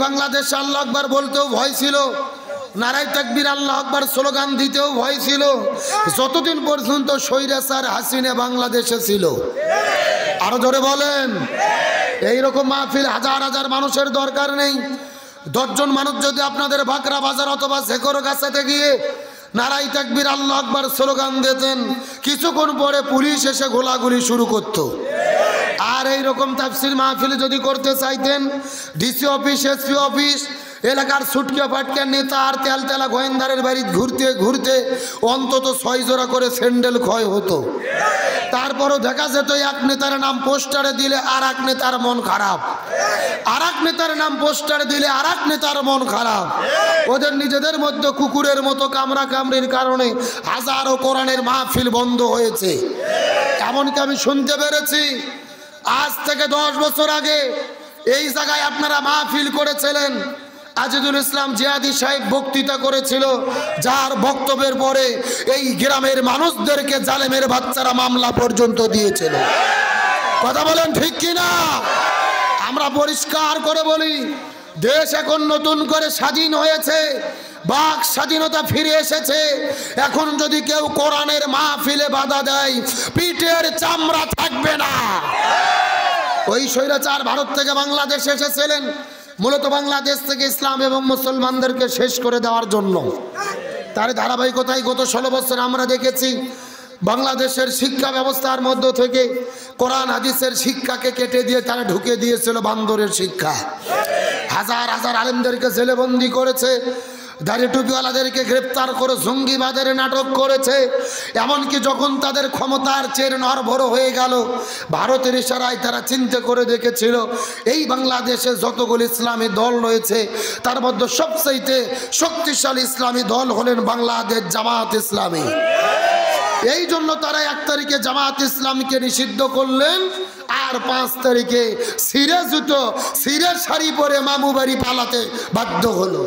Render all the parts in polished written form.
বাংলাদেশে আল্লাহু আকবার বলতেও ভয় ছিল, নারায়ে তাকবীর আল্লাহু আকবার স্লোগান দিতেও ভয় ছিল, যতদিন পর্যন্ত স্বৈরাচার হাসিনা বাংলাদেশে ছিল। আরো জোরে বলেন। এইরকম মাহফিল হাজার হাজার মানুষের দরকার নেই। 10 জন মানুষ যদি আপনাদের বাকরা বাজার অথবা শেখর গাছাতে গিয়ে নারায়ে তাকবীর আল্লাহু আকবার স্লোগান দিতেন, কিছুক্ষণ পরে পুলিশ এসে গোলাগুলি শুরু করত। আর এইরকম তাফসীর মাহফিল যদি করতে চাইতেন, ডিসি অফিস, এসপি অফিস, এলাকার ছুটকে ফাটকে নেতা আর তেলতেলা গোয়েন্দারের বাড়ি ঘুরতে ঘুরতে অন্তত 6 জোড়া করে স্যান্ডেল ক্ষয় হতো। তারপরও দেখা যেত এক নেতার নাম পোস্টারে দিলে আর এক নেতার মন খারাপ, আর এক নেতার নাম পোস্টারে দিলে আর এক নেতার মন খারাপ। ওদের নিজেদের মধ্যে কুকুরের মতো কামড়া কামড়ির কারণে হাজারো কোরআনের মাহফিল বন্ধ হয়েছে। এমনকি আমি শুনতে পেরেছি আজ থেকে 10 বছর আগে এই জায়গায় আপনারা মাহফিল করেছিলেন, আজিজুল ইসলাম জিহাদি সাহেব বক্তৃতা করেছিল, যার বক্তব্যের পরে এই গ্রামের মানুষদেরকে জালেমের বাচ্চারা মামলা পর্যন্ত দিয়েছিল। কথা বলেন ঠিক কিনা? আমরা পরিষ্কার করে বলি, দেশ এখন নতুন করে স্বাধীন হয়েছে, বাক স্বাধীনতা ফিরে এসেছে। এখন যদি কেউ কোরআনের মাহফিলে বাধা দেয়, পিঠের চামড়া থাকবে না। ওই স্বৈরাচার ভারত থেকে বাংলাদেশে এসেছিলেন মূলত বাংলাদেশ থেকে ইসলাম এবং মুসলমানদেরকে শেষ করে দেওয়ার জন্য। তার ধারাবাহিকতায় গত 16 বছর আমরা দেখেছি বাংলাদেশের শিক্ষা ব্যবস্থার মধ্য থেকে কোরআন হাদিসের শিক্ষাকে কেটে দিয়ে তারা ঢুকে দিয়েছিল বান্দরের শিক্ষা। হাজার হাজার আলেমদেরকে জেলেবন্দি করেছে, দাড়ি টুপিওয়ালাদেরকে গ্রেপ্তার করে জঙ্গিবাদের নাটক করেছে। এমনকি যখন তাদের ক্ষমতার চের নড়বড় হয়ে গেল, ভারতের ইশারায় তারা চিন্তা করে দেখেছিল এই বাংলাদেশে যতগুলো ইসলামী দল রয়েছে তার মধ্যে সবচেয়ে শক্তিশালী ইসলামী দল হলেন বাংলাদেশ জামাত ইসলামী। এই জন্য তারা 1 তারিখে জামাত ইসলামীকে নিষিদ্ধ করলেন, আর 5 তারিখে সিরে জুতো সিরে শাড়ি পরে মামু বাড়ি পালাতে বাধ্য হলো।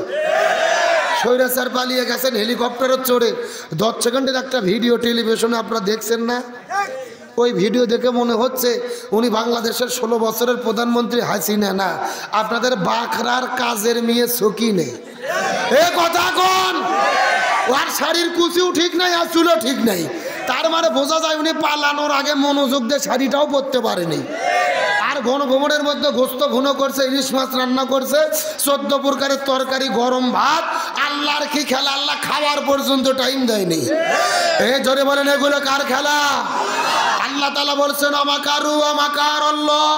স্বৈরাচার পালিয়ে গেছেন হেলিকপ্টারে চড়ে। 10 সেকেন্ডের একটা ভিডিও টেলিভিশনে আপনারা দেখছেন না? ওই ভিডিও দেখে মনে হচ্ছে উনি বাংলাদেশের 16 বছরের প্রধানমন্ত্রী হাসিনা না, আপনাদের বাখরার কাজের মেয়ে সকিনে। এ কথা কোন? ওর শাড়ির কুচিও ঠিক নাই আর চুলও ঠিক নাই। তার মানে বোঝা যায় উনি পালানোর আগে মনোযোগ দিয়ে শাড়িটাও পরতে পারেনি। আর ঘনঘুমনের মধ্যে গোস্ত ভুনো করছে, ইলিশ মাছ রান্না করছে, 14 প্রকারের তরকারি, গরম ভাত। আল্লাহর কি খেলা? আল্লাহ খাওয়ার পর্যন্ত টাইম দেয়নি। এ জোরে বলেন, এগুলো কার খেলা? আল্লাহ তাআলা বলছেন আমাকারু আমাকার আল্লাহ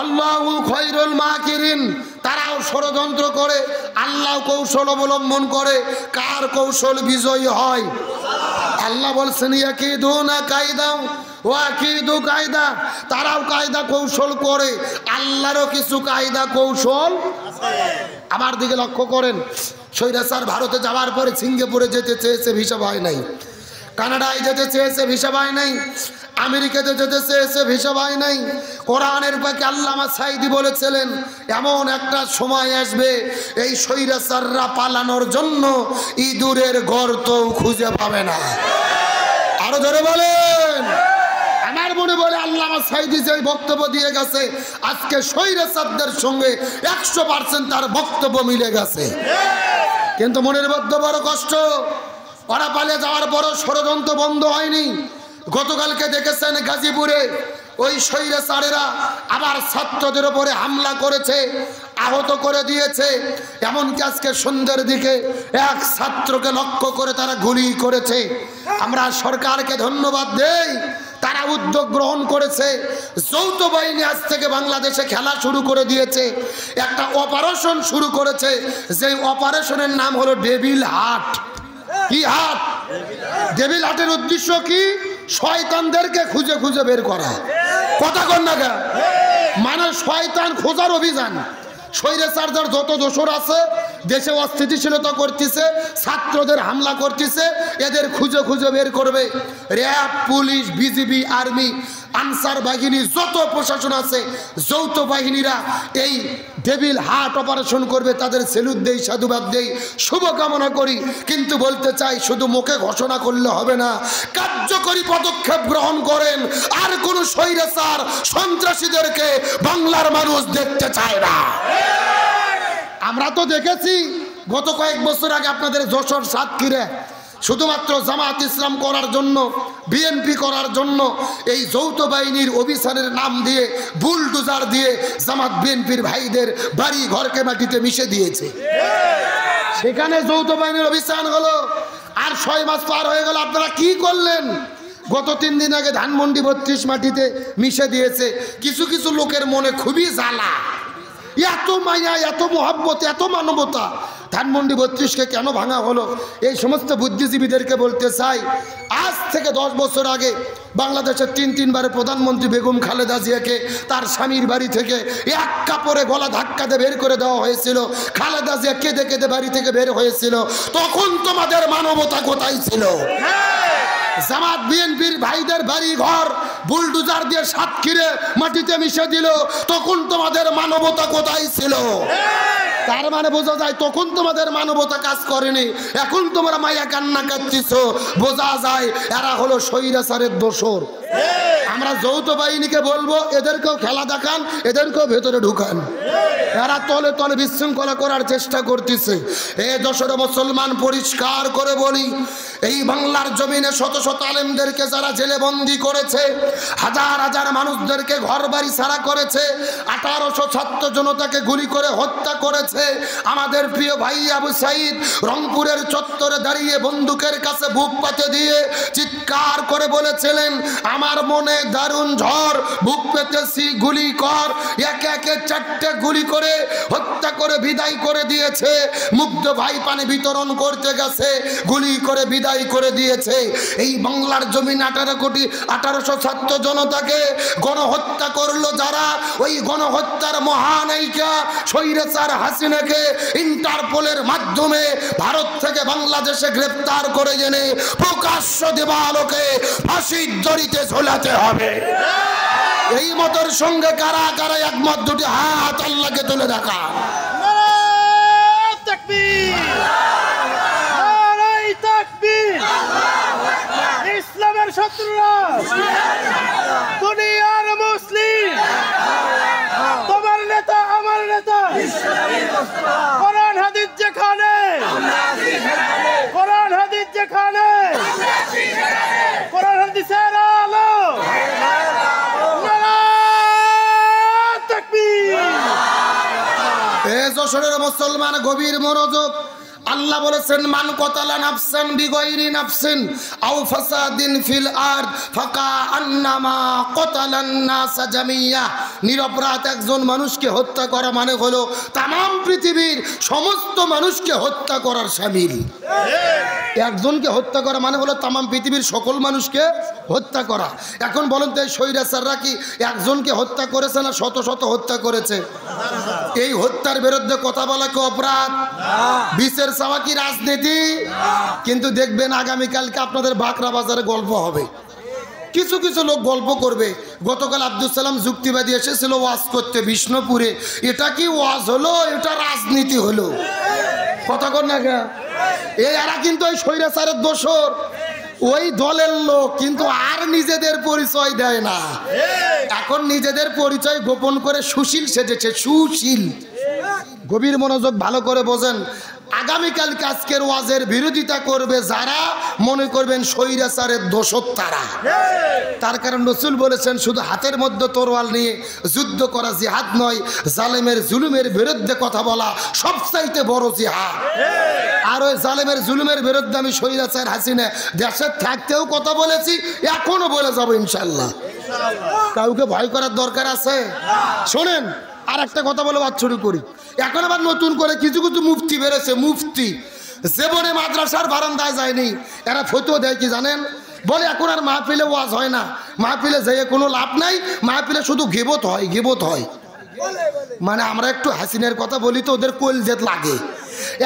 আল্লাহু খায়রুল মাকিরিন। তারাও ষড়যন্ত্র করে, আল্লাহ কৌশল অবলম্বন করে। কার কৌশল বিজয়ী হয়? আল্লাহ বলছেন ইয়াকিদুনা কায়দা ওয়া আকিদু কায়দা। তারাও কায়দা কৌশল করে, আল্লাহরও কিছু কায়দা কৌশল আছে। আমার দিকে লক্ষ্য করেন, স্বৈরাচার ভারতে যাওয়ার পরে সিঙ্গাপুরে যেতে চেয়েছে, ভিসা হয় নাই। কানাডায় যেতে চেয়েছে, ভিসা হয় নাই। আমেরিকাতে যেতে চেয়েছে, ভিসা হয় নাই। কোরআনের পাকে আল্লামা সাইদি বলেছিলেন এমন একটা সময় আসবে এই স্বৈরাচাররা পালানোর জন্য ইঁদুরের গর্তও খুঁজে পাবে না। আরো জোরে বলেন। আমার মনে বলে আল্লামা সাইদি যে বক্তব্য দিয়ে গেছে, আজকে স্বৈরাচারদের সঙ্গে 100% তার বক্তব্য মিলে গেছে। কিন্তু মনের মধ্যে বড় কষ্ট, ওরা পালিয়ে যাওয়ার পরও ষড়যন্ত্র বন্ধ হয়নি। গতকালকে দেখেছেন গাজীপুরে ওই স্বৈরাচারেরা আবার ছাত্রদের উপরে হামলা করেছে, আহত করে দিয়েছে। এমনকি আজকে সন্ধ্যার দিকে এক ছাত্রকে লক্ষ্য করে তারা গুলি করেছে। আমরা সরকারকে ধন্যবাদ দেই, তারা উদ্যোগ গ্রহণ করেছে। যৌথ বাহিনী আজ থেকে বাংলাদেশে খেলা শুরু করে দিয়েছে, একটা অপারেশন শুরু করেছে, যে অপারেশনের নাম হলো ডেভিল হাট। কি হাট? ডেভিল হাটের উদ্দেশ্য কি? শয়তানদেরকে খুঁজে খুঁজে বের করা। কথা কন না গা? মানে শয়তান খোঁজার অভিযান। স্বৈরাচারদের যত দোসর আছে দেশে অস্থিতিশীলতা করতেছে, ছাত্রদের হামলা করতেছে, এদের খুঁজে খুঁজে বের করবে। RAB, police, BGB, army, answer বাহিনী, যত প্রশাসন আছে যৌথ বাহিনীরা এই ডেভিল হার্ট অপারেশন করবে। তাদের সেলুট দেই, সাধুবাদ দেই, শুভকামনা করি। কিন্তু বলতে চাই, শুধু মুখে ঘোষণা করলে হবে না, কার্যকরী পদক্ষেপ গ্রহণ করেন। আর কোন স্বৈরাচার সন্ত্রাসীদেরকে বাংলার মানুষ দেখতে চায় না। আমরা তো দেখেছি গত কয়েক বছর আগে আপনাদের যশোর সাতক্ষীরা শুধুমাত্র জামাত ইসলাম করার জন্য, বিএনপি করার জন্য এই যৌথ বাহিনীর অভিযানের নাম দিয়ে বুলডোজার দিয়ে জামাত বিএনপির ভাইদের বাড়ি ঘরকে মাটিতে মিশে দিয়েছে। সেখানে যৌথ বাহিনীর অভিযান হলো, আর 6 মাস পার হয়ে গেল, আপনারা কি করলেন? গত 3 দিন আগে ধানমন্ডি 32 মাটিতে মিশে দিয়েছে। কিছু কিছু লোকের মনে খুবই জ্বালা, এত মায়া, এত মহব্বত, এত মানবতা। ধানমন্ডি 32কে কেন ভাঙা হলো? এই সমস্ত বুদ্ধিজীবীদেরকে বলতে চাই, আজ থেকে 10 বছর আগে বাংলাদেশের 3 প্রধানমন্ত্রী বেগম খালেদা জিয়াকে তার স্বামীর বাড়ি থেকে এক কাপড়ে গলা ধাক্কা দিয়ে বের করে দেওয়া হয়েছিল। খালেদা জিয়া কেঁদে কেঁদে বাড়ি থেকে বের হয়েছিল। তখন তোমাদের মানবতা কোথায় ছিল? জামাত বিএনপির ভাইদের বাড়ি ঘর বুলডোজার দিয়ে সাতক্ষীরে মাটিতে মিশে দিল, তখন তোমাদের মানবতা কোথায় ছিল? তার মানে বোঝা যায় তখন তোমাদের মানবতা কাজ করেনি, এখন তোমরা মায়া কান্না কাঁদতেছ। বোঝা যায় এরা হলো স্বৈরাচারের দোসর। আমরা যৌথ বাহিনীকে বলবো, এদেরকেও খেলা দেখান, এদেরকেও ভেতরে ঢুকান। এরা তলে তলে বিশৃঙ্খলা করার চেষ্টা করতেছে। এ দোসর মুসলমান, পরিষ্কার করে বলি, এই বাংলার জমিনে শত শত আলেমদেরকে যারা জেলে বন্দি করেছে, হাজার হাজার মানুষদেরকে ঘর বাড়ি ছাড়া করেছে, 1800 ছাত্র জনতাকে গুলি করে হত্যা করেছে, আমাদের প্রিয় ভাই আবু সাইদ রংপুরের চত্বরে দাঁড়িয়ে বন্দুকের কাছে বুক পাতে দিয়ে চিৎকার করে বলেছিলেন, আমার মনে দারুণ ঝড়, বুক পেতেছি, গুলি কর। একে একে 4টে গুলি করে হত্যা করে বিদায় করে দিয়েছে। মুগ্ধ ভাই পানি বিতরণ করতে গেছে, গুলি করে বিদায় করে দিয়েছে। এই বাংলার জমিন 1800 ছাত্র জনতাকে গণহত্যা করলো যারা, ওই গণহত্যার মহানায়িকা স্বৈরাচার হাসিনাকে ইন্টারপোলের মাধ্যমে ভারত থেকে বাংলাদেশে গ্রেফতার করে এনে প্রকাশ্য দেবালোকে ফাঁসির দড়িতে ঝোলাতে হবে। এই মতের সঙ্গে কারা কারা একমত? দুটি হাত আল্লাহকে তুলে দেখা। ইসলামের শত্রুরা, দুনিয়ার মুসলিম, তোমার নেতা আমার নেতা, কোরআন হাদিস যেখানে, কোরআন হাদিস যেখানে, কোরআন হাদিসের আলো, নারায়ে তাকবীর। এ যশোরের মুসলমান, গভীর মনোযোগ। আল্লাহ বলেছেন, মান কতালা নাফসান বিগাইরি নাফসিন আও ফাসাদিন ফিল আরদ ফাকাআন্নামা কতালান নাস জামিয়া। নিরপরাধ একজন মানুষকে হত্যা করা মানে হলো তামাম পৃথিবীর সমস্ত মানুষকে হত্যা করার শামিল। একজনকে হত্যা করা মানে হলো তামাম পৃথিবীর সকল মানুষকে হত্যা করা। এখন বলেন তো, এই স্বৈরাচাররা কি একজনকে হত্যা করেছে না শত শত হত্যা করেছে? এই হত্যার বিরুদ্ধে কথা বলা কি অপরাধ? বিচার চাওয়া কি রাজনীতি? কিন্তু দেখবেন আগামীকালকে আপনাদের বাকরা বাজারে গল্প হবে, কিছু কিছু লোক গল্প করবে। গতকাল আব্দুল সালাম যুক্তিবাদী এসেছিল ওয়াজ করতে বিষ্ণুপুরে। এটা কি ওয়াজ হলো? এটা রাজনীতি হলো। কথা কর না কে? এরা কিন্তু ওই স্বৈরাচারের দোসর, ওই দলের লোক, কিন্তু আর নিজেদের পরিচয় দেয় না। এখন নিজেদের পরিচয় গোপন করে সুশীল সেজেছে, সুশীল। গভীর মনোযোগ, ভালো করে বোঝেন। আগামীকালকে আজকের ওয়াজের বিরোধিতা করবে যারা, মনে করবেন স্বৈরাচারের দোসর তারা। তার কারণ রাসূল বলেছেন, শুধু হাতের মধ্যে তরোয়াল নিয়ে যুদ্ধ করা জিহাদ নয়, জালেমের জুলুমের বিরুদ্ধে কথা বলা সবচাইতে বড় জিহাদ। আর ওই জালেমের জুলুমের বিরুদ্ধে আমি স্বৈরাচার হাসিনা দেশে থাকতেও কথা বলেছি, এখনো বলে যাবো ইনশাল্লাহ। কাউকে ভয় করার দরকার আছে? শোনেন, আর একটা কথা বলে বাদ শুরু করি। এখন আবার নতুন করে কিছু কিছু মুফতি বেড়েছে। মুফতি জীবনে মাদ্রাসার বারান্দায় যায়নি, এরা ফতোয়া দেয় কি জানেন? বলে এখন আর মাহফিলে ওয়াজ হয় না, মাহফিলে যেয়ে কোনো লাভ নাই, মাহফিলে শুধু গিবত হয়, গিবত হয়। মানে আমরা একটু হাসিনের কথা বলি তো ওদের কলজেত লাগে।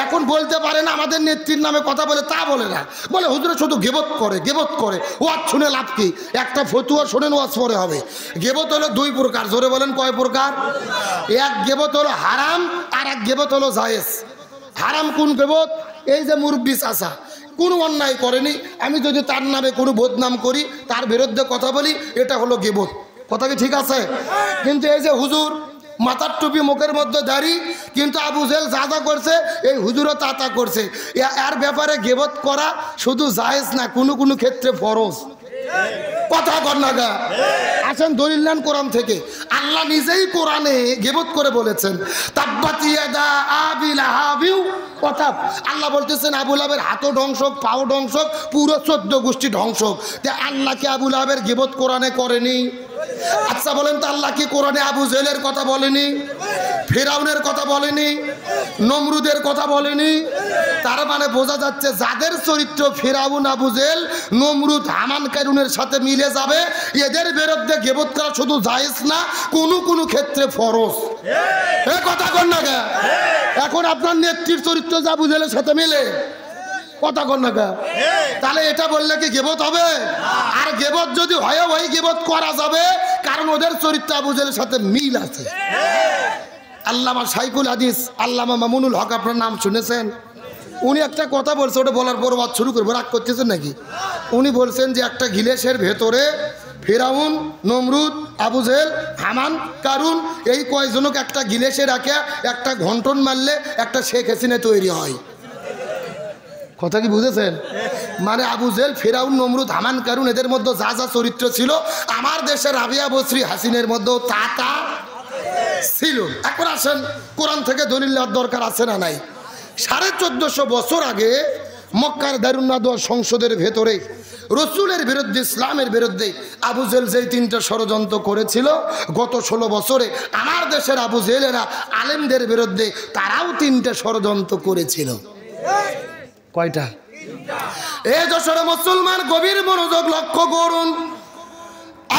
এখন বলতে পারে না আমাদের নেত্রীর নামে কথা বলে, তা বলে না, বলে হুজুরে শুধু গেবত করে, গেবত করে। ওয়াজ শুনে লাভ কি? একটা ফতুয়া শোনেন, ওয়াজ পরে হবে। গেবত হলো 2 প্রকার, জোরে বলেন কয় প্রকার? এক গেবত হলো হারাম, আর এক গেবত হলো জায়েজ। হারাম কোন গেবত? এই যে মুরব্বি চাচা কোনো অন্যায় করেনি, আমি যদি তার নামে কোনো বদনাম করি, তার বিরুদ্ধে কথা বলি, এটা হলো গেবত। কথা কি ঠিক আছে? কিন্তু এই যে হুজুর মাথার টুপি, মুখের মধ্যে দাড়ি, কিন্তু আবু জেহেল যা যা করছে এই হুজুরও তা করছে। এর ব্যাপারে গীবত করা শুধু জায়েজ না, কোনো কোনো ক্ষেত্রে ফরজ। কথা কর না গা। আসেন দলিল নেন কোরআন থেকে। আল্লাহ নিজেই কোরআনে গীবত করে বলেছেন, তাব্বাত ইয়াদা আবি লাহাবিউ ওয়া তাব। আল্লাহ বলতেছেন আবু লাহাবের হাতও ধ্বংস, পাও ধ্বংস, পুরো 14 গোষ্ঠী ধ্বংস। তে আল্লাহ কি আবু লাহাবের গীবত কোরআনে করেনি? আচ্ছা বলেন তো, আল্লাহ কি কোরআনে আবু জেহেলের কথা বলেনি? ফিরআউনের কথা বলেনি? নমরুদের কথা বলেনি? তার মানে বোঝা যাচ্ছে যাদের চরিত্র ফিরআউন, আবু জেহেল, নমরুদ, হামান, কারুনের সাথে মিলে যাবে, এদের বিরুদ্ধে গীবত করা শুধু জায়েজ না, কোনো কোনো ক্ষেত্রে ফরজ। এ কথা কর না গা। এখন আপনার নেত্রীর চরিত্র যে আবু জেহেলের সাথে মিলে, কথা কর না গা, তাহলে এটা বললে কি গীবত হবে? আর গীবত যদি হয় ওই গীবত করা যাবে, কারণ ওদের চরিত্র আবু জেহেলের সাথে মিল আছে। আল্লামা শাইখুল হাদিস আল্লামা মামুনুল হক, আপনার নাম শুনেছেন? উনি একটা কথা বলছে, ওটা বলার পর বাদ শুরু করবো, রাগ করতেছেন নাকি? উনি বলছেন যে একটা গিলাসের ভেতরে ফিরআউন, নমরুদ, আবু জেহেল, হামান, কারুন এই কয়জনকে একটা গিলাসে রাখে একটা ঘন্টন মারলে একটা শেখ হাসিনা তৈরি হয়। কথা কি বুঝেছেন? মানে আবু জেহেল, ফিরআউন, নমরুদ, হামান, কারুন এদের মধ্যে যা যা চরিত্র ছিল, আমার দেশের রাবিয়া বসরি হাসিনের মধ্যেও তা ছিল। এখন আসেন কোরআন থেকে দলিল নেওয়ার দরকার আছে না নাই? 1450 বছর আগে মক্কার দারুন নাদওয়া সংসদের ভেতরে রসুলের বিরুদ্ধে, ইসলামের বিরুদ্ধে আবু জেহেল যেই 3টা ষড়যন্ত্র করেছিল, গত 16 বছরে আমার দেশের আবু জেহেলেরা আলেমদের বিরুদ্ধে তারাও 3টা ষড়যন্ত্র করেছিল। কয়টা? এ যশোরে মুসলমান গভীর মনোযোগ লক্ষ্য করুন।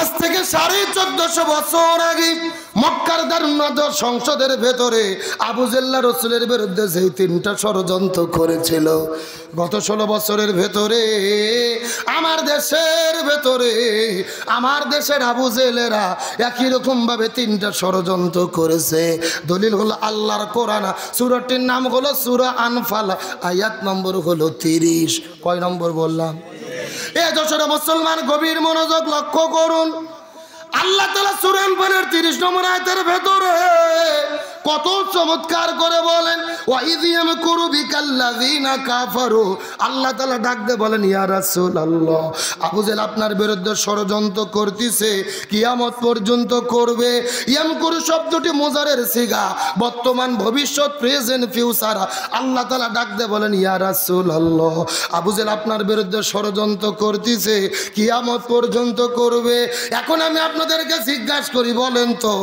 আজ থেকে 1450 বছর আগে মক্কার দারুন নাদওয়া সংসদের ভেতরে আবু জেহেল রসুলের বিরুদ্ধে যেই 3টা ষড়যন্ত্র করেছিল, গত 16 বছরের ভেতরে আমার দেশের ভেতরে আমার দেশের আবু জেহেলেরা একই রকম ভাবে 3টা ষড়যন্ত্র করেছে। দলিল হলো আল্লাহর কোরআন, সূরাটির নাম হলো সূরা আনফাল, আয়াত নম্বর হলো 30। কয় নম্বর বললাম? এ যশোরে মুসলমান গভীর মনোযোগ লক্ষ্য করুন। আল্লাহ তাআলা সূরা আনফালের 30 নম্বর আয়াতের ভেতরে কত চমৎকার করে বলেন, ওয়া ইয ইয়ামকুরু বিকাল্লাযিনা কাফারু। আল্লাহ তাআলা ডাক দিয়ে বলেন, ইয়া রাসূলুল্লাহ, আবু জেহেল আপনার বিরুদ্ধে ষড়যন্ত্র করতেছে, কিয়ামত পর্যন্ত করবে। ইয়ামকুরু শব্দটি মুজারের সিগা, বর্তমান, ভবিষ্যৎ, প্রেজেন্ট, ফিউচার। আল্লাহ তাআলা ডাক দিয়ে বলেন, ইয়া রাসূলুল্লাহ, আবু জেহেল আপনার বিরুদ্ধে ষড়যন্ত্র করতেছে, কিয়ামত পর্যন্ত করবে। এখন আমি আপনাদেরকে জিজ্ঞাসা করি, বলেন তো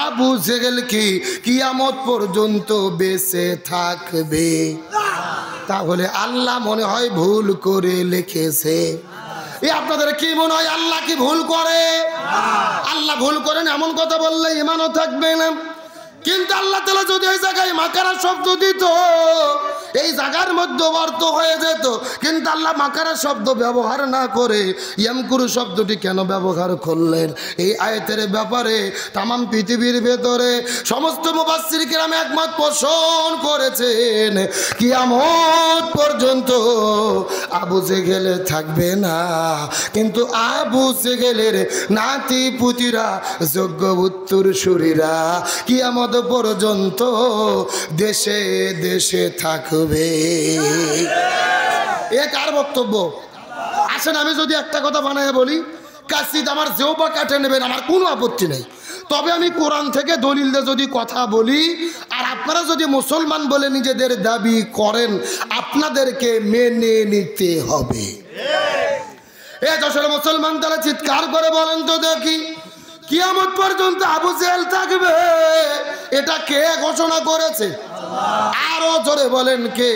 আবু জেহেল কি কিয়ামত পর্যন্ত বেঁচে থাকবে? তাহলে আল্লাহ মনে হয় ভুল করে লিখেছে। আপনাদের কি মনে হয় আল্লাহ কি ভুল করে? আল্লাহ ভুল করেন এমন কথা বললে ঈমানও থাকবে না। কিন্তু আল্লাহ তাআলা যদি এই জায়গায় মাকারা শব্দ দিত, এই জায়গার মধ্যে অর্থ হয়ে যেত। কিন্তু আল্লাহ মাকারা শব্দ ব্যবহার না করে ইয়ামকুরু শব্দটি কেন ব্যবহার করলেন? এই আয়াতের ব্যাপারে তামাম পৃথিবীর ভেতরে সমস্ত মুফাসসির কিরাম একমত পোষণ করেছেন, কিয়ামত পর্যন্ত আবু জেহেল থাকবে না। কিন্তু আবু জেহেলের নাতি পুতিরা, যোগ্য উত্তরসূরিরা কিয়ামত পর্যন্ত দেশে দেশে থাকবে। এ কার বক্তব্য? আসেন আমি যদি একটা কথা বানায় বলি, কাসিদ আমার জিহ্বা কাটে নেবেন, আমার কোনো আপত্তি নেই। তবে আমি কোরআন থেকে দলিল দিয়ে যদি কথা বলি, আর আপনারা যদি মুসলমান বলে নিজেদের দাবি করেন, আপনাদেরকে মেনে নিতে হবে। এ যশোরে মুসলমান তারা চিৎকার করে বলেন তো দেখি, কিয়ামত পর্যন্ত আবু জেহেল থাকবে, এটা কে ঘোষণা করেছে? আরো জোরে বলেন কে?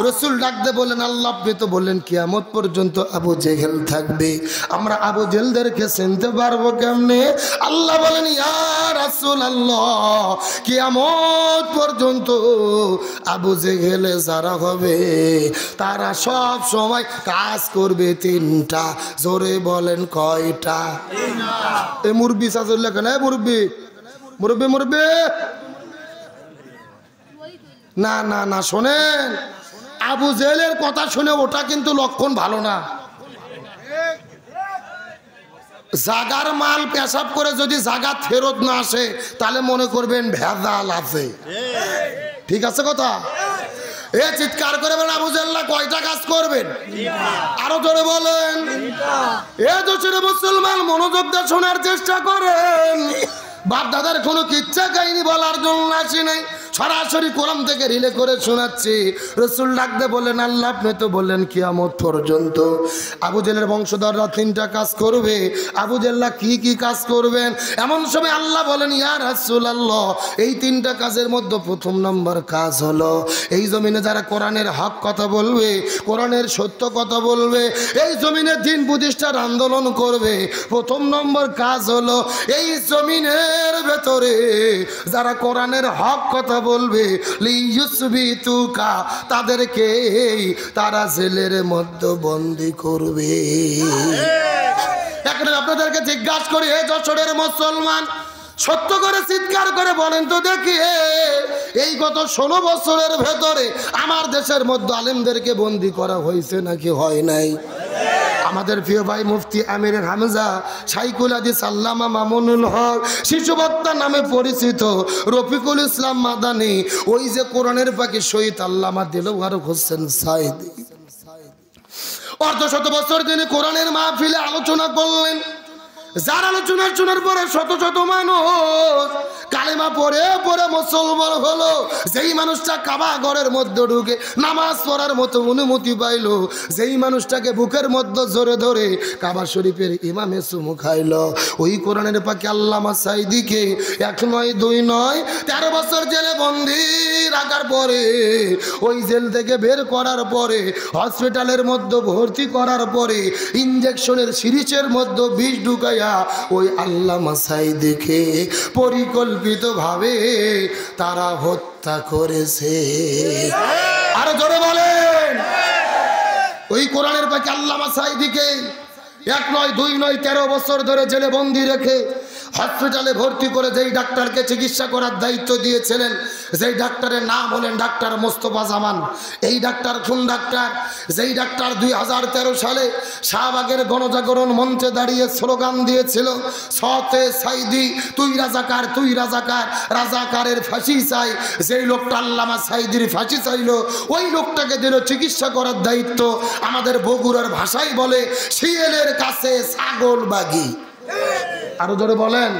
রাসূল ডাকতে বলেন, আল্লাহ আপনি তো বললেন কিয়ামত পর্যন্ত আবু জেহেল থাকবে, আমরা আবু জেহেলদেরকে চিনতে পারবো কেমনে? আল্লাহ বলেন, ইয়া রাসূলুল্লাহ, কিয়ামত পর্যন্ত আবু জেহেল যারা হবে তারা সব সময় কাজ করবে 3টা। জোরে বলেন কয়টা? এ মুরব্বি সাজুল্লাহ কেন? মুরব্বি মুরব্বি মুরব্বি না না না, শোনেন, আবু জেহেলের কথা শুনে ওটা কিন্তু লক্ষণ ভালো না। জাগার মাল পেশাব করে যদি জাগা ফেরত না আসে তাহলে মনে করবেন ভেজাল আছে। ঠিক আছে কথা? এ চিৎকার করে বলেন আবু জেল্লা কয়টা কাজ করবেন? আরো জোরে বলেন। এ দেশের মুসলমান মনোযোগ দিয়ে শোনার চেষ্টা করেন। বাপ দাদার কোনো কিচ্ছা কাহিনী বলার জন্য আসি নাই, সরাসরি কোরআন থেকে রিলে করে শোনাচ্ছি। রাসূল ডাকতে বলেন আল্লাহ আপনি তো বললেন কিয়ামত পর্যন্ত আবু জেলের বংশধররা 3টা কাজ করবে। আবু জেল্লা কি কি কাজ করবেন? এমন সময় আল্লাহ বলেন ইয়া রাসূলুল্লাহ এই 3টা কাজের মধ্যে প্রথম নম্বর কাজ হলো এই জমিনে যারা কোরআনের হক কথা বলবে, কোরআনের সত্য কথা বলবে, এই জমিনে দিন প্রতিষ্ঠার আন্দোলন করবে, প্রথম নম্বর কাজ হলো এই জমিনের ভেতরে যারা কোরআনের হক কথা বলবে লিইউসবিতুকা তাদেরকে তারা জেলের মধ্যে বন্দী করবে। এখন আপনাদেরকে জিজ্ঞাসা করি হে যশোরের মুসলমান সত্য করে চিৎকার করে বলেন তো দেখি এই গত 16 বছরের ভেতরে আমার দেশের মধ্যে আলেমদেরকে বন্দী করা হয়েছে নাকি হয় নাই? আমাদের প্রিয় ভাই মুফতি আমির হামজা, শাইখুল হাদিস আল্লামা মামুনুল হক, শিশু বক্তা নামে পরিচিত রফিকুল ইসলাম মাদানী, ওই যে কোরআনের পাখি শহীদ আল্লামা দিলওয়ার হোসেন সাইদি অর্ধশত বছর তিনি কোরআনের মাহফিলে আলোচনা করলেন। যার আলোচনা শোনার পরে শত শত মানুষ কালেমা পড়ে পড়ে মুসলমান হলো। যেই মানুষটা কাবা ঘরের মধ্যে ঢুকে নামাজ পড়ার মতো অনুমতি পাইল, যেই মানুষটাকে বুকের মধ্যে জোরে ধরে কাবা শরীফের ইমামে চুমু খাইল, ওই কোরআনের পাখি আল্লামা সাইদিকে 1 নয় 2 নয় 13 বছর জেলে বন্দী রাখার পরে, ওই জেল থেকে বের করার পরে, হসপিটালের মধ্যে ভর্তি করার পরে, ইনজেকশনের সিরিজের মধ্যে বিষ ঢুকাই ওই আল্লামা সাইদিকে পরিকল্পিতভাবে তারা হত্যা করেছে। আরো জোরে বলেন। ওই কোরআনের পাখি আল্লামা সাইদিকে 1 নয় 2 নয় 13 বছর ধরে জেলে বন্দি রেখে হসপিটালে ভর্তি করে যেই ডাক্তারকে চিকিৎসা করার দায়িত্ব দিয়েছিলেন, যেই ডাক্তারের নাম হলেন ডাক্তার মোস্তফা জামান। এই ডাক্তার কোন ডাক্তার? যেই ডাক্তার 2013 সালে শাহবাগের গণজাগরণ মঞ্চে দাঁড়িয়ে স্লোগান দিয়েছিল সতে সাইদি তুই রাজাকার, তুই রাজাকার, রাজাকারের ফাঁসি চাই। যেই লোকটা আল্লামা সাইদির ফাঁসি চাইল, ওই লোকটাকে দিল চিকিৎসা করার দায়িত্ব। আমাদের বগুড়ার ভাষায় বলে শিয়ালের কাছে ছাগল বাগি। আরো জোরে বলেন।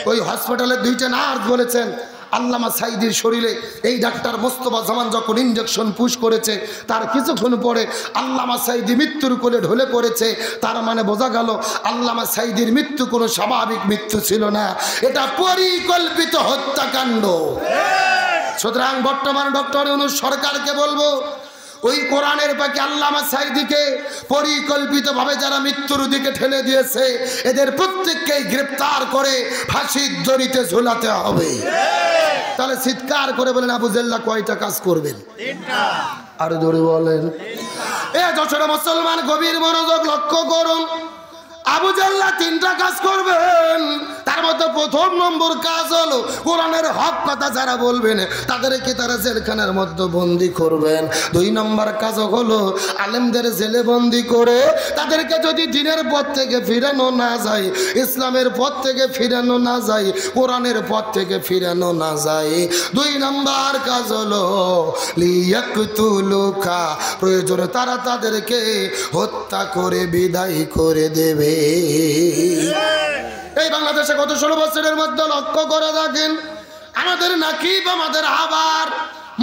ওই হসপিটালের 2টা নার্স বলেছেন আল্লামা সাইদির শরীরে এই ডাক্তার মোস্তফা জামান যখন ইনজেকশন পুশ করেছে তার কিছুক্ষণ পরে আল্লামা সাইদি মৃত্যুর কোলে ঢলে পড়েছে। তার মানে বোঝা গেল আল্লামা সাইদির মৃত্যু কোনো স্বাভাবিক মৃত্যু ছিল না, এটা পরিকল্পিত হত্যাকাণ্ড। সুতরাং বর্তমান ডক্টর ইউনূস সরকারকে বলবো ওই কোরআনের পাখি আল্লামা সাইদিকে পরিকল্পিতভাবে যারা মৃত্যুর দিকে ঠেলে দিয়েছে এদের প্রত্যেককেই গ্রেফতার করে ফাঁসির দড়িতে ঝুলাতে হবে। তাহলে চিৎকার করে বলেন আবু জেল্লা কয়টা কাজ করবেন? 3টা। আরো জোরে বলেন। এ যশোরের মুসলমান গভীর মনোযোগ লক্ষ্য করুন। আবু জেল্লা 3টা কাজ করবেন। তার মধ্যে প্রথম নম্বর কাজ হলো কোরআনের হক কথা যারা বলবেন তাদেরকে তারা জেলখানার মধ্যে বন্দি করবেন। 2 নম্বর কাজ হলো আলেমদের জেলে বন্দি করে তাদেরকে যদি দ্বীনের পথ থেকে ফিরানো না যায়, ইসলামের পথ থেকে ফিরানো না যায়, কোরআনের পথ থেকে ফিরানো না যায়, 2 নম্বর কাজ হলো লিয়াকতুলুকা প্রয়োজনে তারা তাদেরকে হত্যা করে বিদায় করে দেবে। এই বাংলাদেশে গত 16 বছরের মধ্যে লক্ষ্য করে দেখেন আমাদের নাকিব, আমাদের আবার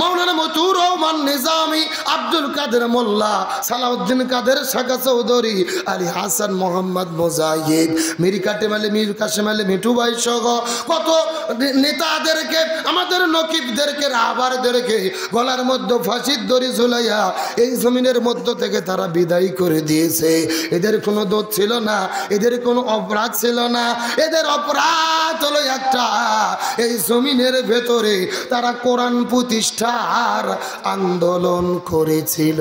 মৌলানা মতুর রহমান নিজামী, আব্দুল কাদের মোল্লা, সালাউদ্দিন কাদের শাখা চৌধুরী, আলী হাসান মোহাম্মদ মুজাহিদ, মীর কাসেম আলী, মীর কাসেম আলী মিঠু ভাই সহ কত নেতাদেরকে, আমাদের নকিবদেরকে, রাহবারদেরকে গলার মধ্যে ফাঁসির দড়ি ঝুলাইয়া এই জমিনের মধ্য থেকে তারা বিদায় করে দিয়েছে। এদের কোনো দোষ ছিল না, এদের কোনো অপরাধ ছিল না, এদের অপরাধ হলো একটা, এই জমিনের ভেতরে তারা কোরআন প্রতিষ্ঠা আন্দোলন করেছিল।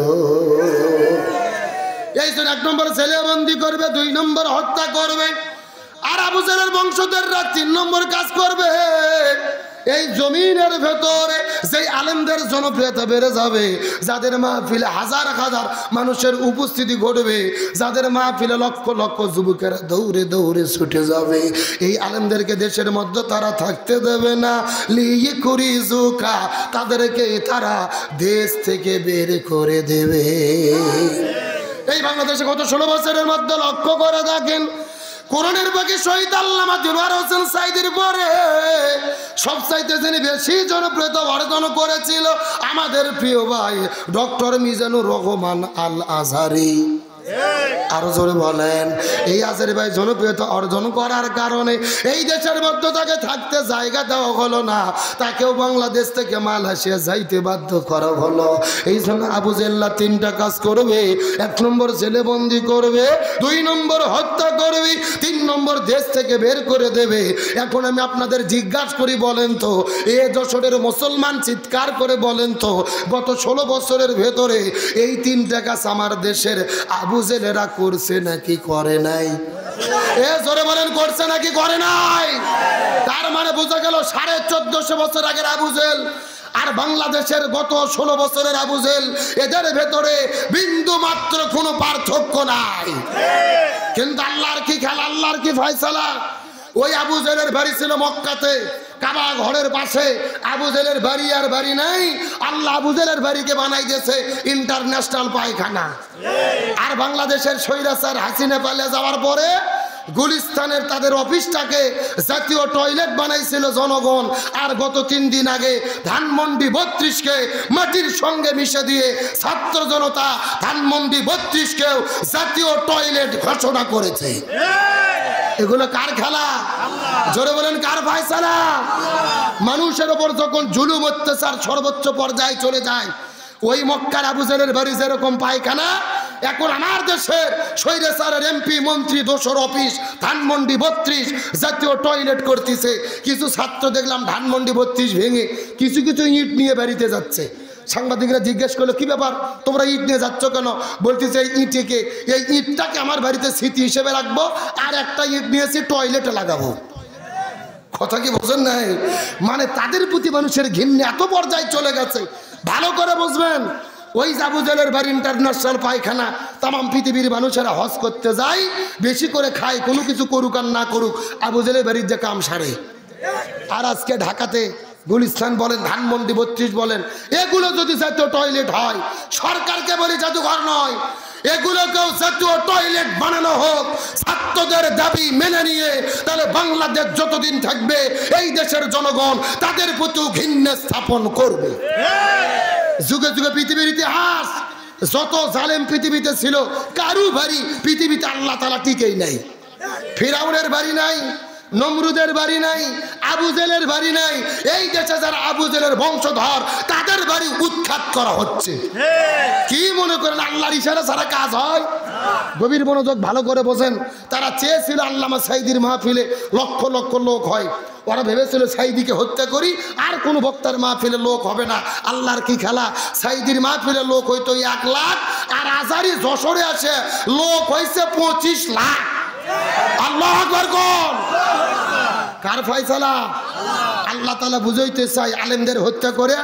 এই জন্য 1 নম্বর ছেলে বন্দি করবে, 2 নম্বর হত্যা করবে। আর আবু জেলের বংশধররা 3 নম্বর কাজ করবে এই জমিনের ভেতরে যেই আলেমদের জনপ্রিয়তা বেড়ে যাবে, যাদের মাহফিলে হাজার হাজার মানুষের উপস্থিতি ঘটবে, যাদের মাহফিলে লক্ষ লক্ষ যুবকেরা দৌড়ে দৌড়ে ছুটে যাবে, এই আলেমদেরকে দেশের মধ্যে তারা থাকতে দেবে না। লিয়ে করি জুকা, তাদেরকে তারা দেশ থেকে বের করে দেবে। এই বাংলাদেশে গত 16 বছরের মধ্যে লক্ষ্য করে দেখেন, কোরআনের বাকি শহীদ আল্লামা দিলওয়ার হোসেন সাইদির পরে সবচাইতে যিনি বেশি জনপ্রিয়তা অর্জন করেছিল আমাদের প্রিয় ভাই ডক্টর মিজানুর রহমান আল আজহারি। আরো জোরে বলেন। এই আজহারি ভাই জনপ্রিয়তা অর্জন করার কারণে এই দেশের মধ্যে তাকে থাকতে জায়গা দেওয়া হলো না, তাকেও বাংলাদেশ থেকে মালয়েশিয়া যাইতে বাধ্য করা হলো। এই জন্য আবু জেল্লা 3টা কাজ করবে। 1 নম্বর জেলেবন্দি করবে, 2 নম্বর হত্যা করবে, 3 নম্বর দেশ থেকে বের করে দেবে। এখন আমি আপনাদের জিজ্ঞাসা করি, বলেন তো এ যশোরের মুসলমান চিৎকার করে বলেন তো, গত 16 বছরের ভেতরে এই 3টা কাজ আমার দেশের আবু জেলেরা করছে নাকি করে নাই? এ জোরে বলেন, করছে নাকি করে নাই? তার মানে বোঝা গেল 1450 বছর আগের আবু জেল আর বাংলাদেশের গত 16 বছরের আবু জেল, এদের ভেতরে বিন্দু মাত্র কোনো পার্থক্য নাই। কিন্তু আল্লাহর কি খেলা, আল্লাহর কি ফয়সালা। ওই আবু জেলের বাড়ি ছিল মক্কাতে, কাবা ঘরের পাশে। আবু জেলের বাড়ি আর বাড়ি নাই, আল্লাহ আবু জেলের বাড়িকে বানাই দিয়েছে ইন্টারন্যাশনাল পায়খানা। আর বাংলাদেশের স্বৈরাচার হাসিনা পালিয়ে যাওয়ার পরে গুলিস্তানের তাদের অফিসটাকে জাতীয় টয়লেট বানাইছিল জনগণ। আর গত 3 দিন আগে ধানমন্ডি 32কে মাটির সঙ্গে মিশে দিয়ে ছাত্র জনতা ধানমন্ডি 32কেও জাতীয় টয়লেট ঘোষণা করেছে। এগুলো কার খেলা? জোরে বলেন, কার ফয়সালা? মানুষের ওপর যখন জুলুম অত্যাচার সর্বোচ্চ পর্যায়ে চলে যায়, ওই মক্কার আবু জেলের বাড়ি যেরকম পায়খানা, এখন আমার দেশের স্বৈরাচারের এমপি মন্ত্রী দোসর অফিস ধানমন্ডি 32 জাতীয় টয়লেট করতেছে। কিছু ছাত্র দেখলাম ধানমন্ডি 32 ভেঙে কিছু কিছু ইট নিয়ে বাড়িতে যাচ্ছে। সাংবাদিকরা জিজ্ঞেস করলো, কি ব্যাপার তোমরা ইট নিয়ে যাচ্ছ কেন? বলতেছে এই ইটটাকে আমার বাড়িতে স্মৃতি হিসেবে রাখবো, আর একটা ইট নিয়েছি টয়লেটে লাগাবো। কথা কি বোঝেন নাই? মানে তাদের প্রতি মানুষের ঘৃণা এত পর্যায়ে চলে গেছে। ভালো করে বুঝবেন, ওই আবু জেলের বাড়ি ইন্টারন্যাশনাল পায়খানা। তামাম পৃথিবীর মানুষেরা হজ করতে যায়, বেশি করে খায়, কোনো কিছু করুক আর না করুক, আবু জেলের বাড়ির যে কাম সারে। আর আজকে ঢাকাতে গুলিস্তান বলেন, ধানমন্ডি 32 বলেন, এগুলো যদি জাতীয় টয়লেট হয়, সরকারকে বলি জাদুঘর নয়, এগুলোকেও জাতীয় টয়লেট বানানো হোক। ছাত্রদের দাবি মেনে নিয়ে তাহলে বাংলাদেশ যতদিন থাকবে এই দেশের জনগণ তাদের প্রতি ঘৃণা স্থাপন করবে। যুগে যুগে পৃথিবীর ইতিহাস, যত জালেম পৃথিবীতে ছিল, কারু বাড়ি পৃথিবীতে আল্লাহ তাআলা টিকেই নাই। ফিরাউনের বাড়ি নাই, নমরুদের বাড়ি নাই, আবু জেলের বাড়ি নাই। এই দেশে যারা আবু জেলের বংশধর তাদের বাড়ি উৎখাত করা হচ্ছে। কি মনে করেন আল্লাহর ইশারা ছাড়া কাজ হয়? গভীর মনোযোগ ভালো করে বোঝেন। তারা চেয়েছিল আল্লামা সাইদির মাহফিলে লক্ষ লক্ষ লোক হয়। ওরা ভেবেছিল সাইদিকে হত্যা করি, আর কোন বক্তার মাহফিলে লোক হবে না। আল্লাহর কি খেলা, সাইদির মাহফিলে লোক হইতো 1 লাখ, আর আজারি যশোরে আসে লোক হয়েছে 25 লাখ। আল্লাহু আকবার কোন? কার ফয়সালা? আল্লাহ তাআলা বুঝাইতে চাই, আলেমদের হত্যা করে,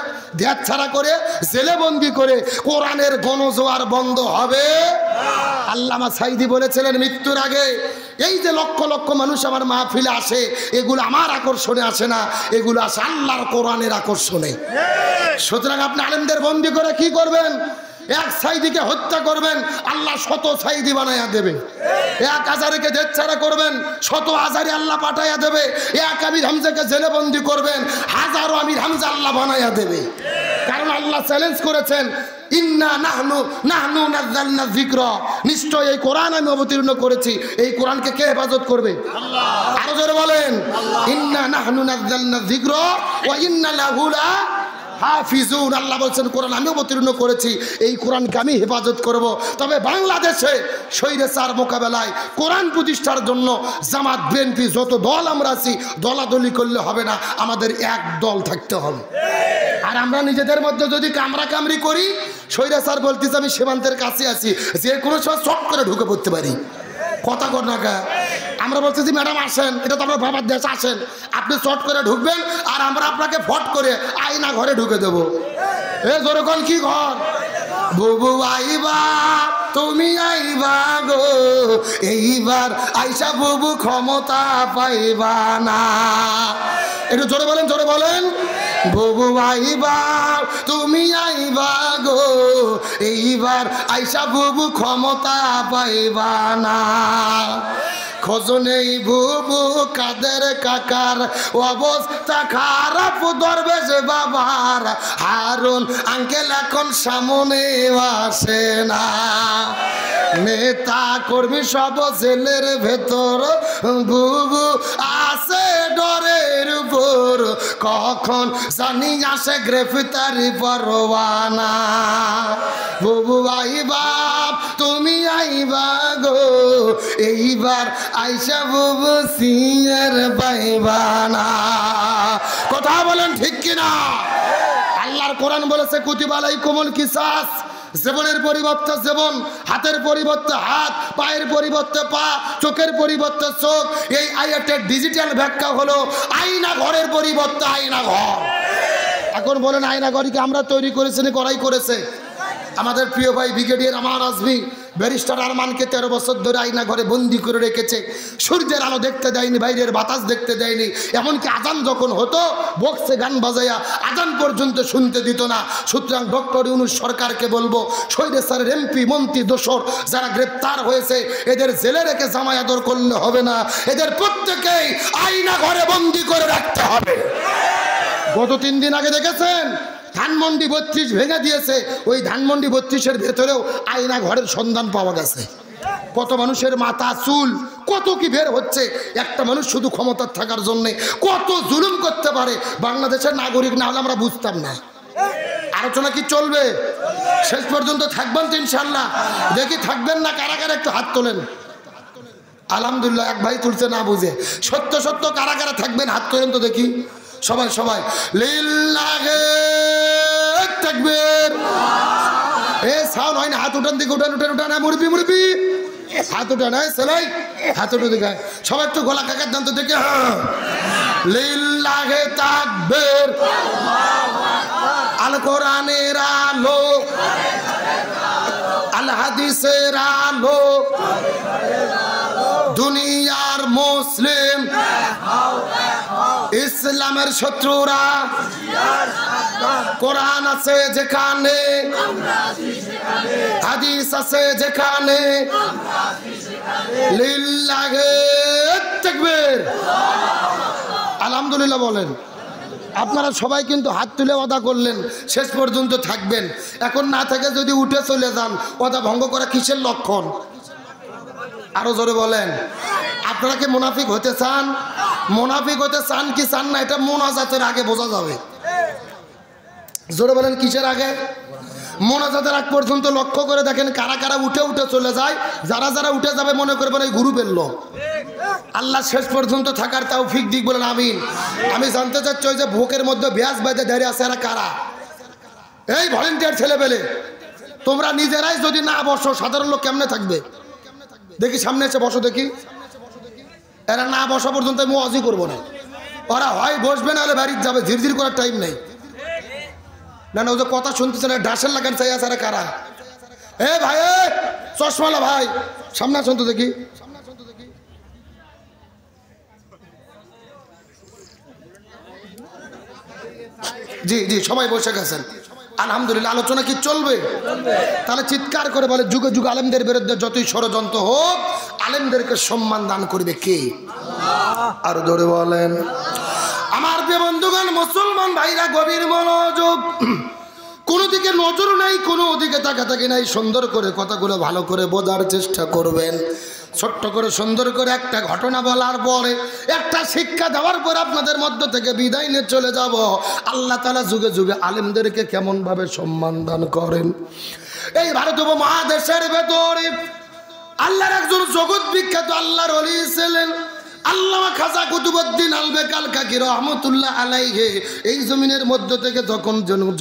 দেশ ছাড়া করে, জেলেবন্দি করে কোরআনের গণজোয়ার বন্ধ হবে। আল্লামা সাইদি বলেছিলেন মৃত্যুর আগে, এই যে লক্ষ লক্ষ মানুষ আমার মাহফিলে আসে, এগুলো আমার আকর্ষণে আসে না, এগুলো আসে আল্লাহর কোরআনের আকর্ষণে। সুতরাং আপনি আলেমদের বন্দি করে কি করবেন? এক সাইদিকে হত্যা করবেন, আল্লাহ 100 সাইদি বানাইয়া দেবে। এক আজারিকে দেশ ছাড়া করবেন, 100 আজারি আল্লাহ পাঠাইয়া দেবে। এক আমির হামজাকে জেলে বন্দি করবেন, 1000 আমির হামজা আল্লাহ বানাইয়া দেবে। কারণ আল্লাহ চ্যালেঞ্জ করেছেন, ইন্না নাহনু নাযালনা যিকরা, নিশ্চয় এই কোরআন আমি অবতীর্ণ করেছি। এই কোরআনকে কে হেফাজত করবে? আল্লাহ। আরো জোরে বলেন, ইন্না নাহনু নাযালনা যিকরা ওয়া ইন্না লাহু হাফিজুন। আল্লাহ বলছেন কোরআন আমি অবতীর্ণ করেছি, এই কোরআনকে আমি হেফাজত করব। তবে বাংলাদেশে স্বৈরাচার মোকাবেলায় কোরআন প্রতিষ্ঠার জন্য জামাত বিএনপি যত দল আমরা আছি, দলাদলি করলে হবে না, আমাদের এক দল থাকতে হবে। আর আমরা নিজেদের মধ্যে যদি কামড়াকামড়ি করি, স্বৈরাচার বলতেছে আমি সীমান্তের কাছে আছি, যে কোনো সময় চট করে ঢুকে পড়তে পারি। কথা কর না। আমরা বলতেছি ম্যাডাম আসেন, এটা তো আমরা বাবার দেশ, আসেন, আপনি চট করে ঢুকবেন আর আমরা আপনাকে ফট করে আয়না ঘরে ঢুকে দেবো। এ যেরকম কি ঘর, বুবু আইবা তুমি আইবা গো, এইবার আইসা বুবু ক্ষমতা পাইবা না। একটু জোরে বলেন, জোরে বলেন, বুবু আইবা তুমি আইবা গো, এইবার আইসা বুবু ক্ষমতা পাইবা না। খোঁজ নেই বুবু কাদের কাকার, অবস্থা খারাপ দরবেশ বাবার, হারুন আঙ্কেল এখন সামনে আসে না। নেতা কর্মী সব জেলের ভেতর, বুবু আসে ডরের উপর, কখন জানি আসে গ্রেফতারি পরোয়ানা। বুবু আইবা তুমি আইবা গো, এইবার আইসা বুবু সিংয়ের পাইবা না। কথা বলেন ঠিক কিনা? আল্লাহর কোরআন বলেছে কুতিবা আলাইকুমুল কিসাস, জীবনের পরিবর্তে জীবন, হাতের পরিবর্তে হাত, পায়ের পরিবর্তে পা, চোখের পরিবর্তে চোখ। এই আয়াতের ডিজিটাল ব্যাখ্যা হলো আয়না ঘরের পরিবর্তে আয়না ঘর। এখন বলেন আয়না ঘর কি আমরা তৈরি করেছি না করাই করেছে? আমাদের প্রিয় ভাই ব্রিগেডিয়ার আমার আজমি ব্যারিস্টার আরমানকে 13 বছর ধরে আয়না ঘরে বন্দি করে রেখেছে। সূর্যের আলো দেখতে দেয়নি, বাইরের বাতাস দেখতে দেয়নি, এমনকি আজান যখন হতো বক্সে গান বাজাইয়া আজান পর্যন্ত শুনতে দিত না। সুতরাং ডক্টর ইউনূস সরকারকে বলবো, স্বৈরাচারের এমপি মন্ত্রী দোসর যারা গ্রেপ্তার হয়েছে এদের জেলে রেখে জামাই আদর করলে হবে না, এদের প্রত্যেকেই আয়না ঘরে বন্দি করে রাখতে হবে। গত 3 দিন আগে দেখেছেন ধানমন্ডি 32 ভেঙে দিয়েছে, ওই ধানমন্ডি 32-এর ভেতরেও আয়না ঘরের সন্ধান পাওয়া গেছে। কত মানুষের মাথা চুল কত কি বের হচ্ছে, একটা মানুষ শুধু ক্ষমতার থাকার জন্যে কত জুলুম করতে পারে। বাংলাদেশের নাগরিক না হলে আমরা বুঝতাম না। আলোচনা কি চলবে? শেষ পর্যন্ত থাকবেন তো ইনশাল্লাহ? দেখি থাকবেন না কারা কারা, একটু হাত তোলেন। আলহামদুলিল্লাহ, এক ভাই তুলছে না বুঝে। সত্য সত্য কারা কারা থাকবেন হাত তোলেন তো দেখি। সবাই সবাই লিল্লাহে তাকবীর। এ সাউন্ড হয় না, হাত উঠান দিকে, উঠান উঠান উঠান, মুরবি মুরবি হাত উঠান, সেলাই হাত উঠে দিকে সবাই একটু গলা কাকার দান তো দেখে। লিল্লাহে তাকবীর। আল কোরআনের আলো, আল হাদিসের আলো, দুনিয়ার মুসলিম ইসলামের শত্রুরা, কোরআন আছে যেখানে, হাদিস আছে যেখানে, লিল্লাহে তাকবীর। আলহামদুলিল্লাহ বলেন। আপনারা সবাই কিন্তু হাত তুলে ওয়াদা করলেন শেষ পর্যন্ত থাকবেন। এখন না থেকে যদি উঠে চলে যান, ওয়াদা ভঙ্গ করা কিসের লক্ষণ? আরো জোরে বলেন। আপনারা কি মুনাফিক হতে চান? মুনাফিক হতে চান কি চান না, এটা মোনাজাতের আগে বোঝা যাবে। জোরে বলেন, কিসের আগে? মোনাজাতের আগ পর্যন্ত লক্ষ্য করে দেখেন কারা কারা উঠে উঠে চলে যায়। যারা যারা উঠে যাবে মনে করবেন এই গ্রুপের লোক। আল্লাহ শেষ পর্যন্ত থাকার তৌফিক দিক বলেন আমিন। আমি জানতে চাচ্ছি ওই যে ভোকের মধ্যে ব্যাস বাজে দাঁড়িয়ে আছে এরা কারা? এই ভলেন্টিয়ার ছেলে পেলে, তোমরা নিজেরাই যদি না বসো সাধারণ লোক কেমনে থাকবে? দেখি সামনে এসে বসো দেখি। এরা না বসা পর্যন্ত আমি ওয়াজি করবো না। ওরা হয় বসবে না হলে বাড়িতে যাবে, ঝিরঝির করার টাইম নেই। না না, ও যে কথা শুনতেছে না, ডাসের লাগান চাই আছে কারা? এ ভাই, চশমালা ভাই সামনে আসুন তো দেখি। জি জি, সবাই বসে গেছেন আলহামদুলিল্লাহ। আলোচনা কি চলবে? তাহলে চিৎকার করে বলে, যুগে যুগে আলেমদের বিরুদ্ধে যতই ষড়যন্ত্র হোক, আলেমদেরকে সম্মান দান করবে কে? আরো জোরে বলেন। আমার প্রিয় বন্ধুগণ, মুসলমান ভাইরা গভীর মনোযোগ। কোনো দিকে নজর নাই, কোনো দিকে তাকাতাকি নাই। সুন্দর করে কথাগুলো ভালো করে বোঝার চেষ্টা করবেন। ছোট্ট করে সুন্দর করে একটা ঘটনা বলার পরে, একটা শিক্ষা দেওয়ার পর আপনাদের মধ্য থেকে বিদায় নিয়ে চলে যাব। আল্লাহ তাআলা যুগে যুগে আলেমদেরকে কেমন ভাবে সম্মান দান করেন। এই ভারত উপমহাদেশের ভেতরে আল্লাহর একজন জগৎ বিখ্যাত আল্লাহর ওলি ছিলেন আল্লামা খাজা কুতুবউদ্দিন আলবেক আল কাকি রহমতুল্লাহ আলাইহি। এই জমিনের মধ্য থেকে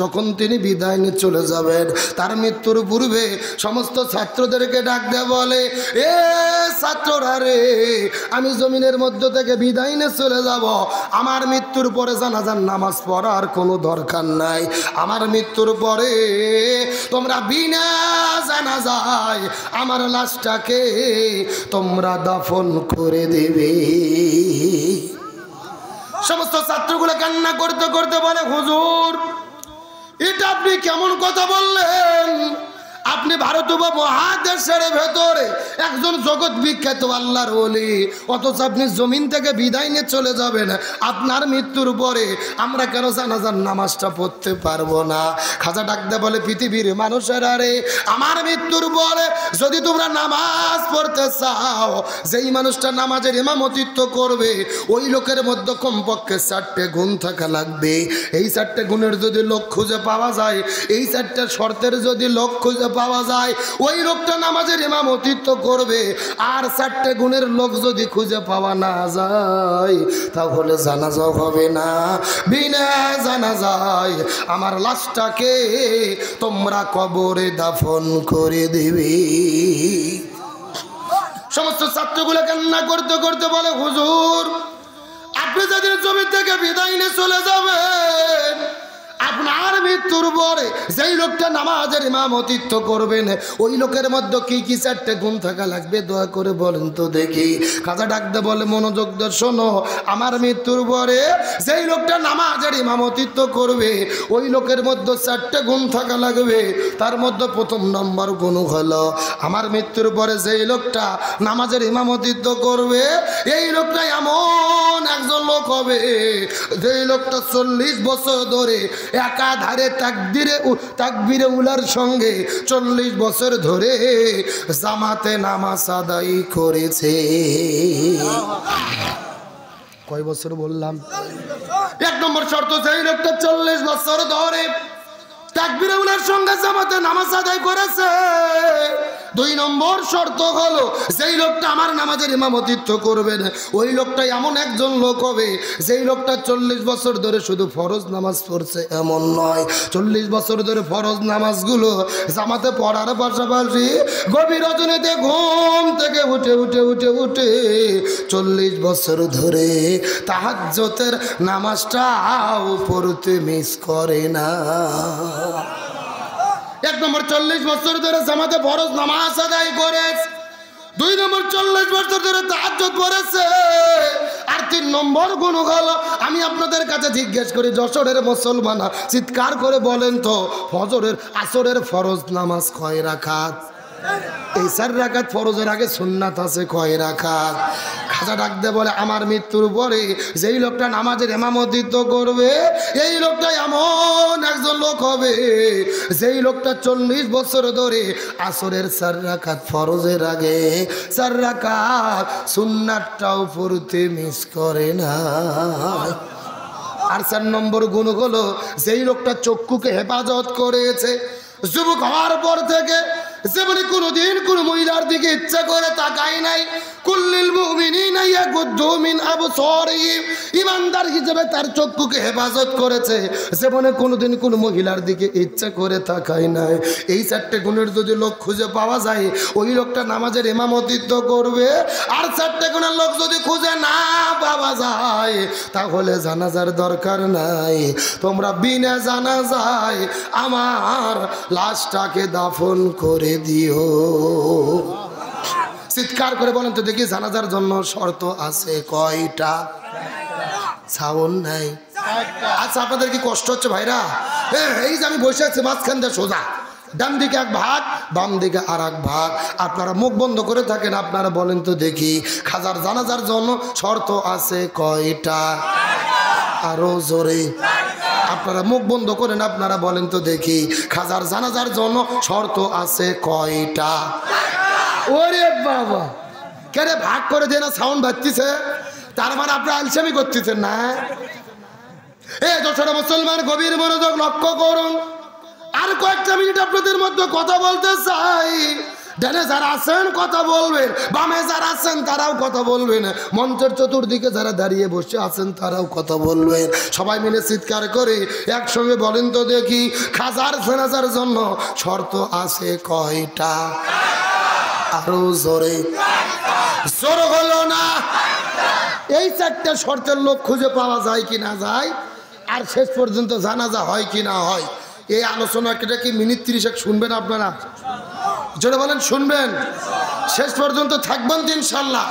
যখন তিনি বিদায় নিয়ে চলে যাবেন, তার মৃত্যুর পূর্বে সমস্ত ছাত্রদেরকে ডাক দেয়া বলে, এ ছাত্ররা রে, আমি জমিনের মধ্য থেকে বিদায় নিয়ে চলে যাব। আমার মৃত্যুর পরে জানাজার নামাজ পড়ার কোনো দরকার নাই। আমার মৃত্যুর পরে তোমরা বিনা জানাজায় আমার লাশটাকে তোমরা দাফন করে দেবে। সমস্ত ছাত্রগুলো কান্না করতে করতে বলে, হুজুর এটা আপনি কেমন কথা বললেন? আপনি ভারত উপমহাদেশের ভেতরে একজন জগৎ বিখ্যাত আল্লাহর ওলি, অথচ আপনি জমিন থেকে বিদায় নিয়ে চলে যাবেন। আপনার মৃত্যুর পরে আমরা কেন জানাজার নামাজটা পড়তে পারবো না? খাজা ডাকতে বলে, পৃথিবীর মানুষেরা রে, আমার মৃত্যুর পরে যদি তোমরা নামাজ পড়তে চাও, যেই মানুষটা নামাজের ইমামতিত্ব করবে ওই লোকের মধ্যে কমপক্ষে 4টে গুণ থাকা লাগবে। এই 4টে গুণের যদি লোক খুঁজে পাওয়া যায়, এই 4টে শর্তের যদি লোক খুঁজে পাওয়া যায়, ওই লোকটা নামাজের ইমামতিত্ব করবে। আর 4টে গুণের লোক যদি খুঁজে পাওয়া না যায়, তাহলে জানাজা হবে না। বিনা জানাজায় আমার লাশটাকে তোমরা কবরে দাফন করে দেবে। সমস্ত ছাত্রগুলো কান্না করতে করতে বলে, হুজুর আপনি যেদিন জমি থেকে বিদায় নিয়ে চলে যাবেন, আপনার মৃত্যুর পরে যেই লোকটা নামাজের ইমামতিত্ব করবেন ওই লোকের মধ্যে কি কি 4টে গুণ থাকা লাগবে? দয়া করে বলেন তো দেখি। খাজা ডাকতে বলে, মনোযোগ দিয়ে শোনো, আমার মৃত্যুর পরে যেই লোকটা নামাজের ইমামতিত্ব করবে ওই লোকের মধ্যে 4টে গুণ থাকা লাগবে। তার মধ্যে প্রথম নম্বর গুণ হলো, আমার মৃত্যুর পরে যেই লোকটা নামাজের ইমামতিত্ব করবে এই লোকটা এমন একজন লোক হবে যেই লোকটা 40 বছর ধরে একাধারে তাকবীরে উলার সঙ্গে 40 বছর ধরে জামাতে নামাজ আদায় করেছে। কয় বছর বললাম? 1 নম্বর শর্ত, যেই লোকটা 40 বছর ধরে তাকবীরে উলার সঙ্গে জামাতে নামাজ আদায় করেছে। 2 নম্বর শর্ত হলো, যেই লোকটা আমার নামাজের ইমামতিত্ব করবেন ওই লোকটা এমন একজন লোক হবে যেই লোকটা 40 বছর ধরে শুধু ফরজ নামাজ পড়ছে এমন নয়, 40 বছর ধরে ফরজ নামাজগুলো জামাতে পড়ার পাশাপাশি গভীর রজনীতে ঘুম থেকে উঠে 40 বছর ধরে তাহাজ্জুদের নামাজটাও পড়তে মিস করে না। 1 নম্বর 40 বছর ধরে জামাতে ফরজ নামাজ আদায় করেছে। 2 নম্বর 40 বছর ধরে তাহাজ্জুদ পড়েছে। আর 3 নম্বর গুণ হলো, আমি আপনাদের কাছে জিজ্ঞেস করি, যশোরের মুসলমান চিৎকার করে বলেন তো, ফজরের আসরের ফরজ নামাজ কয় রাকাত? এই 4 রাকাত ফরজের আগে সুন্নাত আছে কয় রাকাত? খাজা ডাকতে বলে, আমার মৃত্যুর পরে যেই লোকটা নামাজের ইমামতিত্ব করবে এই লোকটা এমন একজন লোক হবে যেই লোকটা 40 বছর ধরে আসরের 4 রাকাত ফরজের আগে 4 রাকাত সুন্নাতটাও পড়তে মিস করে না। আর 4 নম্বর গুণ হলো, যেই লোকটা চক্ষুকে হেফাজত করেছে। যুবক হওয়ার পর থেকে যেমনি কোনোদিন কোন মহিলার দিকে ইচ্ছা করে তাকাই নাই। কুল্লিল মুমিনিনা ইয়াগুদ্দু মিন আবসারিহিম, ইমানদার হিসেবে তার চক্ষুকে হেফাজত করেছে, যেমন কোনোদিন কোন মহিলার দিকে ইচ্ছা করে তাকাই নাই। এই 4টে গুণের যদি লোক খুঁজে পাওয়া যায় ওই লোকটা নামাজের ইমামতিত্ব করবে। আর 4টে গুণের লোক যদি খুঁজে না পাওয়া যায় তাহলে জানাজার দরকার নাই, তোমরা বিনা জানাজায় আমার লাশটাকে দাফন করে দিও। চিৎকার করে বলেন তো দেখি, জানাজার জন্য শর্ত আছে কয়টা? সাউন্ড নাই। আচ্ছা, আপনাদের কি কষ্ট হচ্ছে ভাইরা? এই যে আমি বসে আছি মাঝখান দিয়ে সোজা, ডান দিকে 1 ভাগ, বাম দিকে আর 1 ভাগ। আপনারা মুখ বন্ধ করে থাকেন, আপনারা বলেন তো দেখি, খাজার জানাজার জন্য শর্ত আছে কয়টা? আরো জোরে। আপনারা মুখ বন্ধ করেন, আপনারা বলেন তো দেখি, খাজার জানাজার জন্য শর্ত আছে কয়টা? ওরে বাবা, কেরে ভাগ করে দিয়ে না সাউন্ড বাজতেছে, তার মানে আপনারা আলসামি করতেছেন না? যশোরে মুসলমান গভীর মনোযোগ লক্ষ্য করুন। আর কয়েকটা মিনিট আপনাদের মধ্যে কথা বলতে চাই। ডানে যারা আছেন কথা বলবেন, বামে যারা আছেন তারাও কথা বলবেন, মঞ্চের চতুর্দিকে যারা দাঁড়িয়ে বসে আছেন তারাও কথা বলবেন। সবাই মিলে চিৎকার করে একসঙ্গে বলেন তো দেখি, খাজার জানাজার জন্য শর্ত আছে কয়টা? আরো জোরে। জোর হলো না। এই চারটা শর্তের লোক খুঁজে পাওয়া যায় কি না যায়, আর শেষ পর্যন্ত জানাজা হয় কি না হয়, এই আলোচনাটা কি মিনিট 30 শুনবেন আপনারা? জোরে বলেন শুনবেন? শেষ পর্যন্ত থাকবেন তো ইনশাল্লাহ?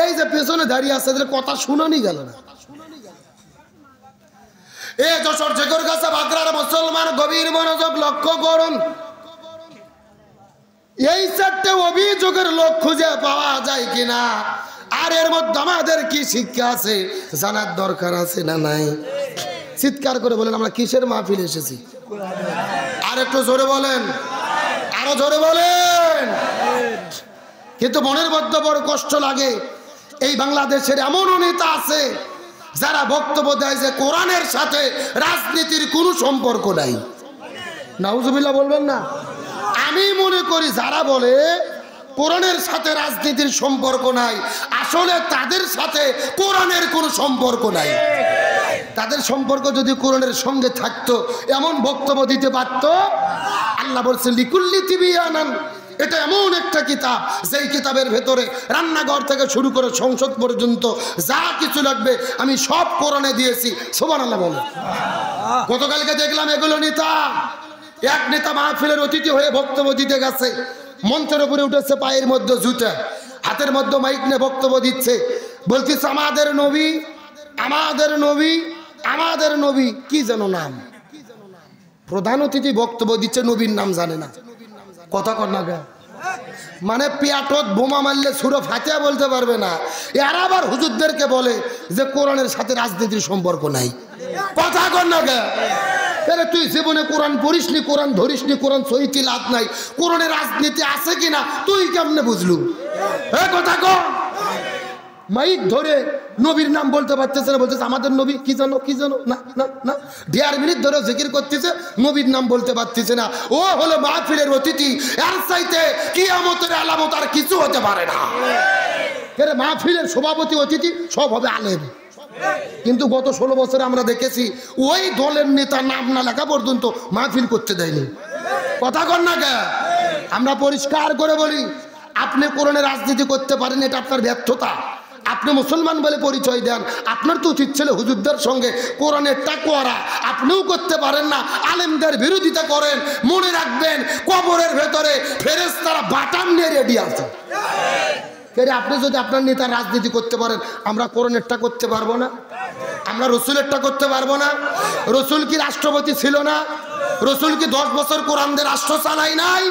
এই যে পেছনে দাঁড়িয়ে আছে এদের কথা শুনানি গেল না। এ যশোর জেগর গাছা বাগড়ার মুসলমান গভীর মনোযোগ লক্ষ্য করুন। এই চারটে অভিযোগের লোক খুঁজে পাওয়া যায় কিনা, আর এর মধ্যে আমাদের কি শিক্ষা আছে জানার দরকার আছে না নাই? চিৎকার করে বলেন আমরা কিসের মাহফিল এসেছি? আর একটু জোরে বলেন, আরো জোরে বলেন। কিন্তু মনের মধ্যে বড় কষ্ট লাগে, এই বাংলাদেশের এমন নেতা আছে যারা বক্তব্য দেয় যে কোরআনের সাথে রাজনীতির কোনো সম্পর্ক নাই। নাউজুবিল্লাহ বলবেন না? আমি মনে করি যারা বলে কোরআনের সাথে রাজনীতির সম্পর্ক নাই, আসলে তাদের সাথে কোরআনের কোনো সম্পর্ক নাই। তাদের সম্পর্ক যদি কোরআনের সঙ্গে থাকতো এমন বক্তব্য দিতে পারত। আল্লাহ বলছেন লিকুল্লি তিবিয়ানান, এটা এমন একটা কিতাব যেই কিতাবের ভেতরে রান্নাঘর থেকে শুরু করে সংসদ পর্যন্ত যা কিছু লাগবে আমি সব কোরআনে দিয়েছি। সুবহানাল্লাহ বলে। গতকালকে দেখলাম এগুলো নেতা, এক নেতা মাহফিলের অতিথি হয়ে বক্তব্য দিতে গেছে, মঞ্চের উপরে উঠেছে পায়ের মধ্যে জুতা, হাতের মধ্যে মাইক নিয়ে বক্তব্য দিচ্ছে, বলতেছে আমাদের নবী, আমাদের নবী, আমাদের নবী, কি যেন নাম। প্রধান অতিথি বক্তব্য দিচ্ছে, নবীর নাম জানে না। কথা কর না, মানে পেয়াটত বোমা মারলে সুরে ফাতিহা বলতে পারবে না। এরা আবার হুজুরদেরকে বলে যে কোরআনের সাথে রাজনীতির সম্পর্ক নাই। কথা কর না কে? তুই জীবনে কোরআন পড়িসনি, কোরআন ধরিসনি, কোরআন সহিত লাভ নাই, কোরআনে রাজনীতি আছে কিনা তুই কেমনে বুঝলু? কথা কর। মাইক ধরে নবীর নাম বলতে পারতেছে না, বলতেছে আমাদের নবী, কি জানো কি জানো, না না না, 1.5 মিনিট ধরে জিকির করতেছে, নবীর নাম বলতে পারতেছে না। ও হলো মাহফিলের অতিথি, এর চাইতে কিয়ামতের আলামত আর কিছু হতে পারে না। মাহফিলের সভাপতি অতিথি সব হবে আলেম, কিন্তু গত 16 বছরে আমরা দেখেছি ওই দলের নেতা নাম না লেখা পর্যন্ত মাহফিল করতে দেয়নি। কথা কর না কে? আমরা পরিষ্কার করে বলি, আপনি কোরআনে রাজনীতি করতে পারেন, এটা আপনার ব্যর্থতা। আপনি মুসলমান বলে পরিচয় দেন, আপনার তো উচিত ছিল হুজুরদের সঙ্গে কোরআনের টাকওয়ারা। আপনিও করতে পারেন না, আলেমদের বিরোধিতা করেন। মনে রাখবেন কবরের ভেতরে ফেরেশতারা বাটাম নিয়ে রেডি আছে। আপনি যদি আপনার নেতা রাজনীতি করতে পারেন, আমরা কোরআনেরটা করতে পারবো না? আমরা রসুলেরটা করতে পারবো না? রসুল কি রাষ্ট্রপতি ছিল না? রসুল কি 10 বছর কোরআন দিয়ে রাষ্ট্র চালাই নাই?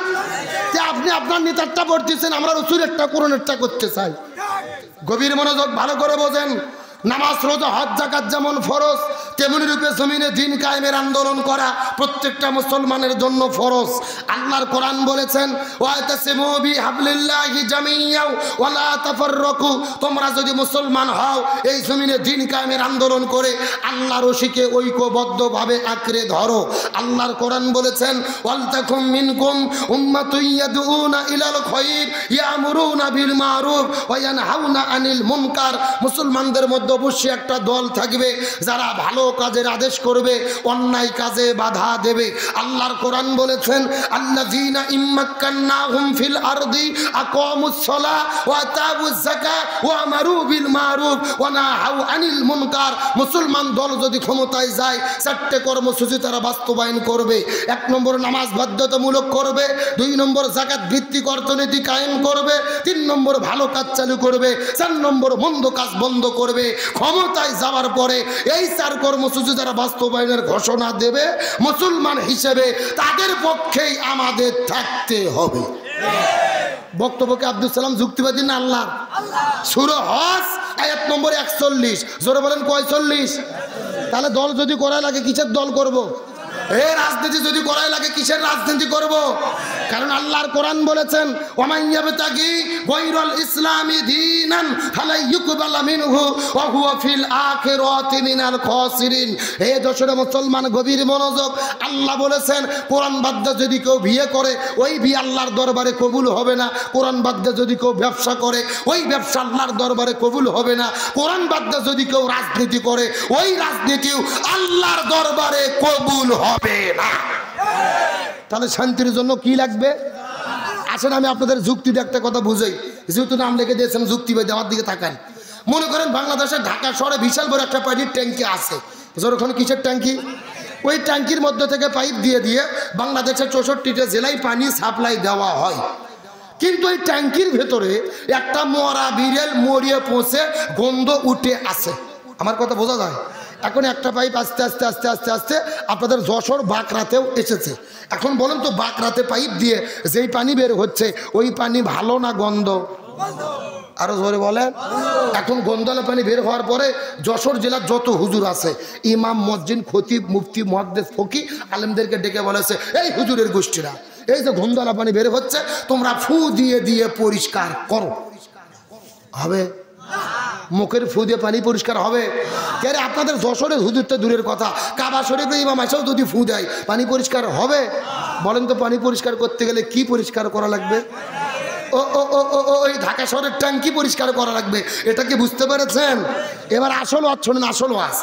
আপনি আপনার নেতারটা পড়তেছেন, আমরা রসুলেরটা কোরআনেরটা করতে চাই। গভীর মনোযোগ ভালো করে বোঝেন। নামাজ রোজা হজ যাকাত যেমন ফরজ, তেমনি রূপে জমিনে দিন কায়েমের আন্দোলন করা প্রত্যেকটা মুসলমানের জন্য ফরজ। আল্লাহর কোরআন বলেছেন ওয়াতাসিমু বিহাবলিল্লাহি জামিয়াও ওয়ালা তাফাররাকু, তোমরা যদি মুসলমান হও এই জমিনে দিন কায়েমের আন্দোলন করে আল্লাহর রশিকে ঐক্যবদ্ধভাবে আঁকড়ে ধরো। আল্লাহর কোরআন বলেছেন ওয়ালতাকুম মিনকুম উম্মাতুন ইয়াদউনা ইলাল খায়র ইয়ামুরুনা বিল মারুফ ওয়া ইয়ানহাউনা আনিল মুনকার। মুসলমানদের মধ্যে অবশ্যই একটা দল থাকবে যারা ভালো কাজের আদেশ করবে, অন্যায় কাজে বাধা দেবে। আল্লাহর কোরআন বলেছেন আল্লাযীনা ইম্মাক্কান্নাহুম ফিল আরদি আকামুস সালাহ ওয়া আতাউজ যাকাত ওয়া আমারু বিল মারুফ ওয়া নাহাউ আনিল মুনকার। মুসলমান দল যদি ক্ষমতায় যায় 4টে কর্মসূচি তারা বাস্তবায়ন করবে। 1 নম্বর নামাজ বাধ্যতামূলক করবে, 2 নম্বর যাকাত ভিত্তিক অর্থনীতি কায়েম করবে, 3 নম্বর ভালো কাজ চালু করবে, 4 নম্বর মন্দ কাজ বন্ধ করবে। ক্ষমতায় যাওয়ার পরে এই 4 কর্মসূচি যারা বাস্তবায়নের ঘোষণা দেবে, মুসলমান হিসেবে তাদের পক্ষেই আমাদের থাকতে হবে। বক্তব্যকে আব্দুল সালাম যুক্তিবাদী না আল্লাহ? সূরা হজ আয়াত নম্বর 41। জোরে বলেন কয় 40? তাহলে দল যদি করা লাগে কিসের দল করব? এই রাজনীতি যদি করাই লাগে কিসের রাজনীতি করব? কারণ আল্লাহর কোরআন বলেছেন ওয়ামান ইয়াবতাগি গায়রাল ইসলামি দীনান ফালা ইউকবালা মিনহু ওয়া হুয়া ফিল আখিরাতি মিনাল খাসিরিন। হে দশরে মুসলমান গভীর মনোযোগ। আল্লাহ বলেছেন কোরআন বাদ যদি কেউ বিয়ে করে ওই বিয়ে আল্লাহর দরবারে কবুল হবে না। কোরআন বাদ যদি কেউ ব্যবসা করে ওই ব্যবসা আল্লাহর দরবারে কবুল হবে না। কোরআন বাদ যদি কেউ রাজনীতি করে ওই রাজনীতিও আল্লাহর দরবারে কবুল হবে না। তাহলে শান্তির জন্য কি লাগবে? আসেন আমি আপনাদের যুক্তি দিয়ে একটা কথা বুঝাই। যেহেতু নাম লিখে দিয়েছেন যুক্তিবাদী, আমার দিকে তাকান। মনে করেন বাংলাদেশের ঢাকা শহরে বিশাল বড় একটা পানির ট্যাঙ্কি আছে। ওখানে কিসের ট্যাঙ্কি? ওই ট্যাঙ্কির মধ্যে থেকে পাইপ দিয়ে দিয়ে বাংলাদেশের 64টা জেলায় পানি সাপ্লাই দেওয়া হয়। কিন্তু এই ট্যাঙ্কির ভেতরে একটা মরা বিড়াল মরিয়ে পৌঁছে গন্ধ উঠে আসে। আমার কথা বোঝা যায়? এখন একটা পাইপ আস্তে আস্তে আস্তে আস্তে আস্তে আপনাদের যশোর বাঁকড়াতেও এসেছে। এখন বলেন তো বাঁকড়াতে পাইপ দিয়ে যেই পানি বের হচ্ছে ওই পানি ভালো না গন্ধ? আরো জোরে বলেন। এখন গন্ধওয়ালা পানি বের হওয়ার পরে যশোর জেলার যত হুজুর আছে, ইমাম, মসজিদ, খতিব, মুফতি, মুহাদ্দিস, ফকি, আলেমদেরকে ডেকে বলেছে, এই হুজুরের গোষ্ঠীরা, এই যে গন্ধওয়ালা পানি বের হচ্ছে তোমরা ফু দিয়ে দিয়ে পরিষ্কার করো। হবে? মুখের ফু দিয়ে পানি পরিষ্কার হবে? কে রে, আপনাদের যশোরের হুজুর তো দূরের কথা, কাবা শরীফে ইমাম এসেও যদি ফু দেয় পানি পরিষ্কার হবে? বলেন তো পানি পরিষ্কার করতে গেলে কি পরিষ্কার করা লাগবে? ওই ঢাকা শহরের ট্যাঙ্কি পরিষ্কার করা লাগবে। এটা কি বুঝতে পেরেছেন? এবার আসল ওয়াজ শোনেন, আসল ওয়াজ।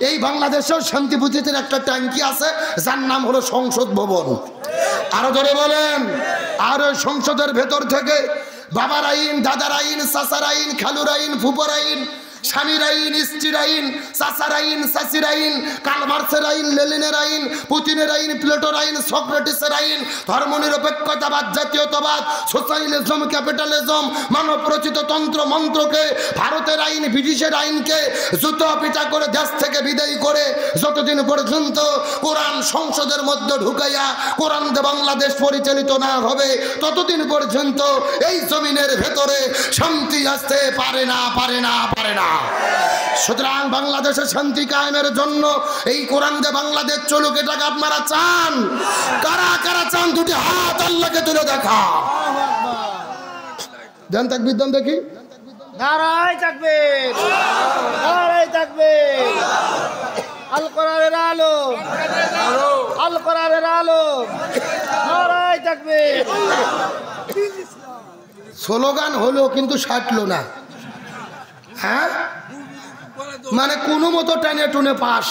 এই বাংলাদেশেও শান্তিপুতিতে একটা ট্যাঙ্কি আছে যার নাম হলো সংসদ ভবন। আরো ধরে বলেন। আর ওই সংসদের ভেতর থেকে বাবার আইন, দাদার আইন, চাচার আইন, খালুর আইন, ফুপর আইন, স্বামীর আইন, স্ত্রীর আইন, চাচার আইন, চাচির আইন, কালমার্সের আইন, লেনিনের আইন, পুতিনের আইন, প্লেটোর আইন, সক্রেটিসের আইন, ধর্মনিরপেক্ষতাবাদ, জাতীয়তাবাদ, সোশ্যালিজম, ক্যাপিটালিজম, মানব রচিত তন্ত্র মন্ত্রকে, ভারতের আইন, ব্রিটিশের আইনকে জুতো পিটা করে দেশ থেকে বিদায়ী করে যতদিন পর্যন্ত কোরআন সংসদের মধ্যে ঢুকাইয়া কোরআন দিয়ে বাংলাদেশ পরিচালিত না হবে ততদিন পর্যন্ত এই জমিনের ভেতরে শান্তি আসতে পারে না, পারে না, পারে না। সুতরাং বাংলাদেশের শান্তি কায়েমের জন্য এই কোরআন দিয়ে বাংলাদেশ চলুক, এটাকে আপনারা চান? কারা কারা চান? দুটি হাত আল্লাহকে তুলে দেখা। দেন তাকবীর, দেন দেখি। নারায়ে তাকবীর, নারায়ে তাকবীর। আল কোরআনের আলো, আল কোরআনের আলো, নারায়ে তাকবীর। স্লোগান হলো কিন্তু সাটলো না। হ্যাঁ, মানে কোনো মতো টানে টুনে পাস।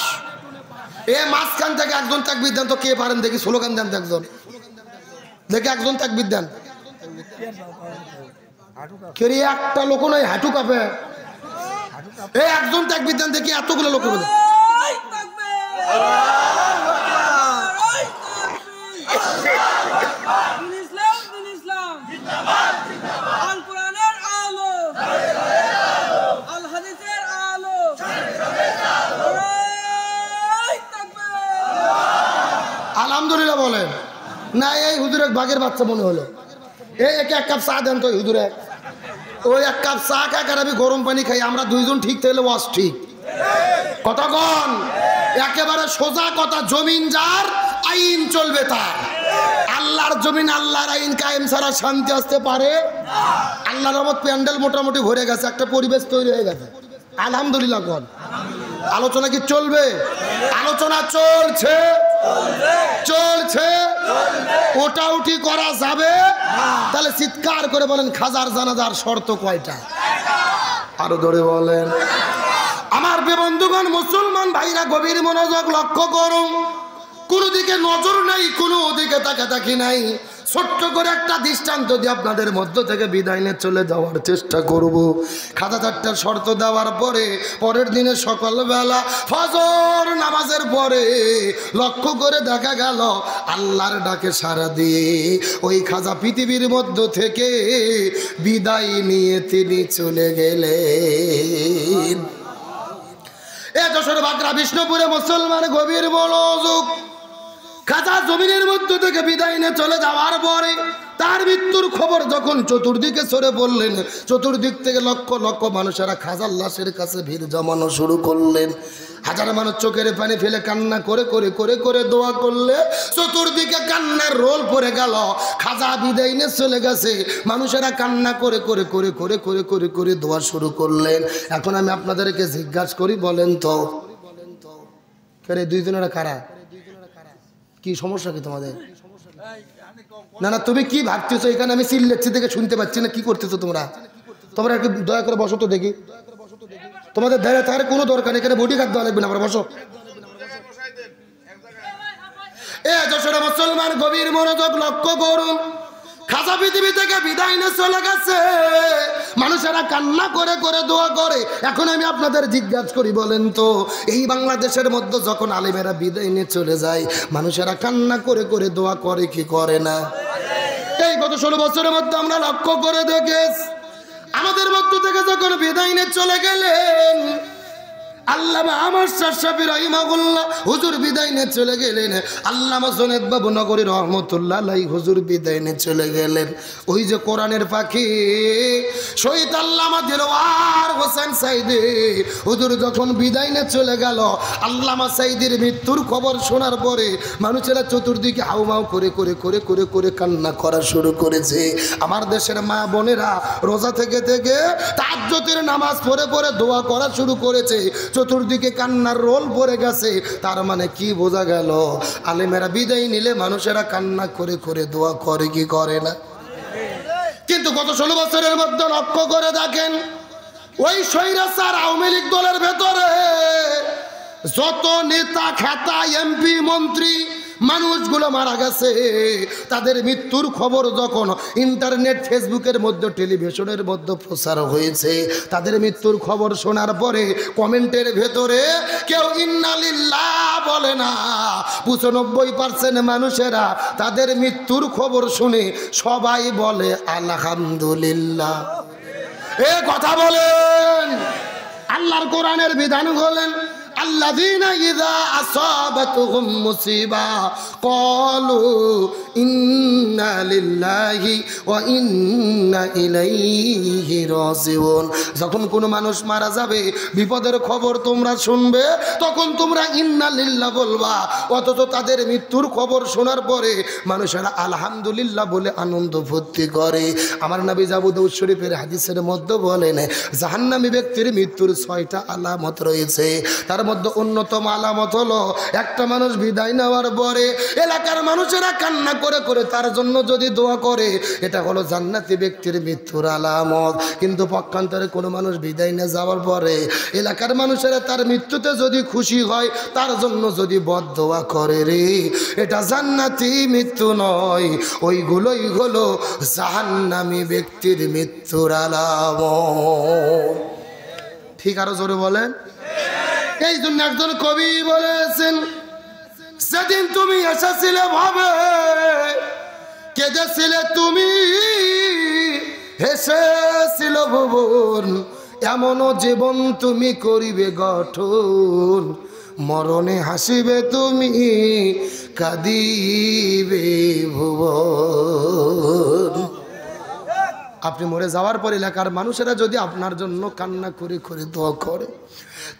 এ মাঝখান থেকে একজন তাকবীর দেন তো, কে পারেন দেখি? স্লোগান দেন তো একজন দেখি, একজন তাকবীর দেন। কে রে, একটা লোক নয়, হাঁটু কাঁপে। এই একজন তাকবীর দেন দেখি, এতগুলো লোক বলে। আলহামদুলিল্লাহ বলেন না। এই হুজুরের বাঘের বাচ্চা মনে হলো। এই একে এক কাপ চা দেন তো হুজুরে। ওই এক কাপ চা খাক আর আমি গরম পানি খাই, আমরা দুইজন ঠিক থাকলে ওয়াজ ঠিক। কতক্ষণ? একেবারে সোজা কথা। জমিন যার, আইন চলবে তার। আল্লাহর জমিন, আল্লাহর আইন কায়েম ছাড়া শান্তি আসতে পারে? আল্লাহর রহমত প্যান্ডেল মোটামুটি ভরে গেছে, একটা পরিবেশ তৈরি হয়ে গেছে। আলহামদুলিল্লাহ কোন আলোচনা কি চলবে? আলোচনা চলছে, চলছে। ওটা উঠি করা যাবে? তাহলে চিৎকার করে বলেন, খাজার জানাজার শর্ত কয়টা? আরো ধরে বলেন। আমার বন্ধুগণ, মুসলমান ভাইরা গভীর মনোযোগ লক্ষ্য করুন। কোনো দিকে নজর নাই, কোনো দিকে তাকাতাকি নাই। ছোট্ট করে একটা দৃষ্টান্ত দিয়ে আপনাদের মধ্য থেকে বিদায় নিয়ে চলে যাওয়ার চেষ্টা করব। খাজা চারটার শর্ত দেওয়ার পরে পরের দিনে সকালবেলা ফজর নামাজের পরে লক্ষ্য করে দেখা গেল আল্লাহর ডাকে সাড়া দিয়ে ওই খাজা পৃথিবীর মধ্য থেকে বিদায় নিয়ে তিনি চলে গেলেন। এ যশোর বাগড়া বিষ্ণুপুরে মুসলমান গভীর মনোযোগ। খাজা জমিনের মধ্য থেকে বিদায় নিয়ে চলে যাওয়ার পরে তার মৃত্যুর খবর যখন চতুর্দিকে ছড়ে পড়লেন, চতুর্দিক থেকে লক্ষ লক্ষ মানুষেরা খাজার লাশের কাছে ভিড় জমানো শুরু করলেন। হাজার মানুষ চোখের পানি ফেলে কান্না করে করে করে করে দোয়া করলে চতুর্দিকে কান্নার রোল পড়ে গেল। খাজা বিদায় নিয়ে চলে গেছে, মানুষেরা কান্না করে করে করে করে করে করে করে দোয়া শুরু করলেন। এখন আমি আপনাদেরকে জিজ্ঞাসা করি, বলেন তো দুইজনেরা কারা? কি সমস্যা কি তোমাদের? না না, তুমি কি ভাবতেছো? এখানে আমি চিল্লাচ্ছি দেখে শুনতে পাচ্ছি না। কি করতেছো তোমরা? তোমরা একটু দয়া করে বসো তো দেখি। তোমাদের দাঁড়িয়ে থাকার কোনো দরকার নেই, এখানে বডি গার্ড দেওয়া লাগবে না। আমরা বসো। এ যশোরে মুসলমান গভীর মনোযোগ লক্ষ্য করুন। খাজা পৃথিবী থেকে বিদায় নিয়ে চলে গেছে, মানুষেরা কান্না করে করে দোয়া করে। এখন আমি আপনাদের জিজ্ঞাসা করি, বলেন তো এই বাংলাদেশের মধ্যে যখন আলেমেরা বিদায় নিয়ে চলে যায়, মানুষেরা কান্না করে করে দোয়া করে কি করে না? এই গত 16 বছরের মধ্যে আমরা লক্ষ্য করে দেখেছি, আমাদের মধ্য থেকে যখন বিদায় নিয়ে চলে গেলেন, আল্লামা আমার শাফি রাহিমাহুল্লাহ হুজুর বিদায় নিয়ে চলে গেলেন, আল্লামা জুনায়েদ বাবু নগরী রহমতুল্লাহ আলাইহি হুজুর বিদায় নিয়ে চলে গেলেন। ওই যে কোরআনের পাখি শহীদ আল্লামা দিলওয়ার হোসেন সাইদি হুজুর যখন বিদায় নিয়ে চলে গেল, আল্লামা সাইদির মৃত্যুর খবর শোনার পরে মানুষেরা চতুর্দিকে হাউমাউ করে করে করে করে করে কান্না করা শুরু করেছে। আমার দেশের মা বোনেরা রোজা থেকে থেকে তাহাজ্জুদের নামাজ পড়ে পড়ে দোয়া করা শুরু করেছে, চতুর্দিকে কান্নার রোল পড়ে গেছে। তার মানে কি বোঝা গেল? আলেমেরা বিদায় নিলে মানুষেরা কান্না করে করে দোয়া করে কি করে না? কিন্তু গত 16 বছরের মধ্যে লক্ষ্য করে দেখেন, ওই স্বৈরাচার আওয়ামী লীগ দলের ভেতরে যত নেতা খেতা এমপি মন্ত্রী মানুষগুলো মারা গেছে, তাদের মৃত্যুর খবর যখন ইন্টারনেট ফেসবুকের মধ্যে টেলিভিশনের মধ্যে প্রচার হয়েছে, তাদের মৃত্যুর খবর শোনার পরে কমেন্টের ভেতরে কেউ ইন্না লিল্লাহ বলে না। 95% মানুষেরা তাদের মৃত্যুর খবর শুনে সবাই বলে আলহামদুলিল্লাহ। এ কথা বলেন, আল্লাহর কোরআনের বিধান বলেন, আল্লাযীনা ইযা আসাবাতুহুম মুসিবা ক্বালু ইন্না লিল্লাহি ওয়া ইন্না ইলাইহি রাজিউন। যখন কোনো মানুষ মারা যাবে, বিপদের খবর তোমরা শুনবে, তখন তোমরা ইন্না লিল্লাহ বলবা। অথচ তাদের মৃত্যুর খবর শোনার পরে মানুষেরা আলহামদুলিল্লাহ বলে আনন্দ ফুর্তি করে। আমার নবী আবু দাউদ শরীফের হাদিসের মধ্যে বলেন, জাহান্নামী ব্যক্তির মৃত্যুর 6টা আলামত রয়েছে। তার মধ্যে অন্যতম আলামত হলো, একটা মানুষ বিদায় নেওয়ার পরে এলাকার মানুষেরা কান্না করে করে তার জন্য যদি দোয়া করে, এটা হলো জান্নাতি ব্যক্তির মৃত্যুর আলামত। কিন্তু পক্ষান্তরে কোনো মানুষ বিদায় নিয়ে যাওয়ার পরে এলাকার মানুষেরা তার মৃত্যুতে যদি খুশি হয়, তার জন্য যদি বদদোয়া করে, রে এটা জান্নাতি মৃত্যু নয়, ওইগুলোই হলো জাহান্নামী ব্যক্তির মৃত্যুর আলামত। ঠিক আরো জোরে বলেন। এই জন্য একজন কবি বলেছেন, সেদিন তুমি এসেছিলে ভাবে কেঁদেছিলে তুমি, হেসেছিল ভুবন, এমনও জীবন তুমি করিবে গঠন, মরণে হাসিবে তুমি কাঁদিবে ভুবন। আপনি মরে যাওয়ার পর এলাকার মানুষেরা যদি আপনার জন্য কান্না করে করে দোয়া করে,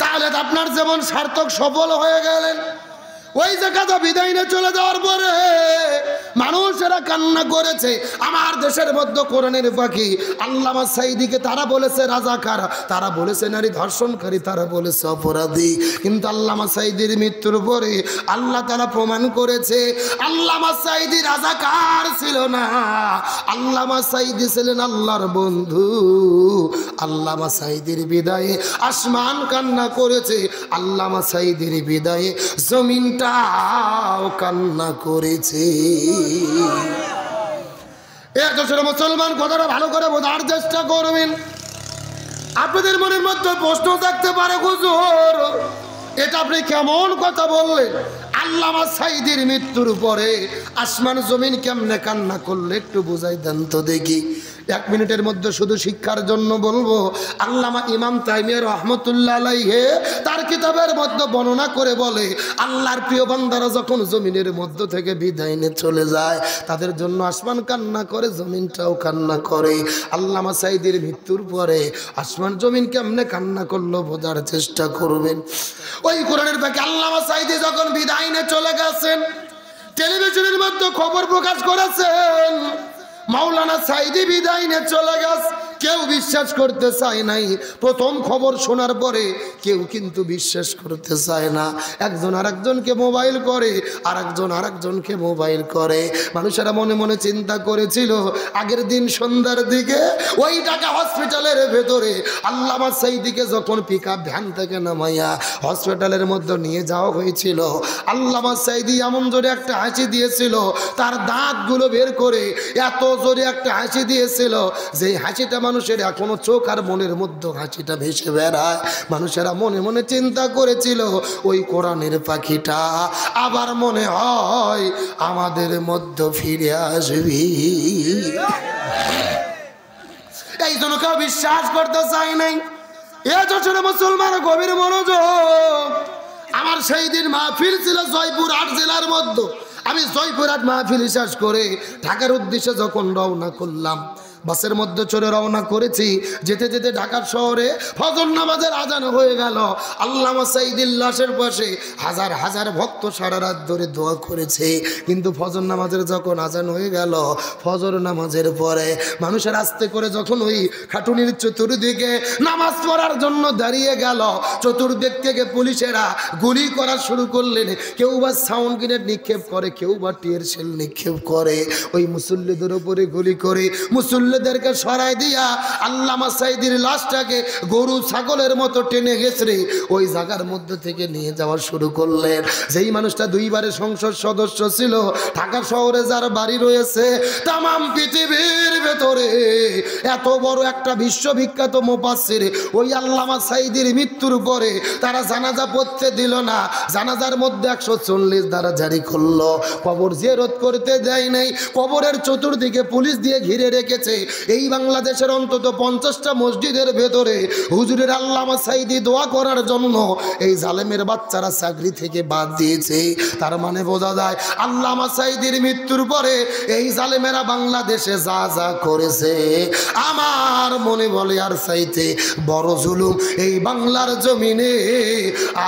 তাহলে আপনার যেমন সার্থক সফল হয়ে গেলেন। ওই জায়গাটা বিদায় নিয়ে চলে যাওয়ার পরে মানুষেরা কান্না করেছে। আমার দেশের মধ্যে কোরআনের পাখি আল্লামা সাইদিকে তারা বলেছে রাজাকার, তারা বলেছে নারী ধর্ষণকারী, তারা বলেছে অপরাধী। কিন্তু আল্লামা সাইদির মৃত্যুর পরে আল্লাহ তাআলা প্রমাণ করেছে আল্লামা সাইদি রাজাকার ছিল না, আল্লামা সাইদি ছিলেন আল্লাহর বন্ধু। আল্লামা সাইদির বিদায়ে আসমান কান্না করেছে, আল্লামা সাইদির বিদায়ে জমিনটাও কান্না করেছে। মুসলমান কথাটা ভালো করে বোঝার চেষ্টা করবেন। আপনাদের মনের মধ্যে প্রশ্ন থাকতে পারে, হুজুর এটা আপনি কেমন কথা বললেন? আল্লামা সাইদির মৃত্যুর পরে আসমান জমিন কেমনে কান্না করলে একটু বুঝাই দেন তো দেখি। 1 মিনিটের মধ্যে শুধু শিক্ষার জন্য বলবো, আল্লামা ইমাম তাইমিয়া রহমতুল্লাহ আলাইহি তার কিতাবের মধ্যে বর্ণনা করে বলে, আল্লাহর প্রিয় বান্দারা যখন জমিনের মধ্য থেকে বিদায় নিয়ে চলে যায়, তাদের জন্য আসমান কান্না করে, জমিনটাও কান্না করে। আল্লামা সাইদির মৃত্যুর পরে আসমান জমিন কেমনে কান্না করলো বোঝার চেষ্টা করবেন। ওই কোরআনের পাখি আল্লামা সাইদি যখন বিদায় নিয়ে চলে গেছেন, টেলিভিশনের মধ্যে খবর প্রকাশ করেছেন মাওলানা সাইদি বিদায় নিয়ে চলে গেছে। কেউ বিশ্বাস করতে চায় নাই। প্রথম খবর শোনার পরে কেউ কিন্তু বিশ্বাস করতে চায় না। একজন আরেকজনকে মোবাইল করে, আরেকজনকে মোবাইল করে। মানুষেরা মনে মনে চিন্তা করেছিল আগের দিন সন্ধ্যার দিকে ওই ঢাকা হসপিটালের ভেতরে আল্লামা সাঈদীকে যখন পিকআপ ভ্যান থেকে নামাইয়া হসপিটালের মধ্যে নিয়ে যাওয়া হয়েছিল, আল্লামা সাঈদী এমন জোরে একটা হাসি দিয়েছিল, তার দাঁতগুলো বের করে এত জোরে একটা হাসি দিয়েছিল যে হাসিটা মানুষের এখনো চোখ আর মনের মধ্যে হাসিটা ভেসে বেড়ায়। মানুষেরা মনে মনে চিন্তা করেছিল ওই কোরআনের পাখিটা আবার মনে হয় আমাদের মধ্যে ফিরে আসবি। এই জন্য কেউ বিশ্বাস করতে চাই নাই। এ ছোট মুসলমান গভীর মনোযোগ। আমার সেই দিন মাহফিল ছিল জয়পুরহাট জেলার মধ্যে। আমি জয়পুরহাট মাহফিল শেষ করে ঢাকার উদ্দেশ্যে যখন রওনা করলাম, বাসের মধ্যে চড়ে রওনা করেছি। যেতে যেতে ঢাকার শহরে ফজর নামাজের আজান হয়ে গেল। আল্লামা সাঈদীর লাশের পাশে হাজার হাজার ভক্ত সারা রাত ধরে দোয়া করেছে। কিন্তু ফজর নামাজের যখন আজান হয়ে গেল, ফজর নামাজের পরে মানুষের আস্তে করে যখন ওই খাটুনির চতুর্দিকে নামাজ পড়ার জন্য দাঁড়িয়ে গেল, চতুর্দিক থেকে পুলিশেরা গুলি করা শুরু করলেন। কেউ বা সাউন্ড গ্রেনেড নিক্ষেপ করে, কেউ বা টিয়ার শেল নিক্ষেপ করে। ওই মুসল্লিদের উপরে গুলি করে মুসল্লিদেরকে সরাই দিয়া আল্লামা সাঈদীর লাশটাকে গরু ছাগলের মতো টেনে গেছরে ওই জায়গার মধ্যে থেকে নিয়ে যাওয়া শুরু করলেন। যেই মানুষটা দুইবারে সংসদ সদস্য ছিল, ঢাকা শহরে যার বাড়ি রয়েছে, তামাম পৃথিবীর ভেতরে এত বড় একটা বিশ্ববিখ্যাত মুফাসসির, ওই আল্লামা সাঈদীর মৃত্যুর পরে তারা জানাজা পড়তে দিল না। জানাজার মধ্যে 140 ধারা জারি করলো, কবর জিয়ারত করতে দেয় নাই, কবরের চতুর্দিকে পুলিশ দিয়ে ঘিরে রেখেছে। এই বাংলাদেশের অন্তত 50টা মসজিদের ভেতরে হুজুরের আল্লামা সাঈদী দোয়া করার জন্য এই জালেমের বাচ্চারা চাকরি থেকে বাদ দিয়েছে। তার মানে বোঝা যায় আল্লামা সাঈদীর মৃত্যুর পরে এই জালেমেরা বাংলাদেশে যা যা করেছে, আমার মনে বলে আর চাইতে বড় জুলুম এই বাংলার জমিনে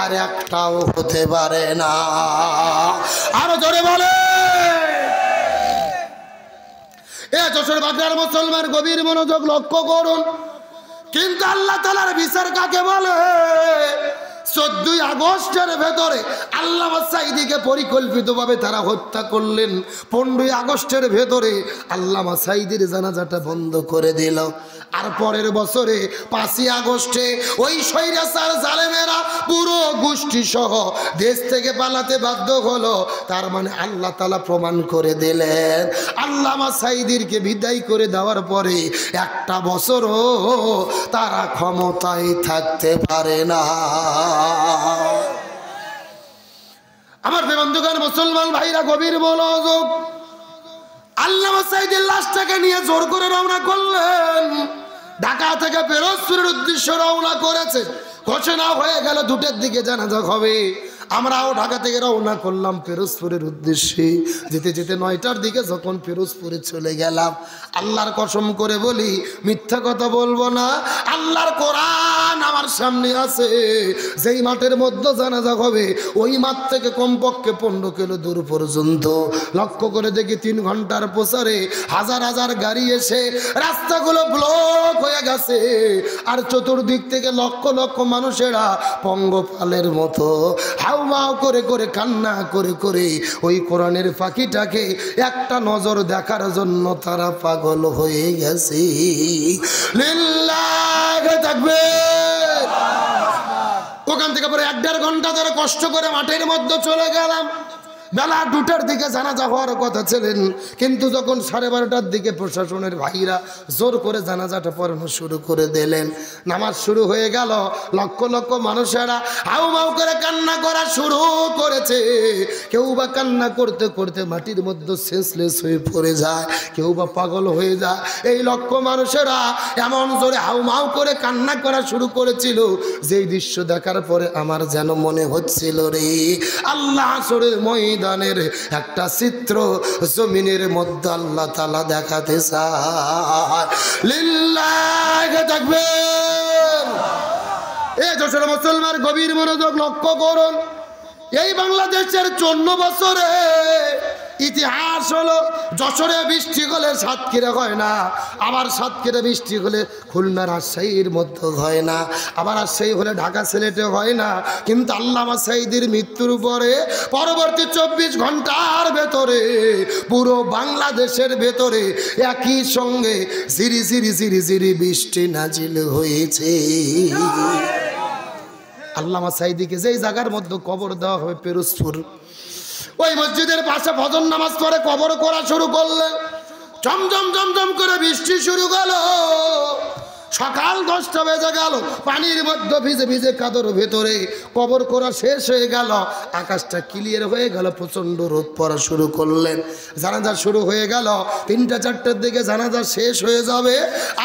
আর একটাও হতে পারে না। আরো জোরে বলে। এ যশোর বাগড়ার মুসলমান গভীর মনোযোগ লক্ষ্য করুন। কিন্তু আল্লাহ তাআলার বিচার কাকে বলে? 14 আগস্টের ভেতরে আল্লামা সাঈদীকে পরিকল্পিতভাবে তারা হত্যা করলেন। 15 আগস্টের ভেতরে আল্লামা সাঈদীর জানাজাটা বন্ধ করে দিল। আর পরের বছরে 5 আগস্টে ওই স্বৈরাচার জালেমেরা পুরো গোষ্ঠী সহ দেশ থেকে পালাতে বাধ্য হলো। তার মানে আল্লাহ তাআলা প্রমাণ করে দিলেন আল্লামা সাঈদীরকে বিদায় করে দেওয়ার পরে একটা বছরও তারা ক্ষমতায় থাকতে পারে না। আমার বন্ধুগণ মুসলমান ভাইরা গভীর মনোযোগ। আল্লামা সাঈদীর লাশটাকে নিয়ে জোর করে রওনা করলেন। ঢাকা থেকে পিরোজপুরের উদ্দেশ্যে রওনা করেছে। ঘোষণা হয়ে গেল 2টার দিকে জানাজা হবে। আমরাও ঢাকা থেকে রওনা করলাম পিরোজপুরের উদ্দেশ্যে। যেতে যেতে 9টার দিকে যখন পিরোজপুরে চলে গেলাম, আল্লাহর কসম করে বলি, মিথ্যা কথা বলবো না, আল্লাহর কোরআন আমার সামনে আছে। যেই মাঠের মধ্যে জানাজা হবে ওই মাঠ থেকে কমপক্ষে 15 কিলো দূর পর্যন্ত লক্ষ্য করে দেখি 3 ঘন্টার প্রচারে হাজার হাজার গাড়ি এসে রাস্তাগুলো ব্লক হয়ে গেছে। আর চতুর্দিক থেকে লক্ষ লক্ষ মানুষেরা পঙ্গপালের মতো হাউমাউ করে করে কান্না করে করে ওই কোরআনের পাখিটাকে একটা নজর দেখার জন্য তারা পাগল হয়ে গেছে। লিল্লাহি তাকবীর। ওখান থেকে পরে 1.5 ঘন্টা ধরে কষ্ট করে মাঠের মধ্যে চলে গেলাম। বেলা 2টার দিকে জানাজা হওয়ার কথা ছিলেন, কিন্তু যখন 12:30টার দিকে প্রশাসনের ভাইরা জোর করে জানাজাটা পড়ানো শুরু করে দিলেন, নামাজ শুরু হয়ে গেল। লক্ষ লক্ষ মানুষেরা হাউমাউ করে কান্না করা শুরু করেছে। কেউ বা কান্না করতে করতে মাটির মধ্যে সেন্সলেস হয়ে পড়ে যায়, কেউ বা পাগল হয়ে যায়। এই লক্ষ মানুষেরা এমন জোরে হাউমাউ করে কান্না করা শুরু করেছিল, যেই দৃশ্য দেখার পরে আমার যেন মনে হচ্ছিল রে আল্লাহ হাসরের ময়দানের একটা চিত্র জমিনের মধ্যে আল্লাহ তাআলা দেখাতে চায়। লিল্লাহি তাকবীর। এই যশোর মুসলমান গভীর মনোযোগ লক্ষ্য করুন। এই বাংলাদেশের 54 বছরে ইতিহাস হলো যশোরে বৃষ্টি হলে সাতক্ষীরা হয় না, আবার সাতক্ষীরা বৃষ্টি হলে খুলনা রাজশাহীর মধ্যে হয় না, আবার রাজশাহী হলে ঢাকা সিলেটে হয় না। কিন্তু আল্লামা সাঈদীর মৃত্যুর পরে পরবর্তী 24 ঘন্টার ভেতরে পুরো বাংলাদেশের ভেতরে একই সঙ্গে ঝিরি ঝিরি ঝিরি ঝিরি বৃষ্টি নাজিল হয়েছে। আল্লামা সাঈদীকে যেই জায়গার মধ্যে কবর দেওয়া হবে পিরোজপুর, ওই মসজিদের পাশে ফজর নামাজ পড়ে কবর করা শুরু করলেন। জমজম জমজম করে বৃষ্টি শুরু গেল। সকাল 10টা বেজে গেল, পানির মধ্যে ভিজে ভিজে কাদর ভেতরে কবর করা শেষ হয়ে গেল। আকাশটা ক্লিয়ার হয়ে গেল, প্রচণ্ড রোদ পড়া শুরু করলেন। জানাজা শুরু হয়ে গেল, 3টা-4টার দিকে জানাজা শেষ হয়ে যাবে।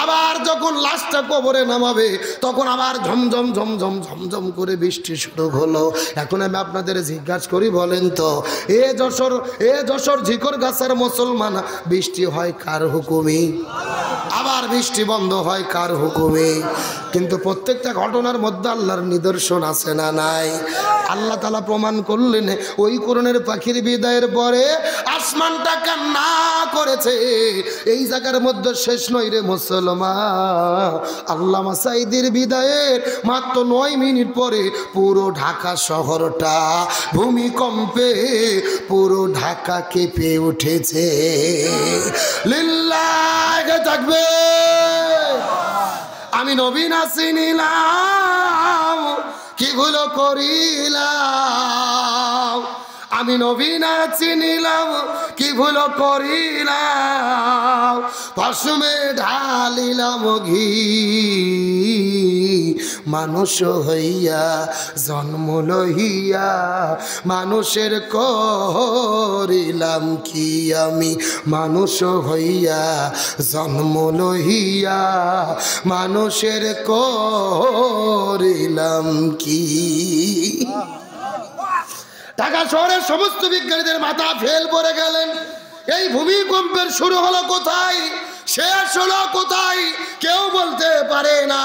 আবার যখন লাশটা কবরে নামাবে তখন আবার ঝমঝম ঝমঝম ঝমঝম করে বৃষ্টি শুরু হলো। এখন আমি আপনাদের জিজ্ঞাসা করি, বলেন তো এ যশোর ঝিকর গাছার মুসলমান, বৃষ্টি হয় কার হুকুমে? আবার বৃষ্টি বন্ধ হয় কার হুকুমে? কিন্তু প্রত্যেকটা ঘটনার মধ্যে আল্লাহর নিদর্শন আছে না নাই? আল্লাহ তাআলা প্রমাণ করলেন ওই কোরআনের পাখির বিদায়ের পরে আসমানটা কান্না করেছে। এই জায়গার মধ্যে শেষ নয় রে মুসলমান। আল্লামা সাঈদীর বিদায়ের মাত্র 9 মিনিট পরে পুরো ঢাকা শহরটা ভূমিকম্পে পুরো ঢাকা কেঁপে উঠেছে। লিল্লাহি তাকবীর। আমি নবী না চিনিলাম, কি ভুল করিলাম। আমি নবী না চিনিলাম, কি ভুল করিলাম। পশমে ঢালিলাম ঘি, মানুষ হইয়া জন্ম লইয়া মানুষের করিলাম কি। আমি মানুষ হইয়া জন্ম লইয়া মানুষের করিলাম কি। ঢাকা শহরের সমস্ত বিজ্ঞানীদের মাথা ফেল পড়ে গেলেন। এই ভূমিকম্পের শুরু হলো কোথায়, শেষ হলো কোথায়, কেউ বলতে পারে না।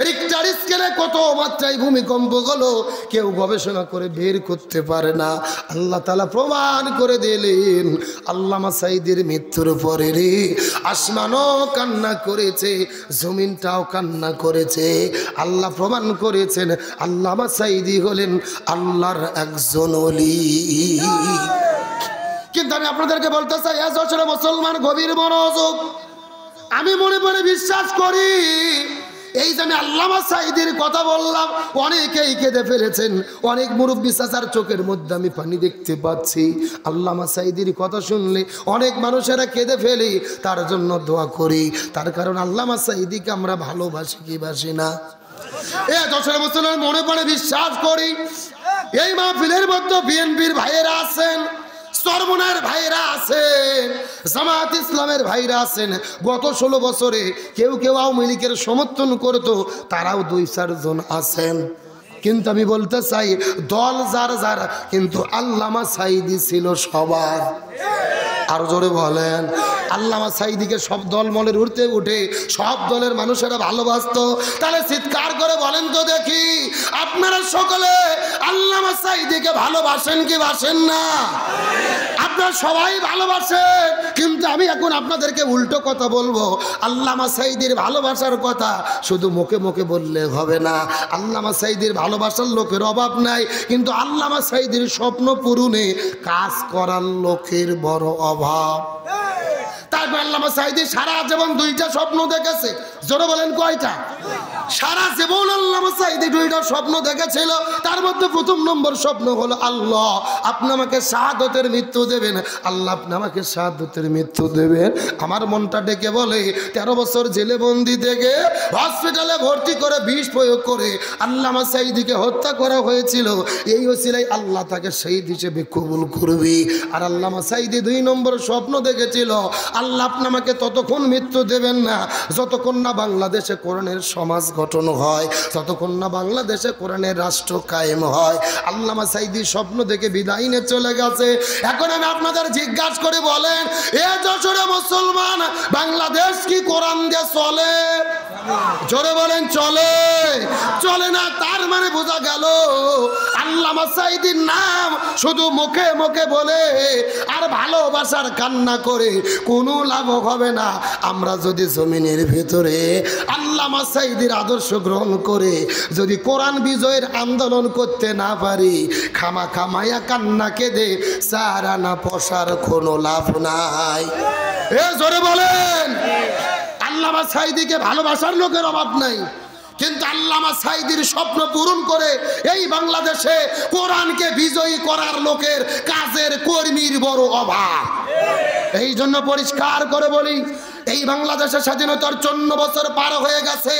রিক্টার স্কেলে কত মাত্রায় ভূমিকম্প হলো কেউ গবেষণা করে বের করতে পারে না। আল্লাহ তাআলা প্রমাণ করে দিলেন। আল্লামা সাঈদীর মৃত্যুর পরে রে আসমানও কান্না করেছে, জমিনটাও কান্না করেছে। আল্লাহ প্রমাণ করেছেন আল্লামা সাঈদী হলেন আল্লাহর একজন ওলি। কিন্তু আমি আপনাদেরকে বলতে চাই, যশোরে মুসলমান গভীর মনোযোগ। আমি মনে মনে বিশ্বাস করি এই যে আমি আল্লামা সাঈদীর কথা বললাম, অনেকেই কেঁদে ফেলেছেন। অনেক মুরব্বি চাচার চোখের মধ্যে আমি পানি দেখতে পাচ্ছি। আল্লামা সাঈদীর কথা শুনলে অনেক মানুষেরা কেঁদে ফেলে, তার জন্য দোয়া করি। তার কারণ আল্লামা সাঈদীকে আমরা ভালোবাসি কি বাসি না? যশোরে মুসলমান মনে পড়ে বিশ্বাস করি এই মাহফিলের মধ্যে বিএনপির ভাইয়েরা আছেন, চরমনার ভাইরা আছেন, জামাত ইসলামের ভাইরা আছেন। গত 16 বছরে কেউ কেউ আওয়ামী লীগের সমর্থন করতো, তারাও 2-4 জন আছেন। কিন্তু আমি বলতে চাই দল যার যার, কিন্তু আল্লামা সাঈদী ছিল সবার। আর জোরে বলেন, আল্লামা সাঈদীকে সব দল মলের উঠতে উঠে সব দলের মানুষেরা ভালোবাসতো। তাহলে চিৎকার করে বলেন তো দেখি, আপনারা সকলে আল্লামা সাঈদীকে ভালোবাসেন কি বাসেন না? আপনারা সবাই ভালোবাসেন। কিন্তু আমি এখন আপনাদেরকে উল্টো কথা বলবো। আল্লামা সাঈদীর ভালোবাসার কথা শুধু মুখে মুখে বললে হবে না। আল্লামা সাঈদীর ভালোবাসার লোকের অভাব নাই, কিন্তু আল্লামা সাঈদীর স্বপ্ন পূরণে কাজ করার লোকের বড় অভাব। তারপর আল্লামা সাঈদী সারা জীবন 2টা স্বপ্ন দেখেছে। জোরে বলেন কয়টা? সারা জীবন আল্লামা সাঈদী 2টা স্বপ্ন দেখেছিল। তার মধ্যে প্রথম নম্বর স্বপ্ন হলো, আল্লাহ আপনি আমাকে শাহাদাতের মৃত্যু দেবেন, আল্লাহ আপনি আমাকে শাহাদাতের মৃত্যু দেবেন। আমার মনটা ডেকে বলে 13 বছর জেলে বন্দি থেকে হসপিটালে ভর্তি করে বিষ প্রয়োগ করে আল্লামা সাঈদীকে হত্যা করা হয়েছিল। এই ওসিলায় আল্লাহ তাকে শহীদ হিসেবে কবুল করবে। আর আল্লামা সাঈদী 2 নম্বর স্বপ্ন দেখেছিল, আল্লাহ আপনি আমাকে ততক্ষণ মৃত্যু দেবেন না যতক্ষণ না বাংলাদেশে কোরআনের সমাজ গঠন হয়, যতক্ষণ না বাংলাদেশে কোরআনের রাষ্ট্র কায়েম হয়। আল্লামা সাঈদী স্বপ্ন দেখে বিদায় নিয়ে চলে গেছে। এখন আমি আপনাদের জিজ্ঞাসা করে বলেন, এ যশোরে মুসলমান, বাংলাদেশ কি কোরআন দিয়ে চলে? জোরে বলেন চলে? চলে না, তার মানে বোঝা গেল আল্লামা সাঈদীর নাম শুধু মুখে মুখে বলে আর ভালোবাসার কান্না করে কোনো লাভ হবে না। আমরা যদি জমিনের ভেতরে আল্লামা সাঈদীর আদর্শ গ্রহণ করে যদি কোরআন বিজয়ের আন্দোলন করতে না পারি, খামাখা মায়া কান্না কেঁদে সারা না পশার কোনো লাভ নাই। এ জোরে বলেন। আল্লামা সাঈদীকে ভালোবাসার লোকের অভাব নাই, কিন্তু আল্লামা সাঈদীর স্বপ্ন পূরণ করে এই বাংলাদেশে কোরআনকে বিজয়ী করার লোকের কাজের কর্মীর বড় অভাব। এই জন্য পরিষ্কার করে বলি, এই বাংলাদেশের স্বাধীনতার 54 বছর পার হয়ে গেছে,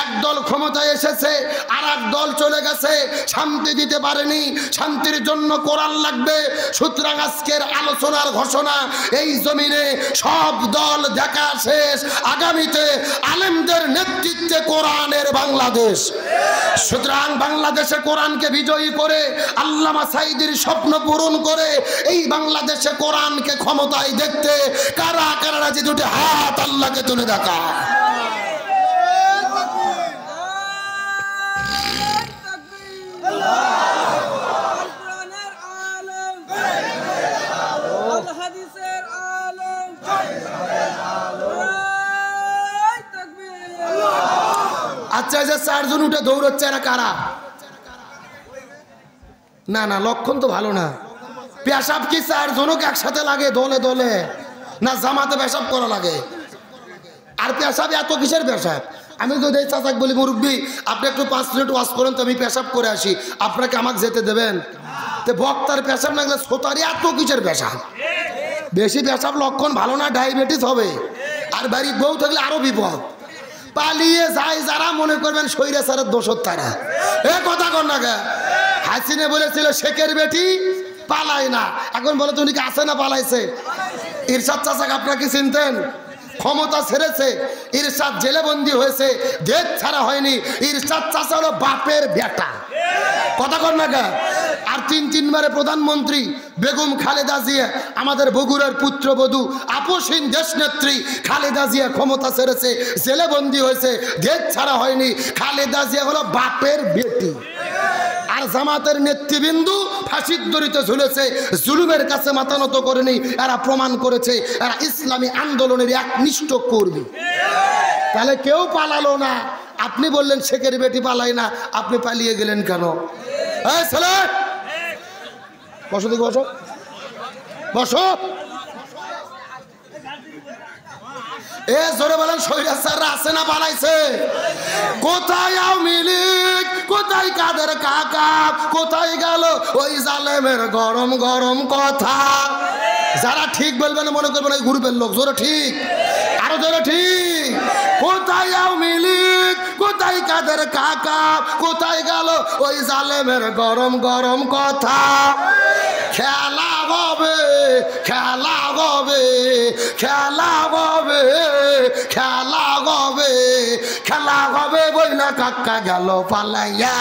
একদল ক্ষমতায় এসেছে আর এক দল চলে গেছে, শান্তি দিতে পারেনি। শান্তির জন্য কোরআন লাগবে। সুতরাং আজকের আলোচনার ঘোষণা, এই জমিনে সব দল দেখা শেষ, আগামীতে আলেমদের নেতৃত্বে কোরআনের বাংলাদেশ। সুতরাং বাংলাদেশে কোরআনকে বিজয়ী করে আল্লামা সাঈদীর স্বপ্ন পূরণ করে এই বাংলাদেশে কোরআনকে ক্ষমতায় দেখতে কারা কারা রাজি? দুটি হাত আল্লাহকে তুলে দেখা। আচ্ছা, যে 4 জন উঠে দৌড়চ্ছে এরা কারা? না না, লক্ষণ তো ভালো না। পেশাব কি 4 জনকে একসাথে লাগে দলে দলে, না জামাতে পেশাব করা লাগে? আর পেশাব এত কিসের পেশাব? আমি তো এই চাচাক বলি, মুরব্বী আপনি একটু 5 মিনিট ওয়াজ করেন তো, আমি পেশাব করে আসি, আপনাকে আমাকে যেতে দেবেন? তো বক্তার পেশাব না গেলে সোতারি এত কিসের পেশাব? বেশি পেশাব লক্ষণ ভালো না, ডায়াবেটিস হবে। আর বাড়ির বউ থাকলে আরো বিপদ। পালিয়ে যায় যারা, মনে করবেন স্বৈরাচারের দোষর তারা। এ কথা কর না গা। হাসিনা বলেছিল শেখের বেটি পালায় না, এখন বলে তুমি কি আছে না পালাইছে? ইরশাদ চাচাকে আপনারা কি চিনতেন? ক্ষমতা ছেড়েছে, ইরশাদ জেলে বন্দী হয়েছে, দেশ ছাড়া হয়নি। ইরশাদ চাচা হলো বাপের বেটা। কথা কর না গা। আর 3 বারে প্রধানমন্ত্রী বেগম খালেদা জিয়া, আমাদের বগুড়ার পুত্রবধূ আপসহীন দেশনেত্রী খালেদা জিয়া ক্ষমতা ছেড়েছে, জেলে বন্দী হয়েছে, দেশ ছাড়া হয়নি। খালেদা জিয়া হলো বাপের বেটি। আর জামাতের নেতৃবৃন্দ ফাঁসির দড়িতে ঝুলেছে, জুলুমের কাছে মাথা নত করেনি। এরা প্রমাণ করেছে এরা ইসলামী আন্দোলনের একনিষ্ঠ কর্মী। তাহলে কেউ পালালো না। আপনি বললেন শেখের বেটি পালাই না, আপনি পালিয়ে গেলেন কেন? এই ছেলে বসো, দেখো বসো, বসো। এ জোরে বলেন, স্বৈরাচাররা আছে না পালাইছে? কোথায় আওয়ামী লীগ, কোথায় কাদের কাকা, কোথায় গেল ওই জালেমের গরম গরম কথা? যারা ঠিক বলবেন মনে করবেন ওই গ্রুপের লোক। জোরে ঠিক, আরো জোরে ঠিক। কোথায় আওয়ামী লীগ, কোথায় কাদের কাকা, কোথায় গেল ওই জালেমের গরম গরম কথা? খেলা হবে, খেলা হবে, খেলা হবে, খেলা হবে, খেলা হবে বইলা কাকা গেল পালাইয়া।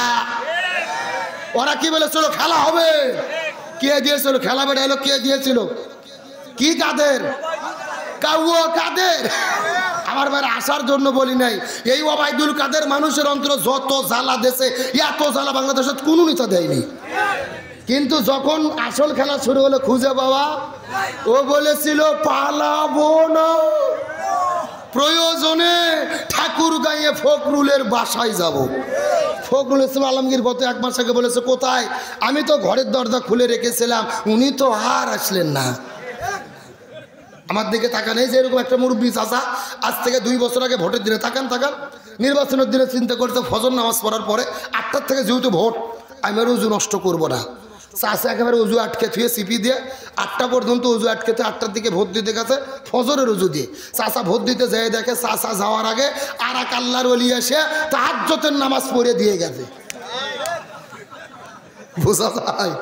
ওরা কি বলেছিল? খেলা হবে। কে দিয়েছিল খেলা? বেড়া এলো কে দিয়েছিল? কি কাদের? কাউয়া কাদের? আমার বাইরে আসার জন্য বলি নাই। এই ওবায়দুল কাদের মানুষের অন্তর যত জ্বালা দেশে, এত জ্বালা বাংলাদেশে কোনো নেতা দেয়নি। কিন্তু যখন আসল খেলা শুরু হলো খুঁজে পাওয়া, ও বলেছিল পালাবো না, প্রয়োজনে ঠাকুর গাঁয়ে ফখরুলের বাসায় যাব। ফখরুল ইসলাম আলমগীর গত 1 মাস আগে বলেছে কোথায়? আমি তো ঘরের দরজা খুলে রেখেছিলাম, উনি তো আর আসলেন না। আমার দিকে তাকান, এই যে এরকম একটা মুরব্বী চাচা আজ থেকে 2 বছর আগে ভোটের দিনে, তাকান তাকান, নির্বাচনের দিনে চিন্তা করতে ফজর নামাজ পড়ার পরে 8টার থেকে যেহেতু ভোট, আমি আর উজু নষ্ট করবো না। চাষে একেবারে উজু আটকে থুয়ে সিপি দিয়ে 8টা পর্যন্ত উজু আটকেতে 8টার দিকে ভোট দিতে গেছে ফজরের উজু দিয়ে। চাষা ভোট দিতে যেয়ে দেখে চাষা যাওয়ার আগে আর এক আল্লাহর ওলি এসে তাহাজ্জুদের নামাজ পড়ে দিয়ে গেছে। বোঝা যায়?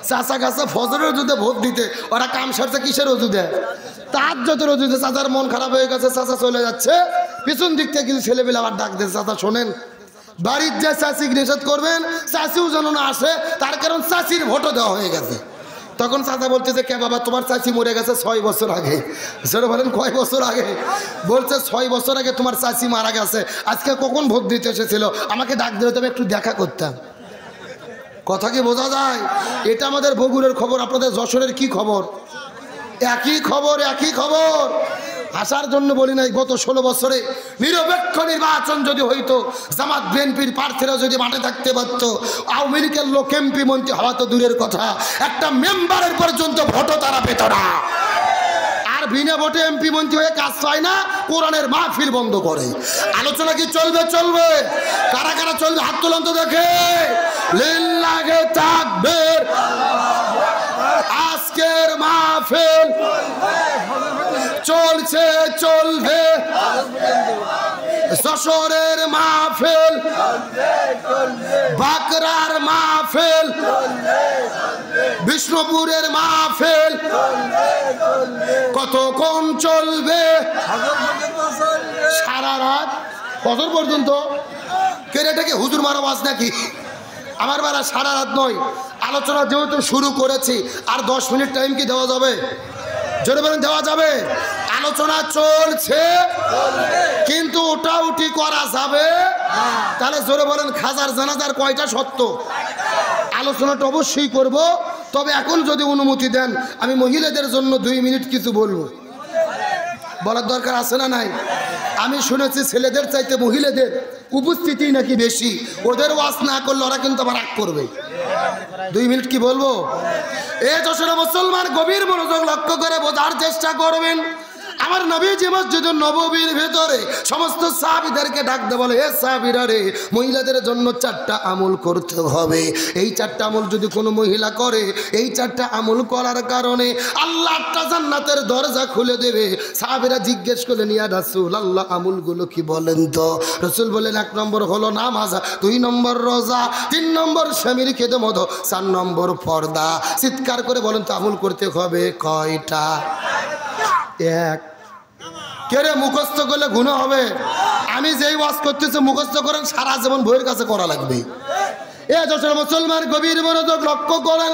চাষা গাছা ফজরের উজুতে ভোট দিতে, ওরা কাম সারছে কিসের উজু দেয়? তাহাজ্জুদের উজু দিয়ে। চাচার মন খারাপ হয়ে গেছে, চাচা চলে যাচ্ছে, পিছন দিক থেকে কিছু ছেলেপিলে আবার ডাক দিয়েছে, চাচা শোনেন, বাড়ির যে চাষিকে নিষেধ করবেন, চাষিও যেন না আসে, তার কারণ চাষির ভোটও দেওয়া হয়ে গেছে। তখন চাচা বলতেছে কে বাবা তোমার চাচি মরে গেছে 6 বছর আগে। সেটা বলেন কয় বছর আগে? বলছে 6 বছর আগে তোমার চাচি মারা গেছে। আজকে কখন ভোট দিতে এসেছিল, আমাকে ডাক দিলে তবে একটু দেখা করতাম। কথা কি বোঝা যায়? এটা আমাদের বগুড়ের খবর, আপনাদের যশোরের কি খবর? একই খবর, একই খবর। আসার জন্য বলি নাই, গত 16 বছরে নিরপেক্ষ নির্বাচন যদি হইতো, জামাত বিএনপির প্রার্থীরা যদি মাঠে থাকতে পারত, আওয়ামী লীগের লোক এমপি মন্ত্রী হওয়া তো দূরের কথা, একটা মেম্বারের পর্যন্ত ভোটও তারা পেত না। আর বিনা ভোটে এমপি মন্ত্রী হয়ে কাজ পায় না, কোরআনের মাহফিল বন্ধ করে। আলোচনা কি চলবে? চলবে। কারা কারা চলবে হাত তুলন তো দেখে। লিল্লাহি তাকবীর। আজকের মাহফিল চলছে, চলবে। যশোরের মাহফিল, বাঁকড়ার মাহফিল, বিষ্ণুপুরের মাহফিল কতক্ষণ চলবে? সারা রাত, কতক্ষণ পর্যন্ত? কেরেটাকে হুজুর মারা বাস নাকি? আমার বেলা সারা রাত নয়। আলোচনা যেহেতু শুরু করেছি, আর 10 মিনিট টাইম কি দেওয়া যাবে? জোরে বলেন দেওয়া যাবে? আলোচনা চলছে, কিন্তু ওটা উঠি করা যাবে। তাহলে জোরে বলেন খাজার জানাজার কয়টা সত্য? আলোচনাটা অবশ্যই করব। তবে এখন যদি অনুমতি দেন, আমি মহিলাদের জন্য 2 মিনিট কিছু বলবো। বলার দরকার আছে না নাই? আমি শুনেছি ছেলেদের চাইতে মহিলাদের উপস্থিতি নাকি বেশি। ওদের ওয়াজ না করলে ওরা কিন্তু আবার রাগ করবে। 2 মিনিট কি বলবো? এ যশোরে মুসলমান গভীর মনোযোগ লক্ষ্য করে বোঝার চেষ্টা করবেন। আমার নবীজি মসজিদুন নববীর ভেতরে সমস্ত সাহাবীদেরকে ডাকতে বলে, হে সাহাবীরা রে, মহিলাদের জন্য 4টা আমল করতে হবে। এই 4টা আমল যদি কোনো মহিলা করে, এই 4টা আমল করার কারণে আল্লাহ একটা জান্নাতের দরজা খুলে দেবে। সাহাবীরা জিজ্ঞেস করলেন, ইয়া রাসূলুল্লাহ, আমলগুলো কি বলেন তো? রাসূল বলেন, 1 নম্বর হলো নামাজ, 2 নম্বর রোজা, 3 নম্বর স্বামীর খেদমত, 4 নম্বর পর্দা। চিৎকার করে বলেন তো আমল করতে হবে কয়টা? 1। কেরে মুখস্থ করলে গুনাহ হবে? আমি যেই ওয়াজ করতেছি মুখস্থ করেন, সারা জীবন বইয়ের কাছে করা লাগবে। এ যশোর মুসলমান গভীর মনোযোগ লক্ষ্য করেন।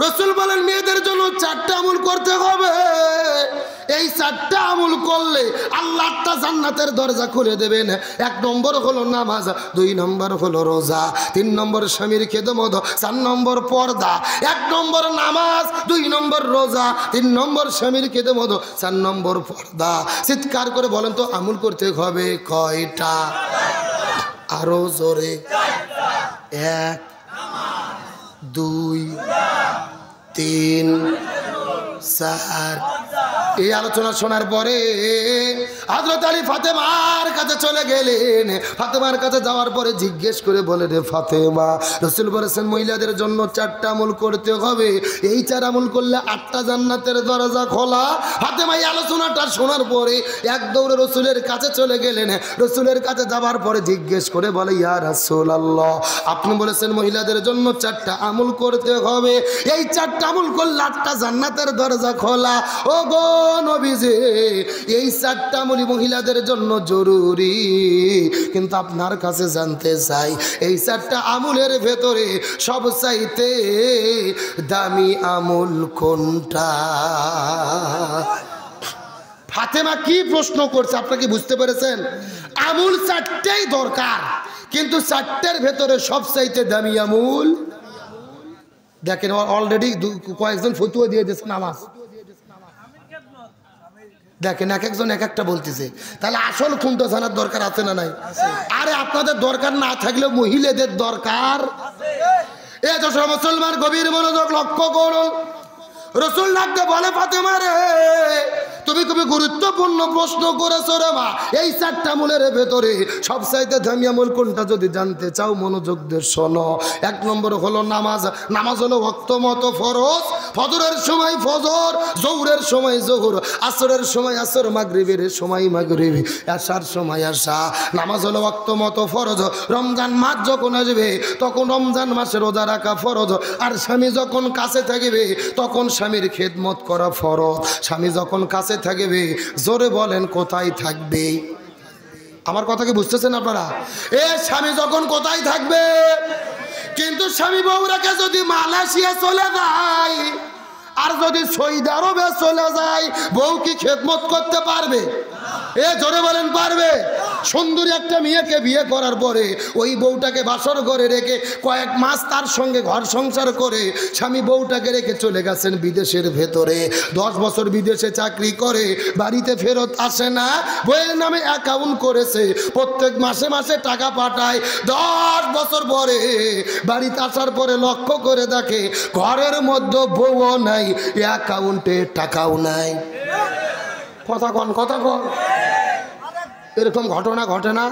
রাসূল বলেন মেয়েদের জন্য 4টা আমল করতে হবে। এই 4টা আমল করলে আল্লাহ একটা জান্নাতের দরজা খুলে দেবেন। 1 নম্বর হলো নামাজ, 2 নম্বর হলো রোজা, 3 নম্বর স্বামীর খেদমত, 4 নম্বর পর্দা। 1 নম্বর নামাজ, 2 নম্বর রোজা, 3 নম্বর স্বামীর খেদমত, 4 নম্বর পর্দা। চিৎকার করে বলেন তো আমল করতে হবে কয়টা? আরো জোরে। 1, 2, 3, 4। এই আলোচনা শোনার পরে হযরত আলী ফাতেমার কাছে চলে গেলেন। ফাতেমার কাছে যাওয়ার পরে জিজ্ঞেস করে বলে, রে ফাতেমা, রাসূল বলেছেন মহিলাদের জন্য 4টা আমল করতে হবে। এই 4 আমল করলে 8টা জান্নাতের দরজা খোলা। ফাতেমা এই আলোচনাটা শোনার পরে এক দৌড়ে রাসূলের কাছে চলে গেলেন। রাসূলের কাছে যাওয়ার পরে জিজ্ঞেস করে বলে, ইয়া রাসূলুল্লাহ, আপনি বলেছেন মহিলাদের জন্য 4টা আমল করতে হবে। এই 4টা আমল করলে 8টা জান্নাতের দরজা খোলা। ও গো নবীজি, এই 4টা আমল মহিলাদের জন্য জরুরি, কিন্তু আপনার কাছে জানতে চাই এই 4টা আমলের ভেতরে সবচাইতে দামি আমল কোনটা? ফাতেমা কি প্রশ্ন করছে আপনারা কি বুঝতে পেরেছেন? আমল 4টাই দরকার, কিন্তু 4টার ভেতরে সবচাইতে দামি আমল, দেখেন অলরেডি কয়েকজন ফতুয়া দিয়ে দিয়েছে নামাজ। দেখেন এক একজন এক একটা বলতেছে। তাহলে আসল কোনটা জানার দরকার আছে না নাই? আরে আপনাদের দরকার না থাকলেও মহিলাদের দরকার। এ যশোর মুসলমান গভীর মনোযোগ লক্ষ্য করুন। রাসূল ডাকতে বলে, ফাতেমা রে, তুমি খুবই গুরুত্বপূর্ণ প্রশ্ন করেছো রে মা। এই 4টা আমলের ভেতরে সবচাইতে দামি আমল কোনটা যদি জানতে চাও মনোযোগ দিয়ে শোনো। 1 নম্বর হলো নামাজ। নামাজ হলো ওয়াক্ত মতো ফরজ। ফজরের সময় ফজর, জোহরের সময় জোহর, আসরের সময় আসর, মাগরিবের সময় মাগরিব, আশার সময় আশা। নামাজ হলো ওয়াক্ত মতো ফরজ। রমজান মাস যখন আসবে তখন রমজান মাসে রোজা রাখা ফরজ। আর স্বামী যখন কাছে থাকবে তখন স্বামীর খেদমত করা ফরজ। স্বামী যখন কাছে থাকবে, জোরে বলেন কোথায় থাকবে? আমার কথা কি বুঝতেছেন আপনারা? এ স্বামী যখন কোথায় থাকবে, কিন্তু স্বামী বউরাকে যদি মালয়েশিয়া চলে যায়, আর যদি সৌদি আরবে চলে যায় বউ কি খেদমত করতে পারবে? এ জোরে বলেন পারবে? সুন্দরী একটা মেয়েকে বিয়ে করার পরে ওই বউটাকে বাসর ঘরে রেখে কয়েক মাস তার সঙ্গে ঘর সংসার করে স্বামী বউটাকে রেখে চলে গেছেন বিদেশের ভেতরে। 10 বছর বিদেশে চাকরি করে বাড়িতে ফেরত আসে না, বউয়ের নামে অ্যাকাউন্ট করেছে, প্রত্যেক মাসে মাসে টাকা পাঠায়। 10 বছর পরে বাড়িতে আসার পরে লক্ষ্য করে দেখে ঘরের মধ্যে বউও নাই, অ্যাকাউন্টে টাকাও নাই। কথা কন, কথা কন। এরকম ঘটনা ঘটে না?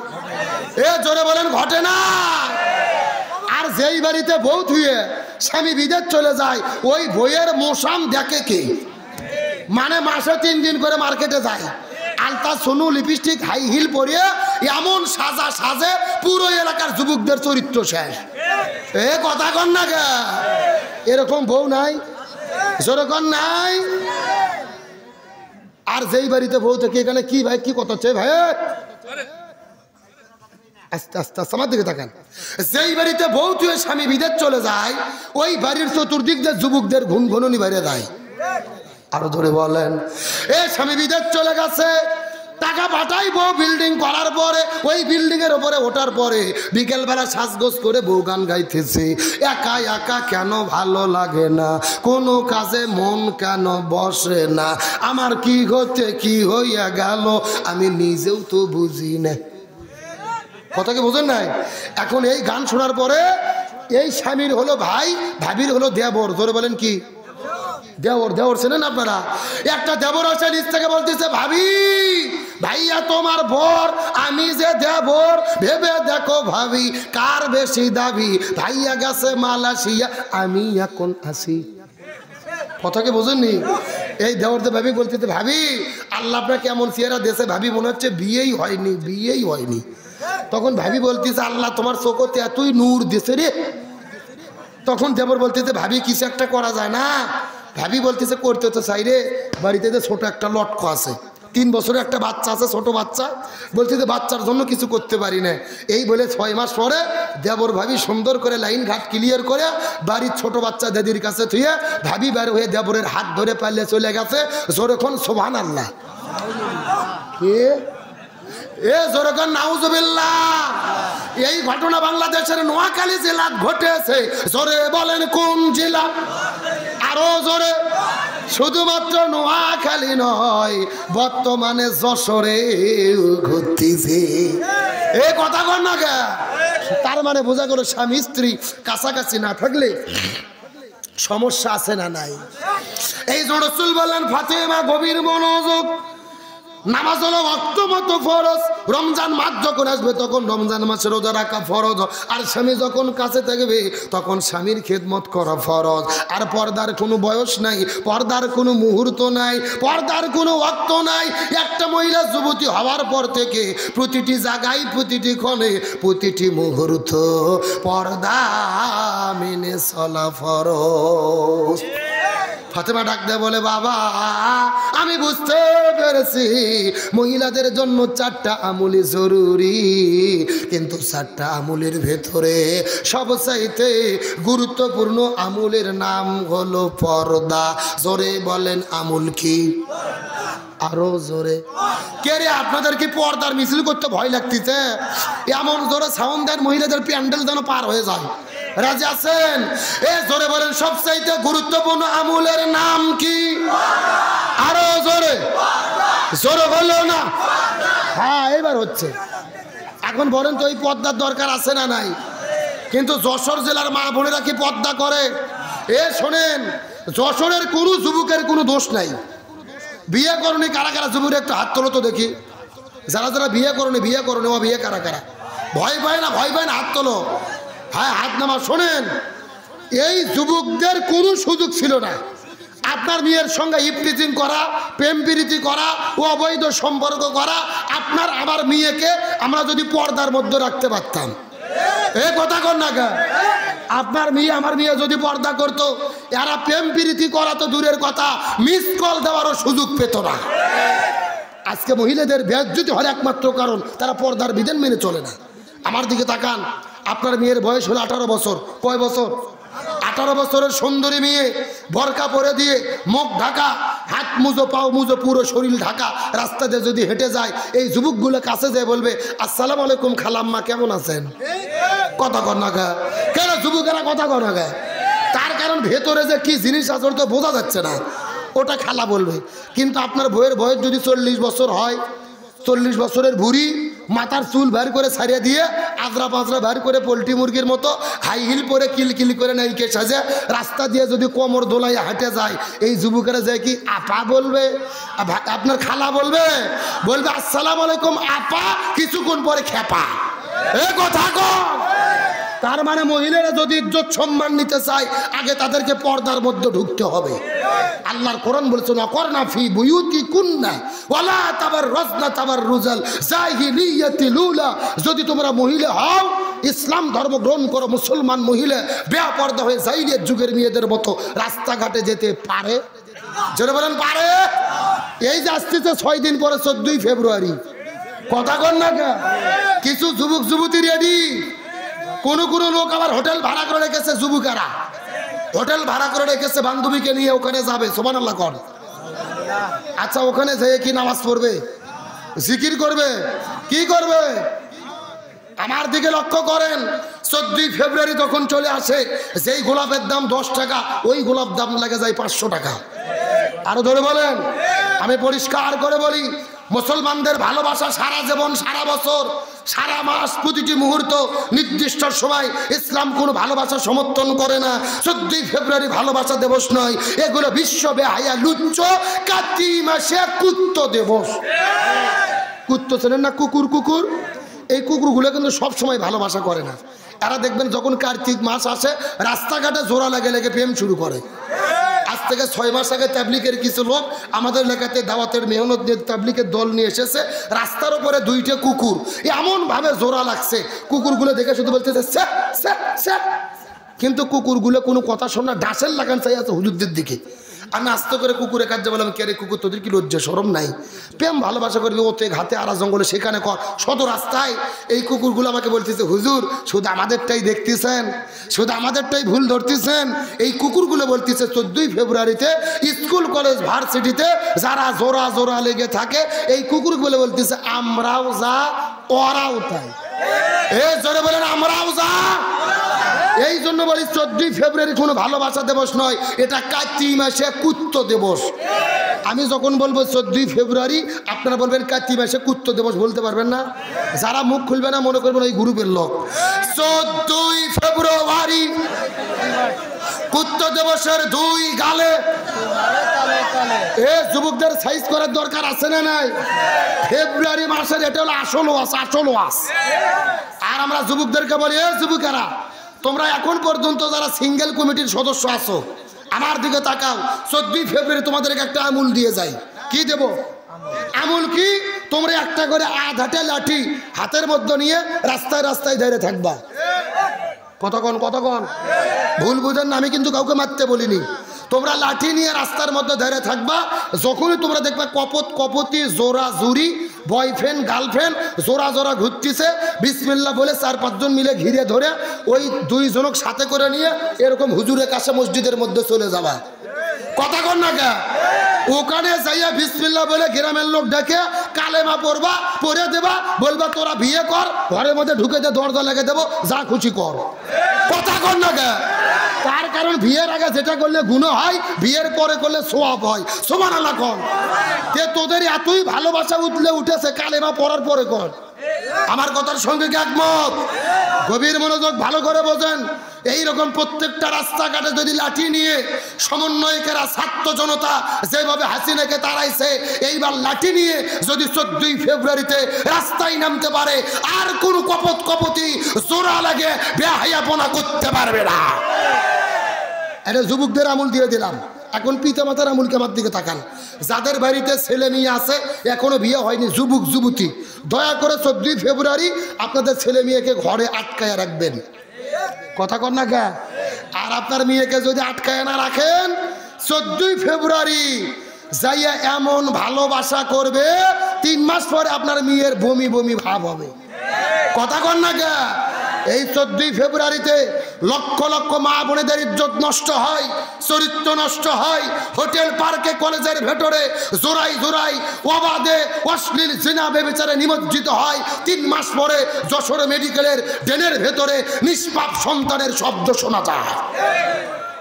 এ জোরে বলেন ঘটে না? আর যেই বাড়িতে বউ থুয়ে স্বামী বিদেশ চলে যায় ওই বইয়ের মোসাম দেখে কে? মানে মাসে 3 দিন করে মার্কেটে যায়, আলতা সোনু লিপস্টিক হাই হিল পরিয়ে এমন সাজা সাজে পুরো এলাকার যুবকদের চরিত্র শেষ। এ কথা কন না কে? এরকম বউ নাই? জোরে কন নাই? আর যেই বাড়িতে বউ থেকে এখানে কি ভাই কি কথা হচ্ছে ভাই, আস্তে আস্তে আস্তে আমার দিকে তাকান। যেই বাড়িতে বউ তুই স্বামী বিদেশ চলে যায় ওই বাড়ির চতুর্দিক দিয়ে যুবকদের ঘুনঘুনি বাইরে যায়। আরো ধরে বলেন, এ স্বামী বিদেশ চলে গেছে, টাকা পাঠাইবো বিল্ডিং করার পরে ওই বিল্ডিং এর উপরে ওঠার পরে বিকেলবেলা সাজগোজ করে বউ গান গাইতেছে, একা একা কেন ভালো লাগে না, কোনো কাজে মন কেন বসে না, আমার কি হতে কি হইয়া গেল আমি নিজেও তো বুঝি না। কথা কি বোঝেন নাই? এখন এই গান শোনার পরে এই স্বামীর হলো ভাই, ভাবির হলো দেবর। ধরে বলেন কি? দেওর। দেওর চেনেন আপনারা? একটা দেবর আছে নিজ থেকে বলতেছে, ভাবি ভাইয়া তোমার বর, আমি যে দেবর, ভেবে দেখো ভাবি কার বেশি দাবি, ভাইয়া গেছে মালয়েশিয়া আমি এখন আসি। কথা কি বোঝেননি? এই দেওরদের ভাবি বলতেছে, ভাবি আল্লাহ আপনাকে এমন চেহারা দেশে, ভাবি মনে হচ্ছে বিয়েই হয়নি, বিয়েই হয়নি। তখন ভাবি বলতেছে, আল্লাহ তোমার চোখতে এতই নূর দেশে রে। তখন দেবর বলতেছে, ভাবি কিছু একটা করা যায় না? ভাবি বলতেছে, করতে তো চাই রে, বাড়িতে যে ছোট একটা লটকো আছে, 3 বছরের একটা বাচ্চা আছে, ছোট বাচ্চা, বলতেছে বাচ্চার জন্য কিছু করতে পারি না। এই বলে 6 মাস পরে দেবর ভাবি সুন্দর করে লাইন ঘাট ক্লিয়ার করে বাড়ির ছোট বাচ্চা দাদির কাছে থুয়ে ভাবি বের হয়ে দেবরের হাত ধরে পালিয়ে চলে গেছে। জোরেখন সুবহানাল্লাহ। কে? এ জোরেখন নাউজুবিল্লাহ। এই ঘটনা বাংলাদেশের নোয়াখালী জেলা ঘটেছে। জোরে বলেন কোন জেলা? আরো জোরে। শুধুমাত্র নোয়াখালী নয়, বর্তমানে যশোরে ঘটতেছে। এ কথা কর না কে? তার মানে বোঝা গেল স্বামী স্ত্রী কাছাকাছি না থাকলে সমস্যা আছে না নাই? এই যে রাসূল বলেন, ফাতেমা গভীর মনোযোগ, নামাজ হলো ওয়াক্ত মতো ফরজ। রমজান মাস যখন আসবে তখন রমজান মাসে রোজা রাখা ফরজ, আর স্বামী যখন কাছে থাকবে তখন স্বামীর খেদমত করা ফরজ। আর পর্দার কোনো বয়স নাই, পর্দার কোনো মুহূর্ত নাই, পর্দার কোনো ওয়াক্ত নাই। একটা মহিলা যুবতী হওয়ার পর থেকে প্রতিটি জায়গায়, প্রতিটি ক্ষণে, প্রতিটি মুহূর্ত পর্দা মেনে চলা ফরজ। ফাতেমা ডাক দেয় বলে, বাবা আমি বুঝতে পেরেছি মহিলাদের জন্য 4টা আমলই জরুরি, কিন্তু 4টা আমলের ভেতরে সবচাইতে গুরুত্বপূর্ণ আমলের নাম হলো পর্দা। জোরে বলেন আমল কি? আরো জোরে। কে রে, আপনাদের কি পর্দার মিছিল করতে ভয় লাগতেছে? এমন জোরে সাউন্ড দেন মহিলাদের প্যান্ডেল যেন পার হয়ে যায়। রাজি আছেন? এ জোরে বলেন সবচাইতে গুরুত্বপূর্ণ আমলের নাম কি? আরো জোরে। জোরে বললো না? হ্যাঁ এবার হচ্ছে। এখন বলেন তো এই পর্দার দরকার আছে না নাই? কিন্তু যশোর জেলার মা বোনেরা কি পর্দা করে? এ শোনেন, যশোরের কোনো যুবকের কোনো দোষ নাই। বিয়ে করনি কারা কারা? যুবকের একটা হাত তোলো তো দেখি। যারা যারা বিয়ে করনি, বিয়ে করনি, ও বিয়ে কারা কারা? ভয় পায় না? ভয় পায় না? হাত তোলো। হ্যাঁ হাত নামা। শোনেন, এই যুবকদের কোনো সুযোগ ছিল না আপনার মেয়ের সঙ্গে ইফটিজিং করা, প্রেম প্রীতি করা, ও অবৈধ সম্পর্ক করা। আপনার আমার মেয়েকে আমরা যদি পর্দার মধ্যে রাখতে পারতাম, এ কথা কর না কে? আপনার মেয়ে আমার মেয়ে যদি পর্দা করতো, এরা প্রেম প্রীতি করা তো দূরের কথা, মিস কল দেওয়ারও সুযোগ পেত না। আজকে মহিলাদের বেজ্জতি হওয়ার একমাত্র কারণ তারা পর্দার বিধান মেনে চলে না। আমার দিকে তাকান, আপনার মেয়ের বয়স হলো 18 বছর। কয় বছর? 18 বছরের সুন্দরী মেয়ে বোরকা পরে দিয়ে মুখ ঢাকা, হাত মুজো পাও মুজো পুরো শরীর ঢাকা রাস্তা দিয়ে যদি হেঁটে যায়, এই যুবকগুলো কাছে যায় বলবে আসসালামু আলাইকুম খালাম্মা কেমন আছেন? কথা কর না গা কেন যুবকেরা কথা কর না গা? তার কারণ ভেতরে যে কি জিনিস আছে ওটা তো বোঝা যাচ্ছে না, ওটা খালা বলবে। কিন্তু আপনার বইয়ের বয়স যদি 40 বছর হয়, 40 বছরের বুড়ি মাথার চুল বের করে ছাড়িয়ে দিয়ে আজরা পাঁচরা বের করে পোলট্রি মুরগির মতো হাই হিল পরে কিলকিলি করে নাইকে সাজে রাস্তা দিয়ে যদি কোমর দোলাই হাঁটে যায়, এই যুবকেরা যায় কি আপা বলবে, আপনার খালা বলবে, বলবে আসসালামু আলাইকুম আপা, কিছুক্ষণ পরে খেপা। এ কথা কর। তার মানে মহিলারা যদি ইজ্জত সম্মান নিতে চায় আগে তাদেরকে পর্দার মধ্যে ঢুকতে হবে। আল্লাহর কোরআন বলছে না করনা ফি বুয়ুতি কুন্না ওয়ালা তাবাররাজনা তাবাররুজাল জাহিলিয়াতিল উলা, যদি তোমরা মহিলা হও ইসলাম ধর্ম গ্রহণ করো, মুসলমান মহিলা বেপর্দা হয়ে জাহিলিয়াত যুগের মেয়েদের মতো রাস্তাঘাটে যেতে পারে? জোরে বলেন পারে? এই যে আসতেছে 6 দিন পরে 14ই ফেব্রুয়ারি, কথা কর না কে? কিছু যুবক যুবতী রেডি, কোনো লোক আবার হোটেল ভাড়া করে রেখেছে, যুবকেরা হোটেল ভাড়া করে রেখেছে বান্ধবীকে নিয়ে ওখানে যাবে। সুবহানাল্লাহ কর। আচ্ছা ওখানে যেয়ে কি নামাজ পড়বে, জিকির করবে, কি করবে? আমার দিকে লক্ষ্য করেন, 14ই ফেব্রুয়ারি তখন চলে আসে, যেই গোলাপের দাম 10 টাকা ওই গোলাপ দাম লেগে যায় 500 টাকা। আরো ধরে বলেন, আমি পরিষ্কার করে বলি, মুসলমানদের ভালোবাসা সারা জীবন, সারা বছর, সারা মাস, প্রতিটি মুহূর্ত, নির্দিষ্ট সময় ইসলাম কোনো ভালোবাসা সমর্থন করে না। 14ই ফেব্রুয়ারি ভালোবাসা দিবস নয়, এগুলো বিশ্ব বেহায়া লুচ্চ কাতি মাসে কুত্ত দিবস। কুত্ত চেনেন না? কুকুর, কুকুর। এই কুকুরগুলো কিন্তু সবসময় ভালোবাসা করে না। এরা দেখবেন যখন কার্তিক মাস আসে রাস্তাঘাটে জোড়া লেগে লেগে প্রেম শুরু করে। আজ থেকে 6 মাস আগে তাবলিগের কিছু লোক আমাদের এলাকাতে দাওয়াতের মেহনত নিয়ে তাবলিগের দল নিয়ে এসেছে, রাস্তার উপরে 2টে কুকুর এমনভাবে জোড়া লাগছে, কুকুরগুলো দেখে শুধু বলতেছে স্যার স্যার স্যার, কিন্তু কুকুরগুলো কোনো কথা শোনে না, ডাসের লাগান চাই আছে হুজুরদের দিকে। আমি আস্তে করে কুকুরের কাছে বললাম কে রে কুকুর, তোদের কি লজ্জা শরম নাই? প্রেম ভালোবাসা করবি ওতে ঘাতে আরা জঙ্গলে সেখানে কর, শত রাস্তায়। এই কুকুরগুলো আমাকে বলতেছে হুজুর শুধু আমাদেরটাই দেখতেছেন, শুধু আমাদেরটাই ভুল ধরতেছেন। এই কুকুরগুলো বলতেছে 14ই ফেব্রুয়ারিতে স্কুল কলেজ ভার্সিটিতে যারা জোড়া জোড়া লেগে থাকে, এই কুকুরগুলো বলতেছে আমরাও যা ওরাও তাই। এ জোরে বলেন আমরাও যা। এই জন্য বলি 14ই ফেব্রুয়ারি কোনো ভালোবাসা দিবস নয়, এটা কাতি মাসে কুত্ত দিবস। আমি যখন বলবো 14ই ফেব্রুয়ারি আপনারা বলবেন কাতি মাসে কুত্ত দিবস, বলতে পারবেন না। যারা মুখ খুলবে না মনে করবেন ওই গ্রুপের লোক। 14ই ফেব্রুয়ারি কুত্ত দিবসের 2 গালে। এ যুবকদের সাইজ করার দরকার আছে না নাই? ফেব্রুয়ারি মাসের এটা হলো আসল ওয়াস, আসল ওয়াস। আর আমরা যুবকদেরকে বলি এ যুবকেরা তোমরা এখন পর্যন্ত যারা সিঙ্গেল কমিটির সদস্য আছো আমার দিকে তাকাও, 14ই ফেব্রুয়ারি তোমাদেরকে একটা আমুল দিয়ে যাই। কি দেব? আমুল কি? তোমরা একটা করে আধাটে লাঠি হাতের মধ্যে নিয়ে রাস্তায় রাস্তায় দাঁড়িয়ে থাকবা। কতক্ষণ ভুল বুঝেন না, আমি কিন্তু কাউকে মারতে বলিনি। তোমরা লাঠি নিয়ে রাস্তার মধ্যে দাঁড়িয়ে থাকবা, যখনই তোমরা দেখবে কপতি জোড়া জুড়ি বয়ফ্রেন্ড গার্লফ্রেন্ড জোড়া জোড়া ঘুরতেছে, বিসমিল্লাহ বলে 4-5 জন মিলে ঘিরে ধরে ওই 2 জনক সাথে করে নিয়ে এরকম হুজুরের কাছে মসজিদের মধ্যে চলে যাবা। কথা কর না কে? ওখানে যাইয়া বিসমিল্লাহ বলে গ্রামের লোক ডেকে কালেমা পড়বা, পড়ে দেবা, বলবা তোরা বিয়ে কর, ঘরের মধ্যে ঢুকে দিয়ে দরজা লেগে দেবো, যা খুশি কর। কথা কর না কে? তার কারণ বিয়ের আগে যেটা করলে গুনাহ হয়, বিয়ের পরে করলে সওয়াব হয়। সুবহানাল্লাহ কর। তে তোদের এতই ভালোবাসা উঠেছে কালেমা পড়ার পরে কর। আমার কথার সঙ্গে কি একমত? গভীর মনোযোগ ভালো করে বোঝেন। এইরকম প্রত্যেকটা রাস্তাঘাটে যদি লাঠি নিয়ে সমন্বয়কেরা ছাত্র জনতা যেভাবে হাসিনাকে তাড়াইছে, এইবার লাঠি নিয়ে যদি 14ই ফেব্রুয়ারিতে রাস্তায় নামতে পারে, আর কোন কপতি জোড়া লাগে বেহায়াপনা করতে পারবে না। এটা যুবকদের আমল দিয়ে দিলাম। এখন পিতা মাতার আমুলকে আমার দিকে তাকান। যাদের বাড়িতে ছেলে মেয়ে আছে এখনো বিয়ে হয়নি, যুবক যুবতী, দয়া করে 14ই ফেব্রুয়ারি আপনাদের ছেলে মেয়েকে ঘরে আটকায় রাখবেন। কথা কর না কে? আর আপনার মেয়েকে যদি আটকায় না রাখেন, 14ই ফেব্রুয়ারি যাইয়া এমন ভালোবাসা করবে 3 মাস পরে আপনার মেয়ের বমি বমি ভাব হবে। কথা কর না কে? এই 14ই ফেব্রুয়ারিতে লক্ষ লক্ষ মা বোনেদের ইজ্জত নষ্ট হয়, চরিত্র নষ্ট হয়। হোটেল পার্কে কলেজের ভেতরে জোড়াই জোড়াই অবাধে অশ্লীল জিনা ব্যভিচারে নিমজ্জিত হয়। 3 মাস পরে যশোর মেডিকেলের ড্রেনের ভেতরে নিষ্পাপ সন্তানের শব্দ শোনা যায়।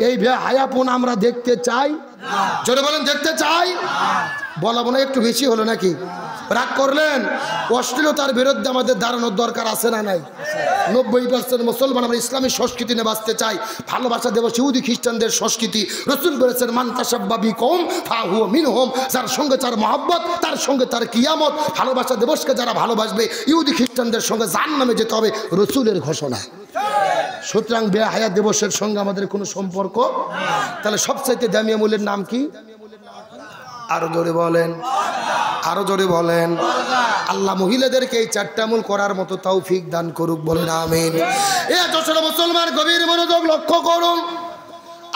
এই হায়াপুন আমরা দেখতে চাই? জোরে বলেন, দেখতে চাই? বলা মনে একটু বেশি হলো নাকি? রাগ করলেন? অশ্লীলতার বিরুদ্ধে আমাদের দাঁড়ানোর দরকার আছে না নাই? 90% মুসলমান আমরা ইসলামী সংস্কৃতি নিয়ে বাঁচতে চাই। ভালোবাসা দেব ইহুদি খ্রিস্টানদের সংস্কৃতি। রাসূল বলেছেন, মান তাশাব্বা বিকওম ফাহুয়া মিনহুম, যার সঙ্গে তার মহব্বত তার সঙ্গে তার কিয়ামত। ভালোবাসা দিবসকে যারা ভালোবাসবে ইহুদি খ্রিস্টানদের সঙ্গে জাহান্নামে যেতে হবে, রাসূলের ঘোষণা। সুতরাং বেহায়া দিবসের সঙ্গে আমাদের কোনো সম্পর্ক। তাহলে সবচাইতে দামি আমলের নাম কি? আরো জোরে বলেন, আরো জোরে বলেন। আল্লাহ মহিলাদেরকে এই 4টা আমল করার মতো তৌফিক দান করুক, বলেন আমিন। যশোর মুসলমান গভীর মনোযোগ লক্ষ্য করুন।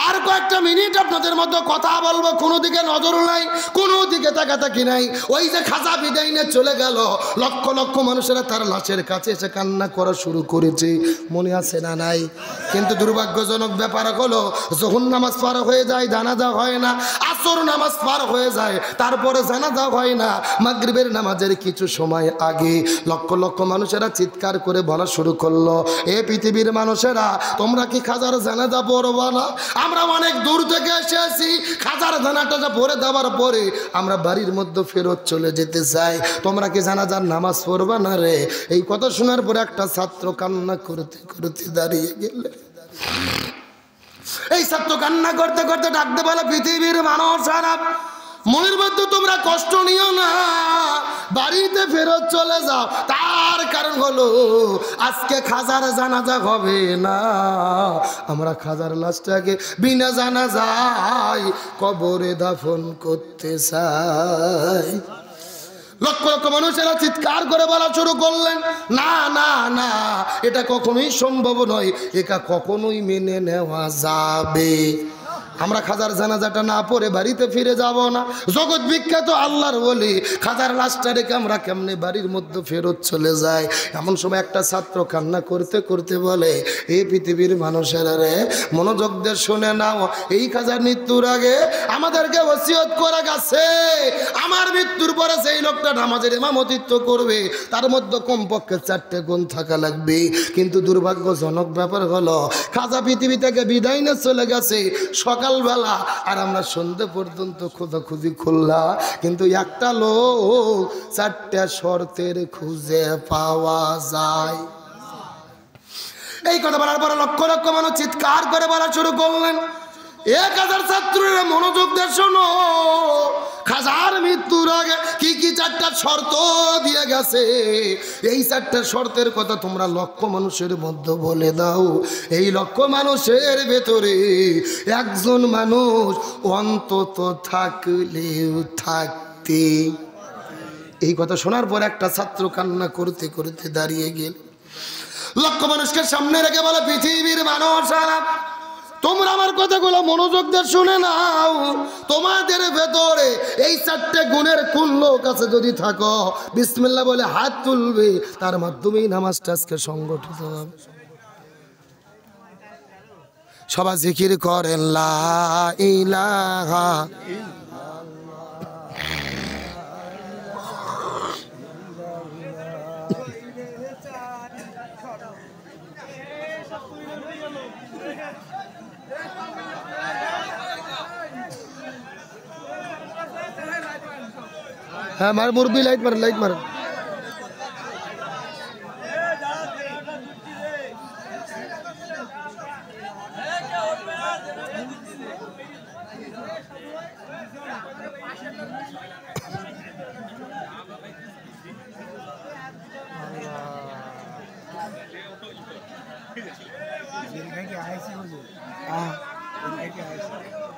আর কয়েকটা মিনিট আপনাদের মধ্যে কথা বলবো। কোনো দিকে নজর নাই, কোনো দিকে তাকাতাকি নাই। ওই যে খাজা বিদায় নিয়ে চলে গেল, লক্ষ লক্ষ মানুষেরা তার লাশের কাছে এসে কান্না করা শুরু করেছে, মনে আছে না নাই? কিন্তু দুর্ভাগ্যজনক ব্যাপার হলো, যখন নামাজ পার হয়ে যায় জানাজা হয় না, আসর নামাজ পার হয়ে যায় তারপরে জানাজা হয় না। মাগরিবের নামাজের কিছু সময় আগে লক্ষ লক্ষ মানুষেরা চিৎকার করে বলা শুরু করলো, এ পৃথিবীর মানুষেরা, তোমরা কি খাজার জানাজা পড়বা না? আমরা অনেক দূর থেকে এসেছি, খাজার জানাজাটা পড়ে দেওয়ার পরে আমরা বাড়ির মধ্যে ফেরত চলে যেতে চাই, তোমরা কি জানাজার নামাজ পড়বা না রে? এই কথা শোনার পরে একটা ছাত্র কান্না করতে করতে দাঁড়িয়ে গেলে, এই ছাত্র কান্না করতে করতে ডাকতে বলে, পৃথিবীর মানুষেরা, মনের মধ্যে তোমরা কষ্ট নিও না, বাড়িতে ফেরত চলে যাও। তার কারণ হলো আজকে খাজার জানাজা হবে না, আমরা খাজার লাশটাকে বিনা জানাজায় কবরে দাফন করতে চাই। লক্ষ লক্ষ মানুষেরা চিৎকার করে বলা শুরু করলেন, না না না, এটা কখনোই সম্ভব নয়, এটা কখনোই মেনে নেওয়া যাবে। আমরা খাজার জানাজাটা না পড়ে বাড়িতে ফিরে যাব না। জগৎ বিখ্যাত আল্লাহর ওলি খাজার লাশটা রেখে আমরা কেমনে বাড়ির মধ্যে ফেরত চলে যাই? এমন সময় একটা ছাত্র কান্না করতে করতে বলে, এই পৃথিবীর মানুষেরা রে, মনোযোগ দিয়ে শুনে নাও, এই খাজার মৃত্যুর আগে আমাদেরকে ওসিয়ত করা গেছে, আমার মৃত্যুর পরে সেই লোকটা নামাজের ইমামতিত্ব করবে, তার মধ্যে কমপক্ষে 4টে গুণ থাকা লাগবে। কিন্তু দুর্ভাগ্যজনক ব্যাপার হলো, খাজা পৃথিবী থেকে বিদায় নিয়ে চলে গেছে সকালবেলা, আর আমরা সন্ধ্যে পর্যন্ত খোঁজাখুঁজি করলাম, কিন্তু একটা লোক 4টা শর্তের খুঁজে পাওয়া যায়। এই কথা বলার পরে লক্ষ লক্ষ মানুষ চিৎকার করে বলা শুরু করলেন, 1000 ছাত্ররা মনোযোগ দিয়ে শোনো, খাজার মৃত্যুর আগে কি কি 4টা শর্ত দিয়ে গেছে, এই 4টা শর্তের কথা তোমরা লক্ষ মানুষের মধ্যে বলে দাও। এই লক্ষ মানুষের ভেতরে একজন মানুষ অন্তত থাকলেও থাকতে। এই কথা শোনার পর একটা ছাত্র কান্না করতে করতে দাঁড়িয়ে গেল, লক্ষ মানুষকে সামনে রেখে বলে, পৃথিবীর মানুষেরা, তোমরা আমার কথাগুলো মনোযোগ দিয়ে শুনে নাও, তোমাদের ভেতরে এই 4টে গুণের কোন লোক আছে যদি থাকো, বিসমিল্লাহ বলে হাত তুলবে, তার মাধ্যমেই নামাজটা আজকে সংগঠিত হবে। সবাই জিকির করেন, লা ইলাহা হ্যাঁ, মার মুরবি, লাইট মার, লাইট মার।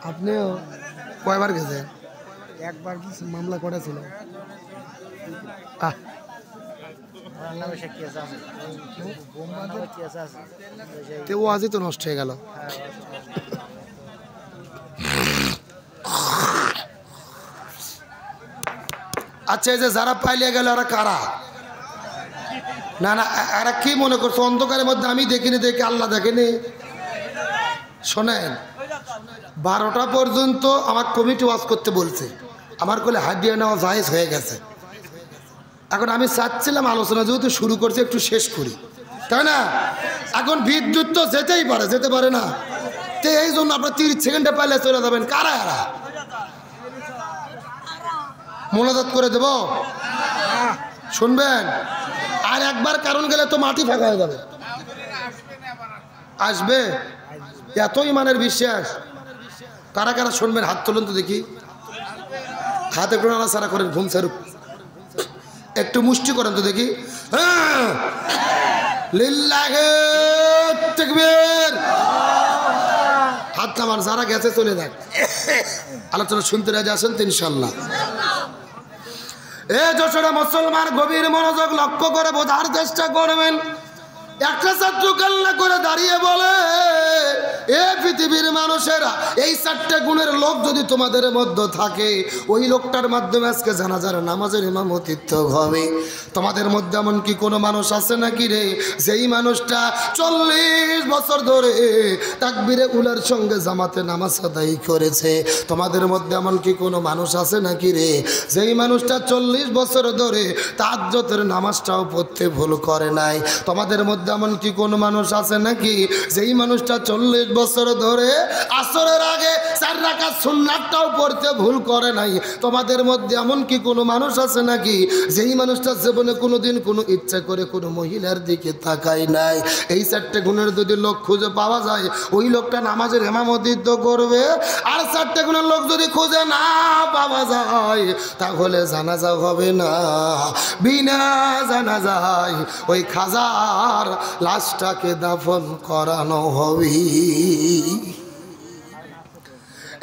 আপনিও কয়বার গেছেন? একবার কি মামলা করেছিল? ও আজই তো নষ্ট হয়ে গেল। আচ্ছা, এই যে যারা পালিয়ে গেল এরা কারা? না না, এরা কি মনে করছো অন্ধকারের মধ্যে আমি দেখিনি, দেখে আল্লাহ দেখেনি? শোনেন, 12টা পর্যন্ত আমার কমিটি ওয়াজ করতে বলছে, আমার কোলে হাদিয়া নেওয়া জায়েজ হয়ে গেছে। এখন আমি চাচ্ছিলাম আলোচনা যেহেতু শুরু করছি একটু শেষ করি, তাই না? এখন বিদ্যুৎ তো যেতেই পারে, যেতে পারে না? তো এই জন্য আপনার 30 সেকেন্ডে পাইলে চলে যাবেন। কারা এরা? মোনাজাত করে দেব, শুনবেন? আর একবার কারণ গেলে তো মাটি ফাঁকা হয়ে যাবে। আসবে? এত ইমানের বিশ্বাস। কারা কারা শুনবেন হাত তুলুন তো দেখি। হাত একটু নাড়াচাড়া করেন, ঘুম ছাড়ুক। একটু মুষ্টি করেন তো দেখি। হ্যাঁ, লিল্লাহে তাকবীর। হাত নামান, যারা গেছে চলে যাক। আলোচনা শুনতে রাজি আছেন তো ইনশাল্লাহ? এ যশোরে মুসলমান, গভীর মনোযোগ লক্ষ্য করে বোঝার চেষ্টা করবেন। একটা ছাত্র কান্না করে দাঁড়িয়ে বলে, এ পৃথিবীর মানুষেরা, এই 4টে গুণের লোক যদি তোমাদের মধ্যে থাকে, ওই লোকটার মাধ্যমে আজকে জানাজার নামাজের ইমামতিত্ব হবে। তোমাদের মধ্যে এমন কি কোনো মানুষ আছে নাকি রে, যেই মানুষটা 40 বছর ধরে তাকবীরে উলার সঙ্গে জামাতে নামাজ আদায় করেছে? তোমাদের মধ্যে এমন কি কোনো মানুষ আছে নাকি রে, যেই মানুষটা 40 বছর ধরে তাহাজ্জুদের নামাজটাও পড়তে ভুল করে নাই? তোমাদের মধ্যে এমন কি কোনো মানুষ আছে নাকি যেই মানুষটা 40 বছর ধরে আসরের আগে 4 রাকাত সুন্নাতটাও পড়তে ভুল করে নাই? তোমাদের মধ্যে এমন কি কোনো মানুষ আছে নাকি যেই মানুষটা জীবনে কোনোদিন কোনো ইচ্ছা করে কোনো মহিলার দিকে তাকায় নাই? এই 4টে গুণের যদি লোক খুঁজে পাওয়া যায়, ওই লোকটা নামাজের ইমামতিত্ব করবে। আর 4টে গুণের লোক যদি খুঁজে না পাওয়া যায়, তাহলে জানাজা হবে না। বিনা জানাজায় ওই খাজার লাশটাকে দাফন করানো হবে।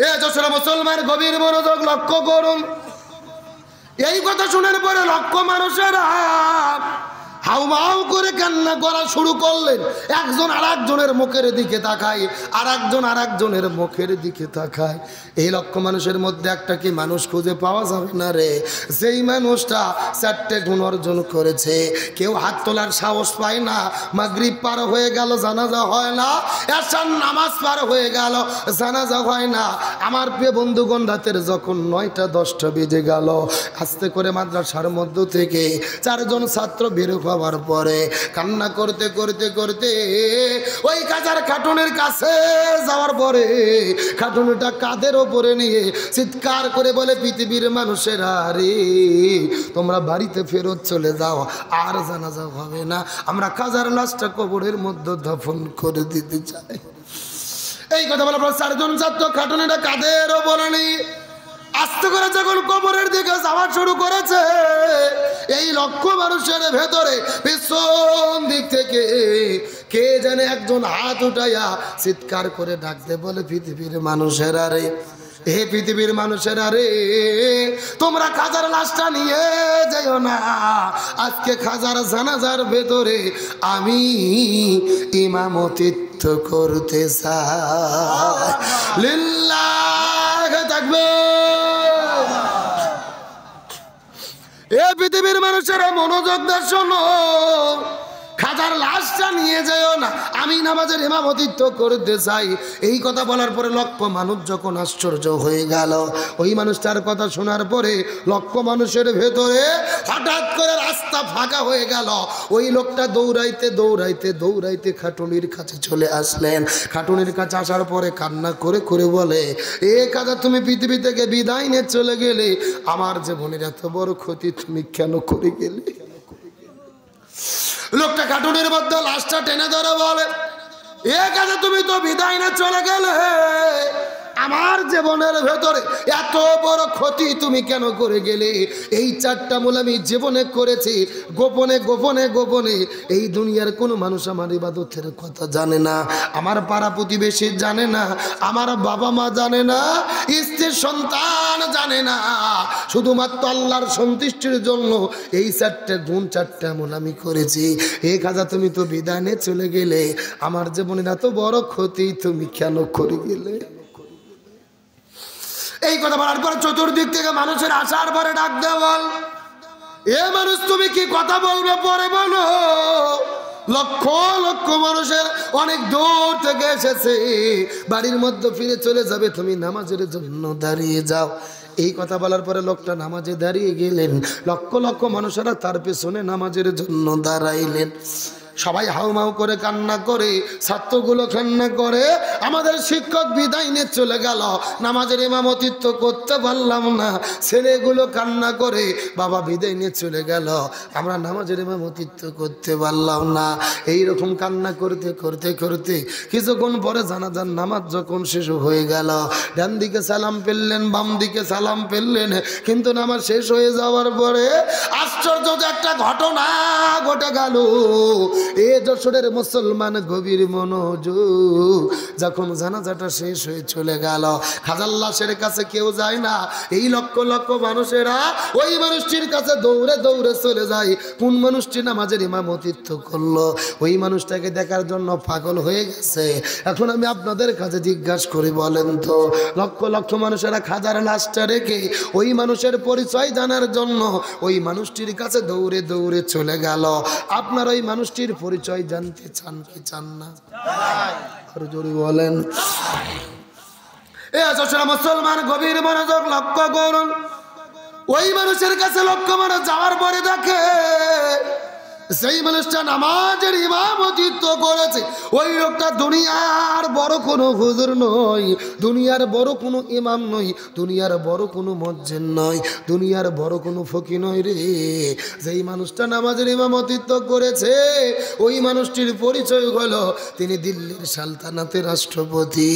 এ যশোর মুসলমান, গভীর মনোযোগ লক্ষ্য করুন। এই কথা শোনার পরে লক্ষ মানুষেরা হাউমাউ করে কান্না করা শুরু করলেন। একজন আর একজনের মুখের দিকে তাকায়, আর একজন আর একজনের মুখের দিকে তাকায়। এই লক্ষ মানুষের মধ্যে একটা কি মানুষ খুঁজে পাওয়া যাবে না রে, যেই মানুষটা 4টে গুণ অর্জন করেছে? কেউ হাত তোলার সাহস পায় না। মাগরিব পার হয়ে গেল, জানাজা হয় না। এশার নামাজ পার হয়ে গেল, জানাজা হয় না। আমার প্রিয় বন্ধুগণ, রাতের যখন 9টা 10টা বেজে গেল, আস্তে করে মাদ্রাসার মধ্য থেকে 4 জন ছাত্র বের হওয়ার পরে কান্না করতে করতে করতে ওই কাজার খাটুনের কাছে যাওয়ার পরে খাটুনিটা কাঁধের ওপরে নিয়ে চিৎকার করে বলে, পৃথিবীর মানুষেরা রে, তোমরা বাড়িতে ফেরত চলে যাও, আর জানাজা হবে না। আমরা কাজার লাশটা কবরের মধ্যে দাফন করে দিতে চাই। এই কথা বলার পর 4 জন ছাত্র খাটুনিটা কাঁধের ওপরে নিয়ে আস্তে করে যখন কবরের দিকে যাওয়া শুরু করেছে, এই লক্ষ মানুষের ভেতরে পিছন দিক থেকে কে জানে একজন হাত উঠাইয়া চিৎকার করে ডাকতে বলে, পৃথিবীর মানুষেরা রে, হে পৃথিবীর মানুষেরা রে, তোমরা খাজার লাশটা নিয়ে যাইও না। আজকে খাজার জানাজার ভেতরে আমি ইমামতিত্ব করতে চাই। লিল্লাহি তাকবীর। এ পৃথিবীর মানুষেরা মনোযোগ দিয়ে শোনো, খাজার লাশটা নিয়ে যাও না, আমি নামাজের ইমামতিত্ব করতে চাই। এই কথা বলার পরে লক্ষ মানুষ যখন আশ্চর্য হয়ে গেল, ওই মানুষটার কথা শোনার পরে লক্ষ মানুষের ভেতরে হঠাৎ করে রাস্তা ফাঁকা হয়ে গেল। ওই লোকটা দৌড়াইতে দৌড়াইতে দৌড়াইতে খাটুনির কাছে চলে আসলেন। খাটুনির কাছে আসার পরে কান্না করে করে বলে, এ কাজা, তুমি পৃথিবী থেকে বিদায় নিয়ে চলে গেলে, আমার জীবনের এত বড় ক্ষতি তুমি কেন করে গেলে? লোকটা খাটুনির মধ্যে লাশটা টেনে ধরে বলে, এ কাজে তুমি তো বিদায় না চলে গেলে, আমার জীবনের ভেতরে এত বড় ক্ষতি তুমি কেন করে গেলে? এই 4টা মূল আমি জীবনে করেছি, গোপনে গোপনে গোপনে। এই দুনিয়ার কোনো মানুষ আমার ইবাদতের কথা জানে না, আমার পাড়া প্রতিবেশী জানে না, আমার বাবা মা জানে না, স্ত্রী সন্তান জানে না। শুধুমাত্র আল্লাহর সন্তুষ্টির জন্য এই 4টে গুণ 4টা আমল আমি করেছি। এ খাজা, তুমি তো বিদায় নিয়ে চলে গেলে, আমার জীবনের এত বড় ক্ষতি তুমি কেন করে গেলে? এই কথা বলার পর চতুর্দিক থেকে মানুষের আসার পরে ডাক দে বল, এ মানুষ তুমি কি কথা বলবে পরে বলো। লক্ষ লক্ষ মানুষের অনেক দূর থেকে এসেছে, বাড়ির মধ্যে ফিরে চলে যাবে, তুমি নামাজের জন্য দাঁড়িয়ে যাও। এই কথা বলার পরে লোকটা নামাজে দাঁড়িয়ে গেলেন। লক্ষ লক্ষ মানুষেরা তার পেছনে নামাজের জন্য দাঁড়াইলেন। সবাই হাউমাউ করে কান্না করে, ছাত্রগুলো কান্না করে, আমাদের শিক্ষক বিদায় নিয়ে চলে গেল, নামাজের ইমামতিত্ব করতে পারলাম না। ছেলেগুলো কান্না করে, বাবা বিদায় নিয়ে চলে গেল, আমরা নামাজের ইমামতিত্ব করতে পারলাম না। এইরকম কান্না করতে করতে করতে কিছুক্ষণ পরে জানাজার নামাজ যখন শেষ হয়ে গেল, ডান দিকে সালাম ফেললেন, বাম দিকে সালাম ফেললেন, কিন্তু নামাজ শেষ হয়ে যাওয়ার পরে আশ্চর্য যে একটা ঘটনা ঘটে গেল। এ যশোরের মুসলমান গভীর মনোযোগ, যখন জানাজাটা শেষ হয়ে চলে গেল, খাজার লাশের কাছে কেউ যায় না। এই লক্ষ লক্ষ মানুষেরা ওই মানুষটির কাছে দৌড়ে দৌড়ে চলে যায়। কোন মানুষটি নামাজের ইমামতিত্ব করলো, ওই মানুষটাকে দেখার জন্য পাগল হয়ে গেছে। এখন আমি আপনাদের কাছে জিজ্ঞাসা করি, বলেন তো, লক্ষ লক্ষ মানুষেরা খাজার লাশটা রেখে ওই মানুষের পরিচয় জানার জন্য ওই মানুষটির কাছে দৌড়ে দৌড়ে চলে গেল। আপনার ওই মানুষটির পরিচয় জানতে চান কি চান না? আরো জোরে বলেন। মুসলমান গভীর মনোযোগ লক্ষ্য করুন। ওই মানুষের কাছে লক্ষ মানুষ যাওয়ার পরে দেখে সেই মানুষটা নামাজের ইমামতিত্ব করেছে। ওই লোকটা দুনিয়ার বড় কোনো হুজুর নয়, দুনিয়ার বড় কোনো ইমাম নয়, দুনিয়ার বড় কোনো মসজিদ নয়, দুনিয়ার বড় কোনো ফকির নয় রে। যেই মানুষটা নামাজের ইমামতিত্ব করেছে ওই মানুষটির পরিচয় হলো তিনি দিল্লির সালতানাতের রাষ্ট্রপতি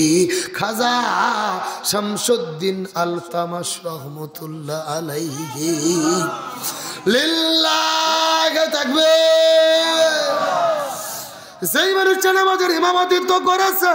খাজা শামসুদ্দিন আলতামাশ রহমতুল্লাহ আলাইহি। লিল্লাহি তাকবীর। সেই মানুষটা নামাজের ইমামতিত্ব করেছে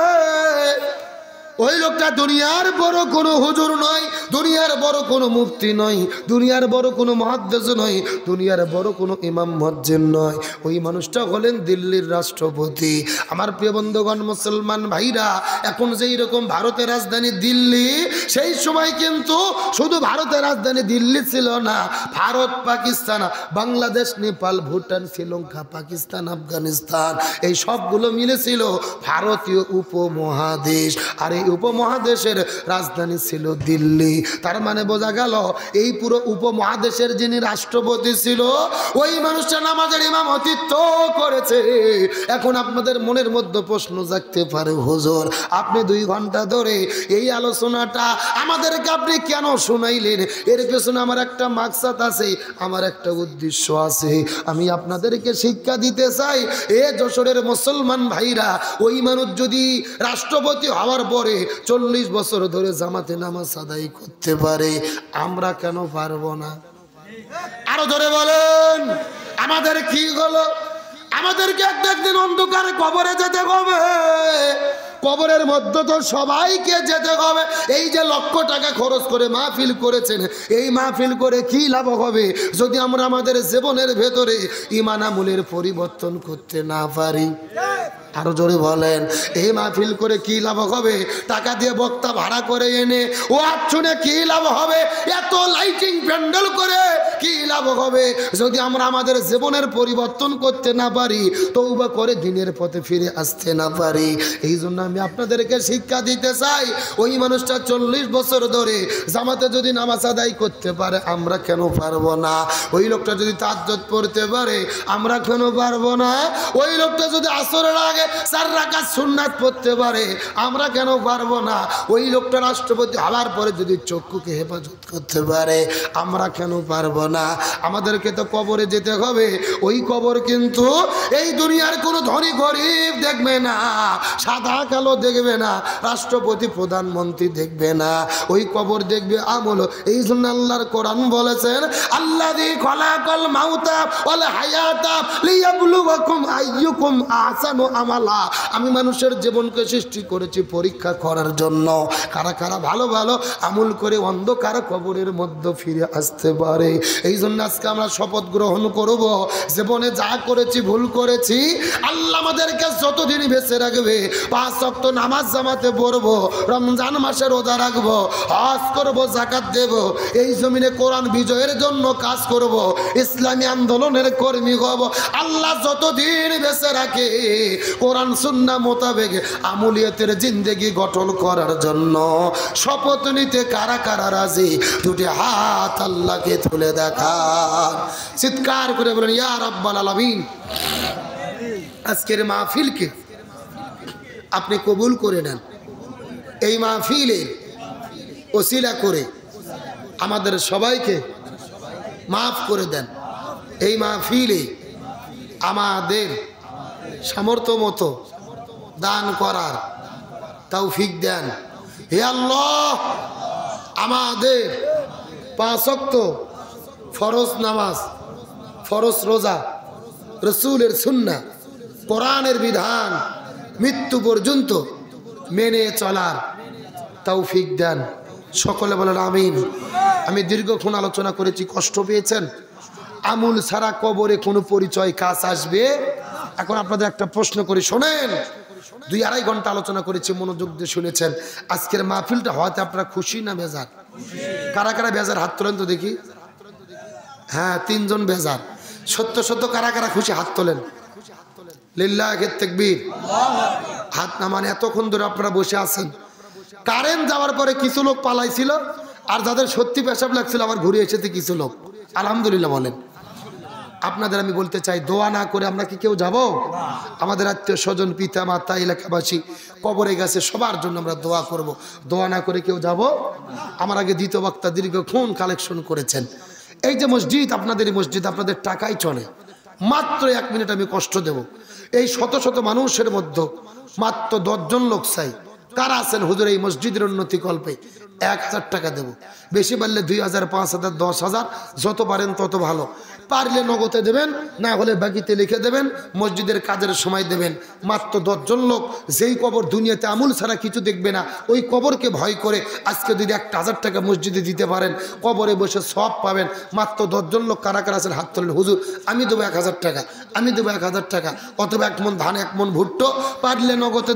ওই লোকটা দুনিয়ার বড় কোনো হুজুর নয়, দুনিয়ার বড় কোনো মুফতি নয়, দুনিয়ার বড় কোনো মুহাদ্দিস নয়, দুনিয়ার বড় কোনো ইমাম মুয়াজ্জিন নয়। ওই মানুষটা হলেন দিল্লির রাষ্ট্রপতি। আমার প্রিয় বন্ধুগণ, মুসলমান ভাইরা, এখন যেই রকম ভারতের রাজধানী দিল্লি, সেই সময় কিন্তু শুধু ভারতের রাজধানী দিল্লি ছিল না, ভারত, পাকিস্তান, বাংলাদেশ, নেপাল, ভুটান, শ্রীলঙ্কা, পাকিস্তান, আফগানিস্তান, এই সবগুলো মিলেছিল ভারতীয় উপমহাদেশ। আর এই উপমহাদেশের রাজধানী ছিল দিল্লি। তার মানে বোঝা গেল এই পুরো উপমহাদেশের যিনি রাষ্ট্রপতি ছিল ওই মানুষটা নামাজের ইমামতিত্ব করেছে। এখন আপনাদের মনের মধ্যে প্রশ্ন জাগতে পারে, হুজুর আপনি 2 ঘন্টা ধরে এই আলোচনাটা আমাদেরকে আপনি কেন শোনাইলেন? এর পেছনে আমার একটা মাকসাদ আছে, আমার একটা উদ্দেশ্য আছে। আমি আপনাদেরকে শিক্ষা দিতে চাই, এ যশোরের মুসলমান ভাইরা, ওই মানুষ যদি রাষ্ট্রপতি হওয়ার পরে 40 বছর ধরে জামাতে নামাজ আদায় করতে পারে, আমরা কেন পারবো না? আরো ধরে বলেন, আমাদের কি হলো? আমাদেরকে একদিন অন্ধকার কবরে যেতে হবে। কবরের মধ্যে তো সবাইকে যেতে হবে। এই যে লক্ষ টাকা খরচ করে মাহফিল করেছেন, এই মাহফিল করে কি লাভ হবে যদি আমরা আমাদের জীবনের ভেতরে ঈমান আমলের পরিবর্তন করতে না পারি? আরো জোরে বলেন, এই মাহফিল করে কি লাভ হবে? টাকা দিয়ে বক্তা ভাড়া করে এনে ও শুনে কি লাভ হবে? এত লাইটিং প্যান্ডেল করে কি লাভ হবে যদি আমরা আমাদের জীবনের পরিবর্তন করতে না পারি, তওবা করে দিনের পথে ফিরে আসতে না পারি? এই জন্য আমি আপনাদেরকে শিক্ষা দিতে চাই, ওই মানুষটা 40 বছর ধরে জামাতে যদি নামাজ আদায় করতে পারে, আমরা কেন পারবো না? ওই লোকটা যদি তাহাজ্জুদ পড়তে পারে, আমরা কেন পারবো না? ওই লোকটা যদি আসরের আগে 4 রাকাত সুন্নাত পড়তে পারে, আমরা কেন পারবো না? ওই লোকটা রাষ্ট্রপতি হওয়ার পরে যদি চক্ষুকে হেফাজত করতে পারে, আমরা কেন পারবো না? আমাদেরকে তো কবরে যেতে হবে। ওই কবর কিন্তু এই দুনিয়ার কোনো ধনী গরিব দেখবে না, সাদা কালো দেখবে না, রাষ্ট্রপতি প্রধানমন্ত্রী দেখবে না, ওই কবর দেখবে আমল। এই জন্য আল্লাহর কোরআন বলেছেন, আল্লাযী খালাকাল মাউতা ওয়াল হায়াতা লিয়াবলুয়াকুম আইয়ুকুম আহসানু আমালা। আমলা, আমি মানুষের জীবনকে সৃষ্টি করেছি পরীক্ষা করার জন্য কারা কারা ভালো ভালো আমল করে অন্ধকার কবরের মধ্যে ফিরে আসতে পারে। এই জন্য আজকে আমরা শপথ গ্রহণ করব, জীবনে যা করেছি ভুল করেছি, আল্লাহ আমাদেরকে যতদিন বেঁচে রাখবে 5 ওয়াক্ত নামাজ জামাতে পড়বো, রমজান মাসে রোজা রাখবো, হজ করব, যাকাত দেব, এই জমিনে কোরআন বিজয়ের জন্য কাজ করব, ইসলামী আন্দোলনের কর্মী হব। আল্লাহ যতদিন বেঁচে রাখে কোরআন সুন্নাহ মোতাবেক আমলিয়াতের জিন্দেগি গঠন করার জন্য শপথ নিতে কারা কারা রাজি? দুটি হাত আল্লাহকে তুলে দেখান, চিৎকার করে বলেন ইয়া রাব্বাল আলামিন। আজকের মাহফিলকে আপনি কবুল করে নেন। এই মাহফিলে ওসিলা করে আমাদের সবাইকে মাফ করে দেন। এই মাহফিলে আমাদের সামর্থ্য মতো দান করার তৌফিক দেন। হে আল্লাহ, আমাদের 5 ওয়াক্ত ফরজ নামাজ, ফরজ রোজা, রসুলের সুন্নাহ, কোরআনের বিধান মৃত্যু পর্যন্ত মেনে চলার তৌফিক দেন। সকলে বলেন আমিন। আমি দীর্ঘক্ষণ আলোচনা করেছি, কষ্ট পেয়েছেন? আমুল ছাড়া কবরে কোনো পরিচয় কাজ আসবে? এখন আপনাদের একটা প্রশ্ন করি, শোনেন। 2-2.5 ঘন্টা আলোচনা করেছি, মনোযোগ দিয়ে শুনেছেন। আজকের মাহফিলটা হয়তো আপনারা খুশি না বেজার? কারা কারা বেজার হাত তোলেন তো দেখি। হ্যাঁ, 3 জন বেজার। সত্য সত্য কারা কারা খুশি হাত তোলেন? লিল্লাহি তাকবীর। হাত না মানে এতক্ষণ ধরে আপনারা বসে আছেন। কারেন্ট যাওয়ার পরে কিছু লোক পালাইছিল, আর যাদের সত্যি পেশাব লাগছিল আবার ঘুরে এসেছে কিছু লোক। আলহামদুলিল্লাহ বলেন। আপনাদের আমি বলতে চাই, দোয়া না করে আমরা কি কেউ যাব? আমাদের আত্মীয় স্বজন, পিতা মাতা, এলাকাবাসী কবরে গেছে, সবার জন্য আমরা দোয়া করব। দোয়া না করে কেউ যাব? আমার আগে দ্বিতীয় বক্তা দীর্ঘক্ষণ কালেকশন করেছেন। এই যে মসজিদ, আপনাদের এই মসজিদ আপনাদের টাকাই চলে। মাত্র 1 মিনিট আমি কষ্ট দেব। এই শত শত মানুষের মধ্যে মাত্র 10 জন লোক চাই। কারা আছেন হুজুর এই মসজিদের উন্নতি কল্পে 1000 টাকা দেব? বেশি পারলে 2000, 5000, 10,000, যত পারেন তত ভালো। পারলে নগদে দেবেন, না হলে বাকিতে লিখে দেবেন, মসজিদের কাজের সময় দেবেন। মাত্র 10 জন লোক, যেই কবর দুনিয়াতে আমুল ছাড়া কিছু দেখবে না, ওই কবরকে ভয় করে আজকে যদি 1000 টাকা মসজিদে দিতে পারেন, কবরে বসে সব পাবেন। মাত্র 10 জন লোক কারা কারা আছেন হাত তোলেন। হুজুর আমি দেবো 1000 টাকা, আমি দেবো 1000 টাকা, অথবা 1 মণ ধান, 1 মণ ভুট্টো, পারলে নগদে